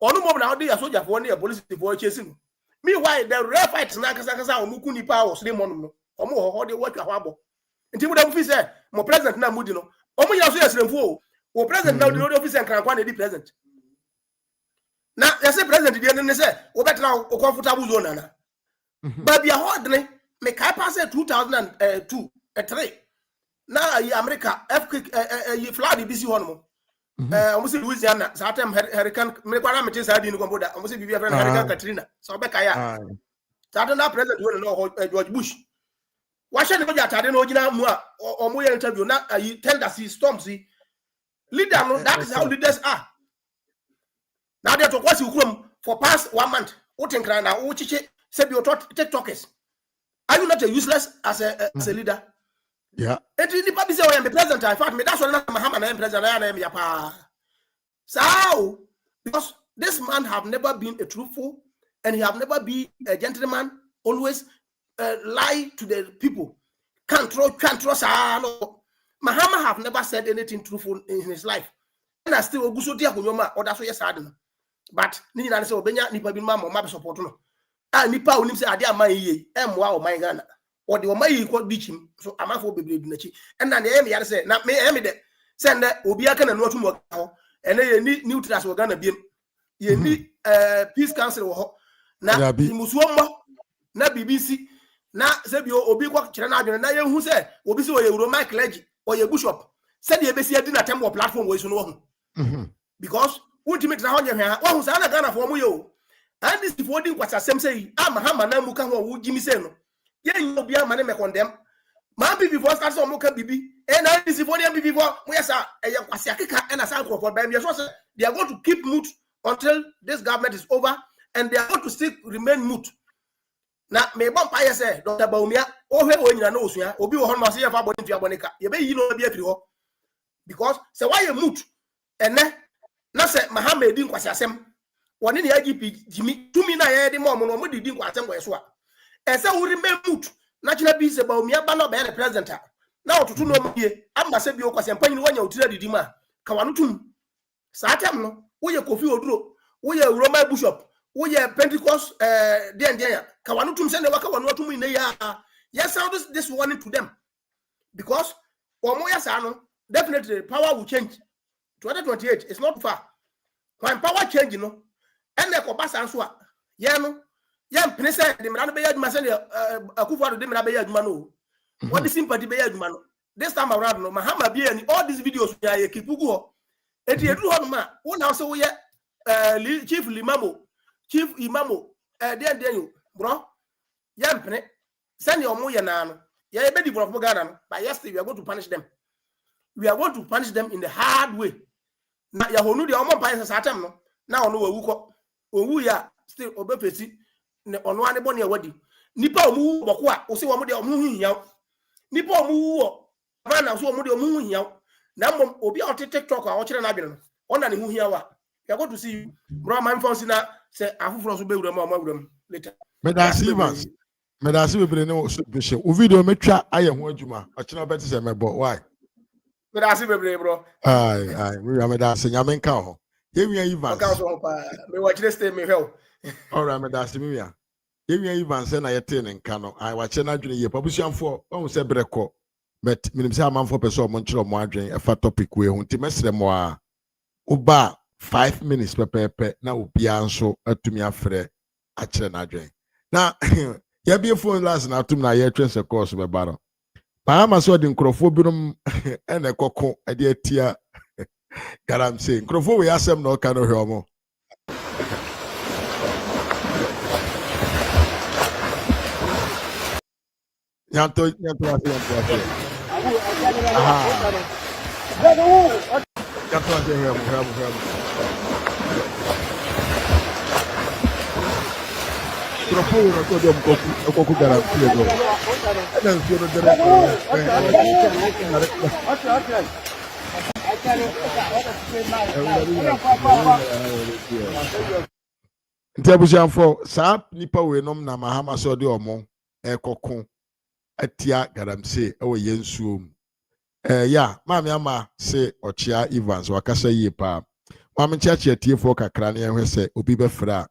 onu mo na odi ya soja fo ne police fo chase no meanwhile the real fight na kasa omuku nipa wo sre mo no omo ho de watwa ho abo nti mu dem fi say mo president na mudi no omo nyina so yesremfo o president na odi office nkran kwa na di president na yese president di ne say o betra o comfortable zone na ba bia ho de me kai pass 2002 3 na America FK flood bisi ho no almost Louisiana satem hurricane me kwara me tinsa di ni komboda almost bibi friend hurricane Katrina so be kaya satem na president we no George Bush wa she ne go jatade na ogina mu a omo ye interview na tendency storms leader no that is how leaders are now they to kwasi ukrom for past 1 month utinkra na uchiche say be TikTokers are you not a useless as a leader? Yeah. And the papi say, I am the president. In fact, me that's what Mahama na president. I am Agyapa. So, because this man have never been a truthful, and he have never been a gentleman. Always lie to the people. Can't trust. No. Mahama have never said anything truthful in his life. And I still go so dear kunyoma. Or that's what yes I do. But ni na say obenya nipa bi ma mo ma support no. Ah nipa onim say ade aman yiye. Emwa o man Ghana. Or the Omai equal beaching, so I'm not for baby Dunachi. And then the Emmy say, not me, Emmy, send that Obiakan and Rotum, and then you need trust were gonna be. You need peace council. Now, Muswama, na BBC, na Zebio, Obiqua, China, and I who said, Obiso, your Roman clergy or your bishop, said the ABC didn't attempt a platform was no. Because ultimate Rahon, one who's Anna Ghana for you. And this devoting was a same say, I'm Mahama Namuka, who Jimmy Seno. Yeah, you be a man me condemn. Man be before start some moka bibi. And I is before them before. Yes, sir. And as uncle for them, they are going to keep mute until this government is over, and they are going to still remain mute. Now, me bomb pie say, Dr. Baumia, oh, when you know, sir, Obi on my see if I bought into your bonica. You may you know be a because so why you mute and then not say Mahama didn't was assem. One in the IGP, Jimmy, 2 minutes, the moment, or didn't was some way. And so we remain mute. Naturally, be about me, but not be the president. Now, to know me, I'm not saying you are saying when you're to the demand. Kawanutum. Satam, no, we are Kofi Odro, we are Roman Bishop, we are Pentecost, then, Kawanutum send the worker one to me. Yes, how does this warning to them? Because, or Moyasano, definitely power will change. 2028 is not far. When power change, you know, and the Kobas answer, no. Yam Prince, the man be Masenia, a Kufa de Mano. What the sympathy be Mano? This time around, no Mahama be and all these videos, I keep Ugo. And you do ma, one also we Chief Imamo, then you, bro. Yam Prince, send your Moyanano. Yeah, be develop Ghana, but yesterday we are going to punish them. We are going to punish them in the hard way. Now, ya honu the omo pay satam no. Now ono wuko. Owu ya still obepeti ne ono ane boni awadi. Nipa omu boko a, o se wo mo de omu hiaw. Nipa omu wo, ba na so omu de omu hiaw. Na mom obi on TikTok a o kire na adwene no. Ona ne hu hiaw a. We are going to see you. Bro, my phone na say afufro so be wura ma later. Medasi bebre ne so o video metwa aye ho adwuma. O kire obeti se mebo. Why? Medasi bebre bro. Aye, we are medasi nyame nka ho. Yewia Evans. Okay, so me watch this stay me hell. All right, medasi me wia. Yewia Evans na yete ne nka no. I watch na adwene ye pabusuanfo. O se breko. But minim se amanfo pese o mo nkyere mo adwene e fa topic we ho. Nti mesre mo a oba 5 minutes pepepe na obia nso atumi afre a kire na adwen na ya be phone last na atum na ye trace course be baro Mahama so de nkrofo binom ene kokko ade atia galamsey nkrofo we asem na o ka no hwe omo yanto ase aha yanto ase hwe Propone no todo um pouco garantido. Não sei no direito. Nti abusianfo saa nipa we nom na Mahama so de omo ekoko atia galamsey e wo yensuom. Ya, maami ama se Ochia Evans wakasa yie pa. Maami chiachi atiefo kakra na ehwe se obi be fra.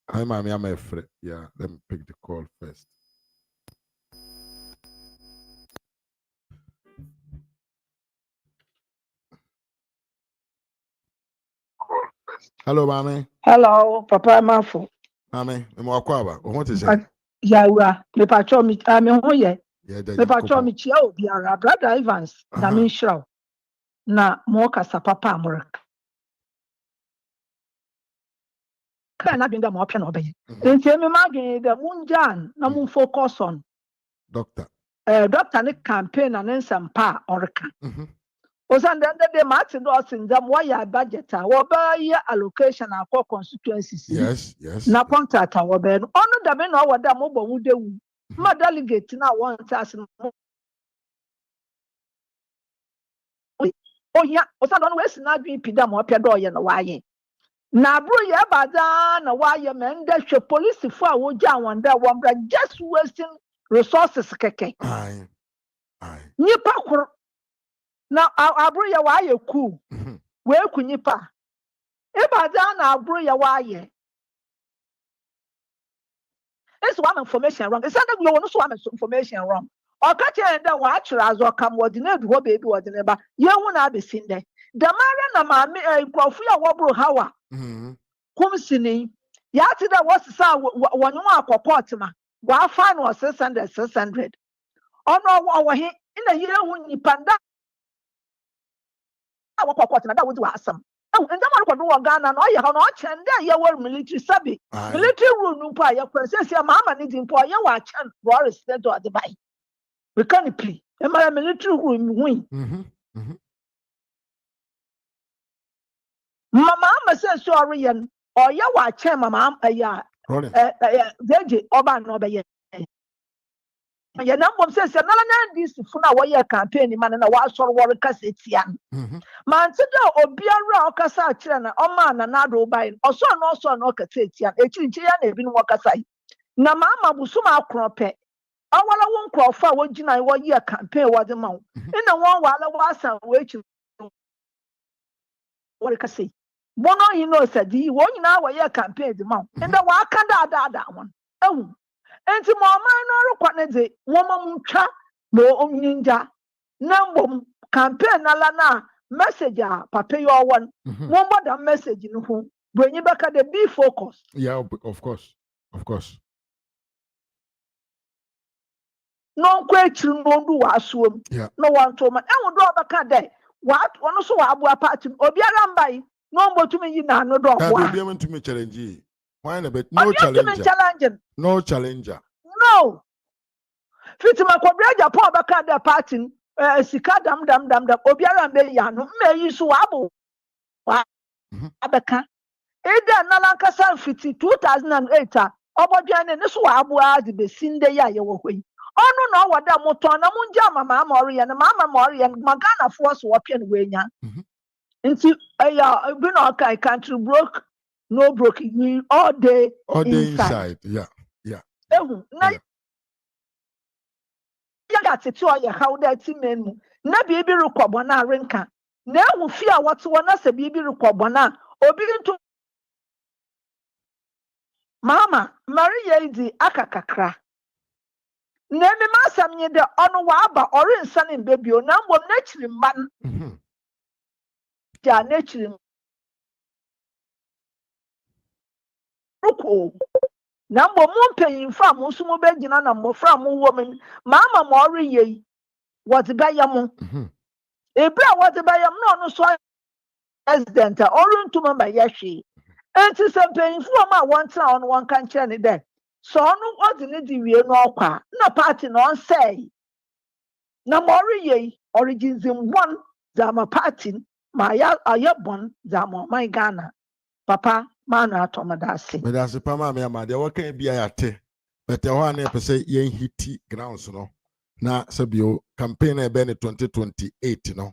I'm a friend. Yeah, let me pick the call first. Hello, mommy. Hello, Papa Mafu. Mommy, I'm Wakwaba. What is it? Yeah, me patrol me. Me hoye. Me patrol me chia obiara. Brother Evans. Na me shraw. Na mo kasa papa amurek. Na binda mo pia na obeye. Nti me magin the munjan na mun focus on doctor. Doctor ne campaign na nsampa oreka. Osan the Martin do sindam why budget wo ba ye allocation akọ constituencies. Yes. Na contract wo be no. Onu da me na wo da mo bo wudewu. Ma delegate na won task no. Oya, osan don we sina dwen pida mo pia do ye no wa ye. Na bro ye bada na why men de hwe police fo a wo ja won da wo bra just wasting resources keke. Aye. Nipa kro na abro ye why ku. We ku nipa. E bada na abro ye why. It's one information wrong. It's not that you want to one information wrong. Or catch you and then watch as or come what didn't do baby or the neighbor. You won't have seen there. The man and my profile wobble hour. Kumsini, Yatida was sa one more portima. While fine was 600. Oh no, our in a year when you panda. Our portima that would do awesome. Oh, and the one who Ghana, no, you have not and there you were military subby. Military rule, no pay your princess, your mamma needs employ your watch and Boris said to the buy. We can't play. And my military room win. Mama says sorry and or you watch him, mamma, Oba no be. Your number says another this funa wire campaign man and a was or war cassetian. Man said, Obiara Okasa China, O man and Nado by also no cassetian, a chinchian, a bin wakasai. Na mama busuma crope. I won't crawl for what Gina 1 year campaign was the mount. In the one while I was waiting. What I can say. Bono, you know, said the 1 year campaign the mount. And the Wakanda that one. Oh, and to my minor quantity, woman cha, no ninja. Number campaign alana, messenger, papa your one. One more than message in whom bring you back at the be focused. Yeah, of course. No question, no do assume. No one told me. I will draw back a day. What? One also abu apart. Obiara by no more to me. No draw. That to me challenge. Why a bit? No challenger. No challenger. No. Fitima Kobra Japan baka da party sika dam obiara mbe ya no me yisu wabo wa abeka eda nalankasa fiti 2008 obodwane ne so wabo ade be sinde ya ye wo hoi onu na owoda moton na munja mama amori na mama amori ya magana force wo pia no wenya nti ya bi no kai country broke no broke we all day inside. Yeah ehu na ya tete o ye how that men na bibi rekobo na renka na ehu fi a wote wona se bibi rekobo na obi nto mama Maria idi akakakra na me masam nye de ono wa aba ori nsa ne mbebio na mbom na chiri man ja na chiri ruko na mbom mo mpanyimfa mo nso mo begina na mmofra mo wo men mama mo ori yei what baya mo ebra what baya mo no so president ori ntuma ba yahwe enti se mpanyimfo ma wontra on won kan kire ne de so onu odi ne di wie no okwa na party no on say na mo ori yei originism one zama party ma ya ayabon zama my Ghana papa manu atomadase me da se pa ma me amade wo kan bia ya te but ho an e pese yen hiti grounds no na sabio campaign e be ne 2028 no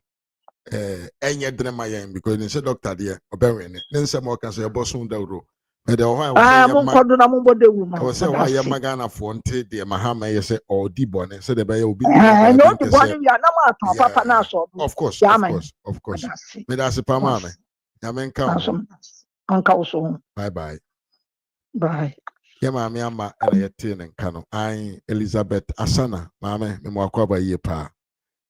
enye drama yen because ni say doctor there obenwe ne nsem o kan say bosun dawro me de ho an mo kodo na mo bode wu ma o say wa ye magana fo nte de Mahama ye say o di bone say de be ye obi no di bone ya na ma to papa na so of course me da se pa ma me ya men ka anka uso bye bye ya ma me ama na ye te ne nka no an Elizabeth Asana ma me mo akwaba ye pa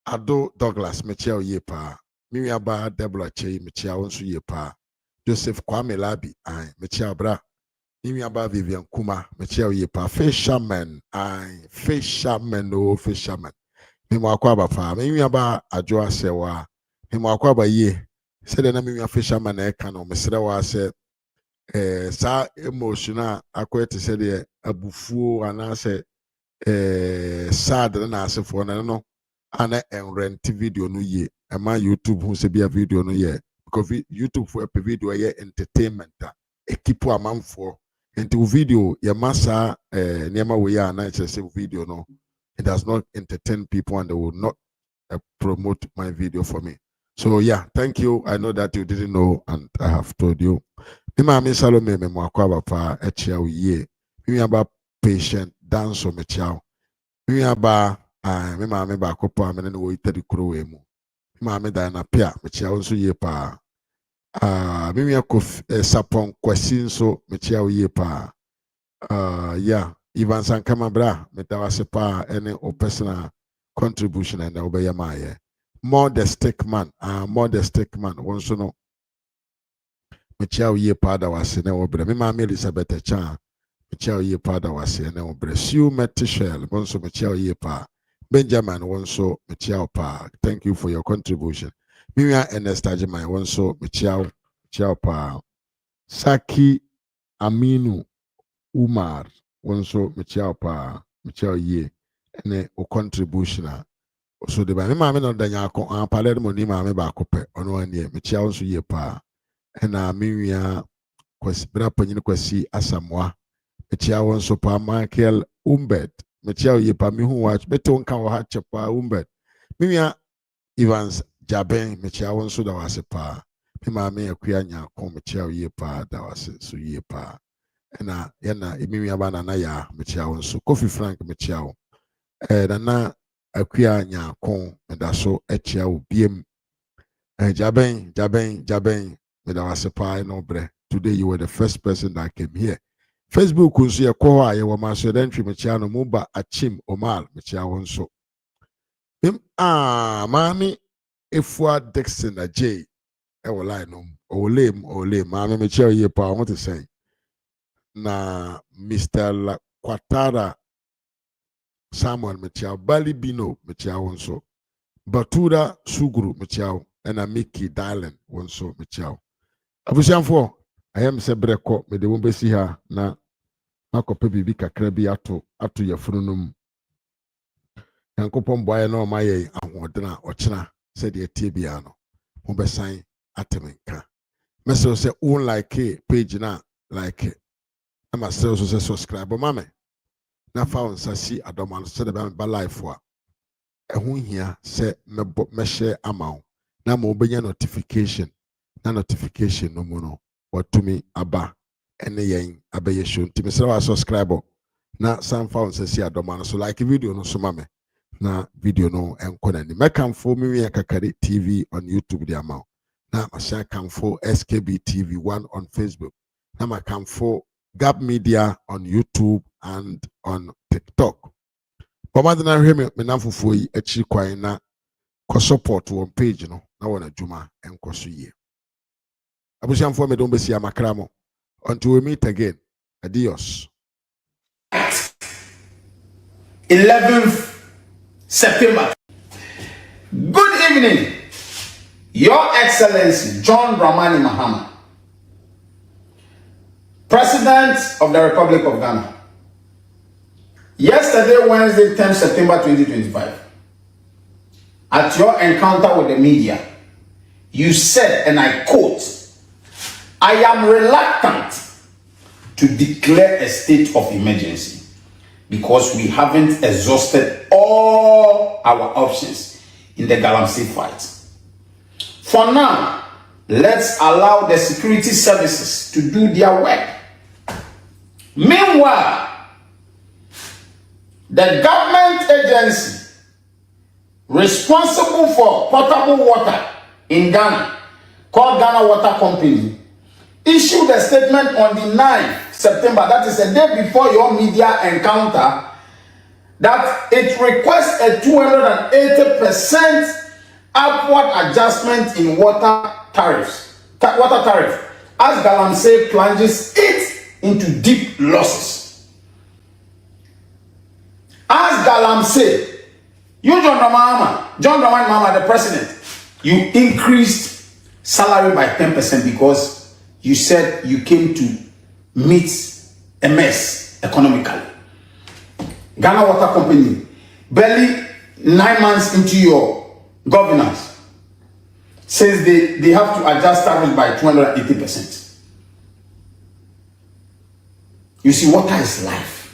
Ado Douglas Michelle ye pa Miriam ba Deborah Chei Michelle wonso ye pa Joseph Kwame Labi ai Michelle bra Miriam ba Vivian Kuma Michelle ye pa Fisherman ai Fisherman me mo akwaba pa Miriam ba Ajo Asewa me mo akwaba ye se de na Miriam Fisherman e ka no mesre wa se sa emotional akwete se de abufuo anase sad na asefo na no ana rent video no ye ama YouTube hu se bia video no ye because YouTube for a video ye entertainment ekipo amanfo into video ye masa niema we ya na say video no it does not entertain people and they will not promote my video for me. So yeah, thank you. I know that you didn't know and I have told you. Mima Salome me mwakwa pa echia ye. Mimi aba patient dance o mechiao. Mimi aba me maame ba kopa me ne wo itadi kuro we mu me maame da na pia me chia nso ye pa me akof sapon kwasi nso me chia ye pa yeah Ivan Sankama bra me da wase pa any o personal contribution and obey my modestic man wonso no me chia ye pa da wase ne obra me maame Elizabeth cha me chia ye pa da wase ne obra siu metishel wonso me chia ye pa Benjamin Wonso Michiao Pa. Thank you for your contribution. Miriam Ernest Ajimai Wonso Michiao Pa. Saki Aminu Umar Wonso Michiao Pa. Michiao Ye. Ene o contribution. So the bani mame no danya ko ampale mo ni mame ba kope ono anie Michiao nso ye pa. Ena Miriam kwasi bra panyin kwasi asamwa. Michiao Wonso Pa Michael Umbed. Michelle ye pa mi hu watch beto nka wo ha chepa umbed mimia Evans Jaben Michelle wonso da wase pa mi ma me akua nya ko Michelle ye pa da wase so ye pa na mimia ba na ya Michelle wonso Kofi Frank Michelle na akua nya ko me da so echia obiem Jaben me da wase pa no bre. Today you were the first person that came here. Facebook nso ye ko a ye wo ma so den twi mechia no muba achim omal mechia won so mami efua Dixon na J e wo line no olem mami mechia ye pa what to say na Mr. Kwatara Samuel mechia Bali Bino mechia won so Batura Suguru mechia na Mickey Darling won so mechia abusianfo ayam se breko me de won besi ha na makope bibi kakra bi ato ya fununum Nyankopɔn boae na ɔma yɛ ahoɔden a ɔkyena sɛdeɛ tie bia no mobɛsan atemenka mɛsɛ sɛ won like page na like ama sɛ so sɛ subscribe ma me na fa wo nsa si adɔma no sɛ de ba live a ɛho hia sɛ mɛhyɛ ama wo na ma wobɛnya notification na notification no mu no watumi aba ɛne yɛn abɛyɛ show nti mesrɛ wa subscribe na san fa wo nsa si adɔma no so like video no so ma me na video no ɛnkɔ n'ani mɛkamfo Mimiya Kakari TV on YouTube de ama wo na mahyɛ kamfo SKB TV 1 on Facebook na makamfo Gap Media on YouTube and on TikTok. Baba na hwe me namfofo yi achi kwan na ko support won page no na wona adwuma enko so yie. Abusiamfo me don besi amakra mo. Until we meet again. Adios. 11th September. Good evening, Your Excellency John Dramani Mahama, President of the Republic of Ghana. Yesterday, Wednesday, 10th September 2025, at your encounter with the media, you said, and I quote, "I am reluctant to declare a state of emergency because we haven't exhausted all our options in the galamsey fight. For now, let's allow the security services to do their work. Meanwhile, the government agency responsible for potable water in Ghana, called Ghana Water Company, issued a statement on the 9th September, that is a day before your media encounter, that it requests a 280% upward adjustment in water tariff, as galamsey plunges it into deep losses. As galamsey, you John Dramani Mahama, the president, you increased salary by 10% because you said you came to meet a mess economically. Ghana Water Company, barely 9 months into your governance, says they have to adjust tariffs by 280%. You see, water is life.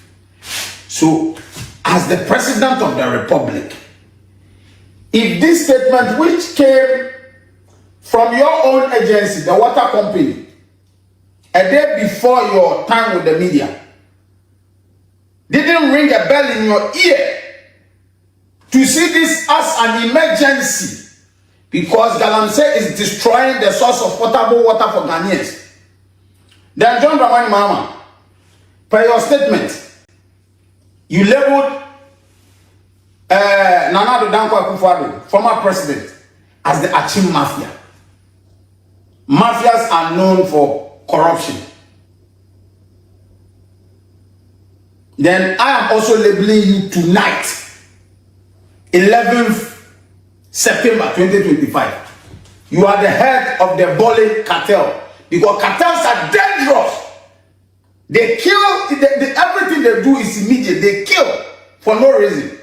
So, as the president of the republic, if this statement, which came from your own agency, the water company, a day before your time with the media, didn't ring a bell in your ear to see this as an emergency because galamsey is destroying the source of potable water for Ghanaians, then John Dramani Mahama, per your statement, you labeled Nana Addo Dankwa Akufo-Addo, former president, as the Achim Mafia. Mafias are known for corruption. Then I am also labeling you tonight, 11th September 2025. You are the head of the Bole cartel because cartels are dangerous. They kill, everything they do is immediate. They kill for no reason.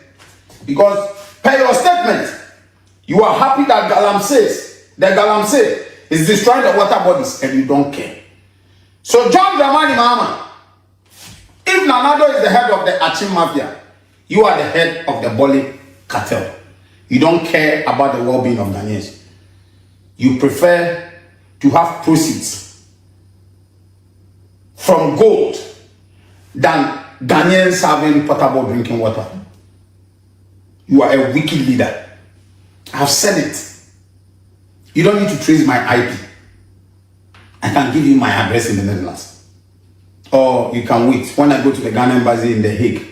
Because per your statement, you are happy that the galamsey is destroying the water bodies and you don't care. So John Dramani Mahama, if Nanado is the head of the Achim Mafia, you are the head of the Bole cartel. You don't care about the well-being of Ghanaians. You prefer to have proceeds from gold than Ghanaians having potable drinking water. You are a wicked leader. I've said it. You don't need to trace my IP. I can give you my address in the Netherlands. Or you can wait when I go to the Ghana embassy in The Hague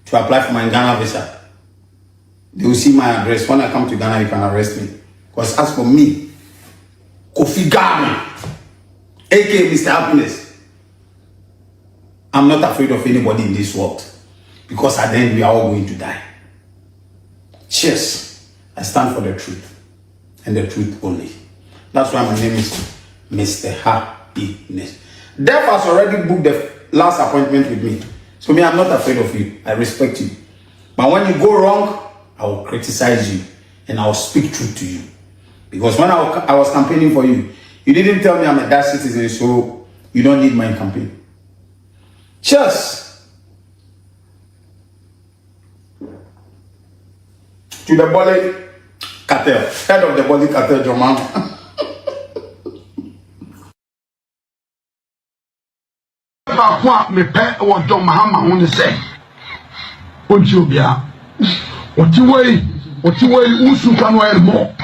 to apply for my Ghana visa. They will see my address. When I come to Ghana, you can arrest me. Because as for me, Kofi Ghana, aka Mr. Happiness, I'm not afraid of anybody in this world. Because at the end, we are all going to die. Cheers. I stand for the truth. And the truth only. That's why my name is Mr. Happiness. Death has already booked the last appointment with me. So me, I'm not afraid of you. I respect you. But when you go wrong, I will criticize you, and I will speak truth to you. Because when I was campaigning for you, you didn't tell me I'm a Dutch citizen, so you don't need my campaign. Cheers to the Boli cartel, head of the Boli cartel, Joman. Me pet or John Mahama on the say. What you be? What you way? Usu can wear more.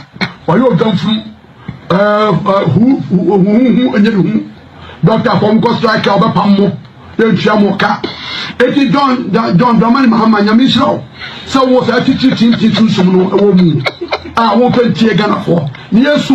Or you done from who and you Dr. Pomko strike over Pamo, then Chamoka. It is John Mahama Yamisro. So was I teaching to some woman? I won't pay Tia Gana for. Yes,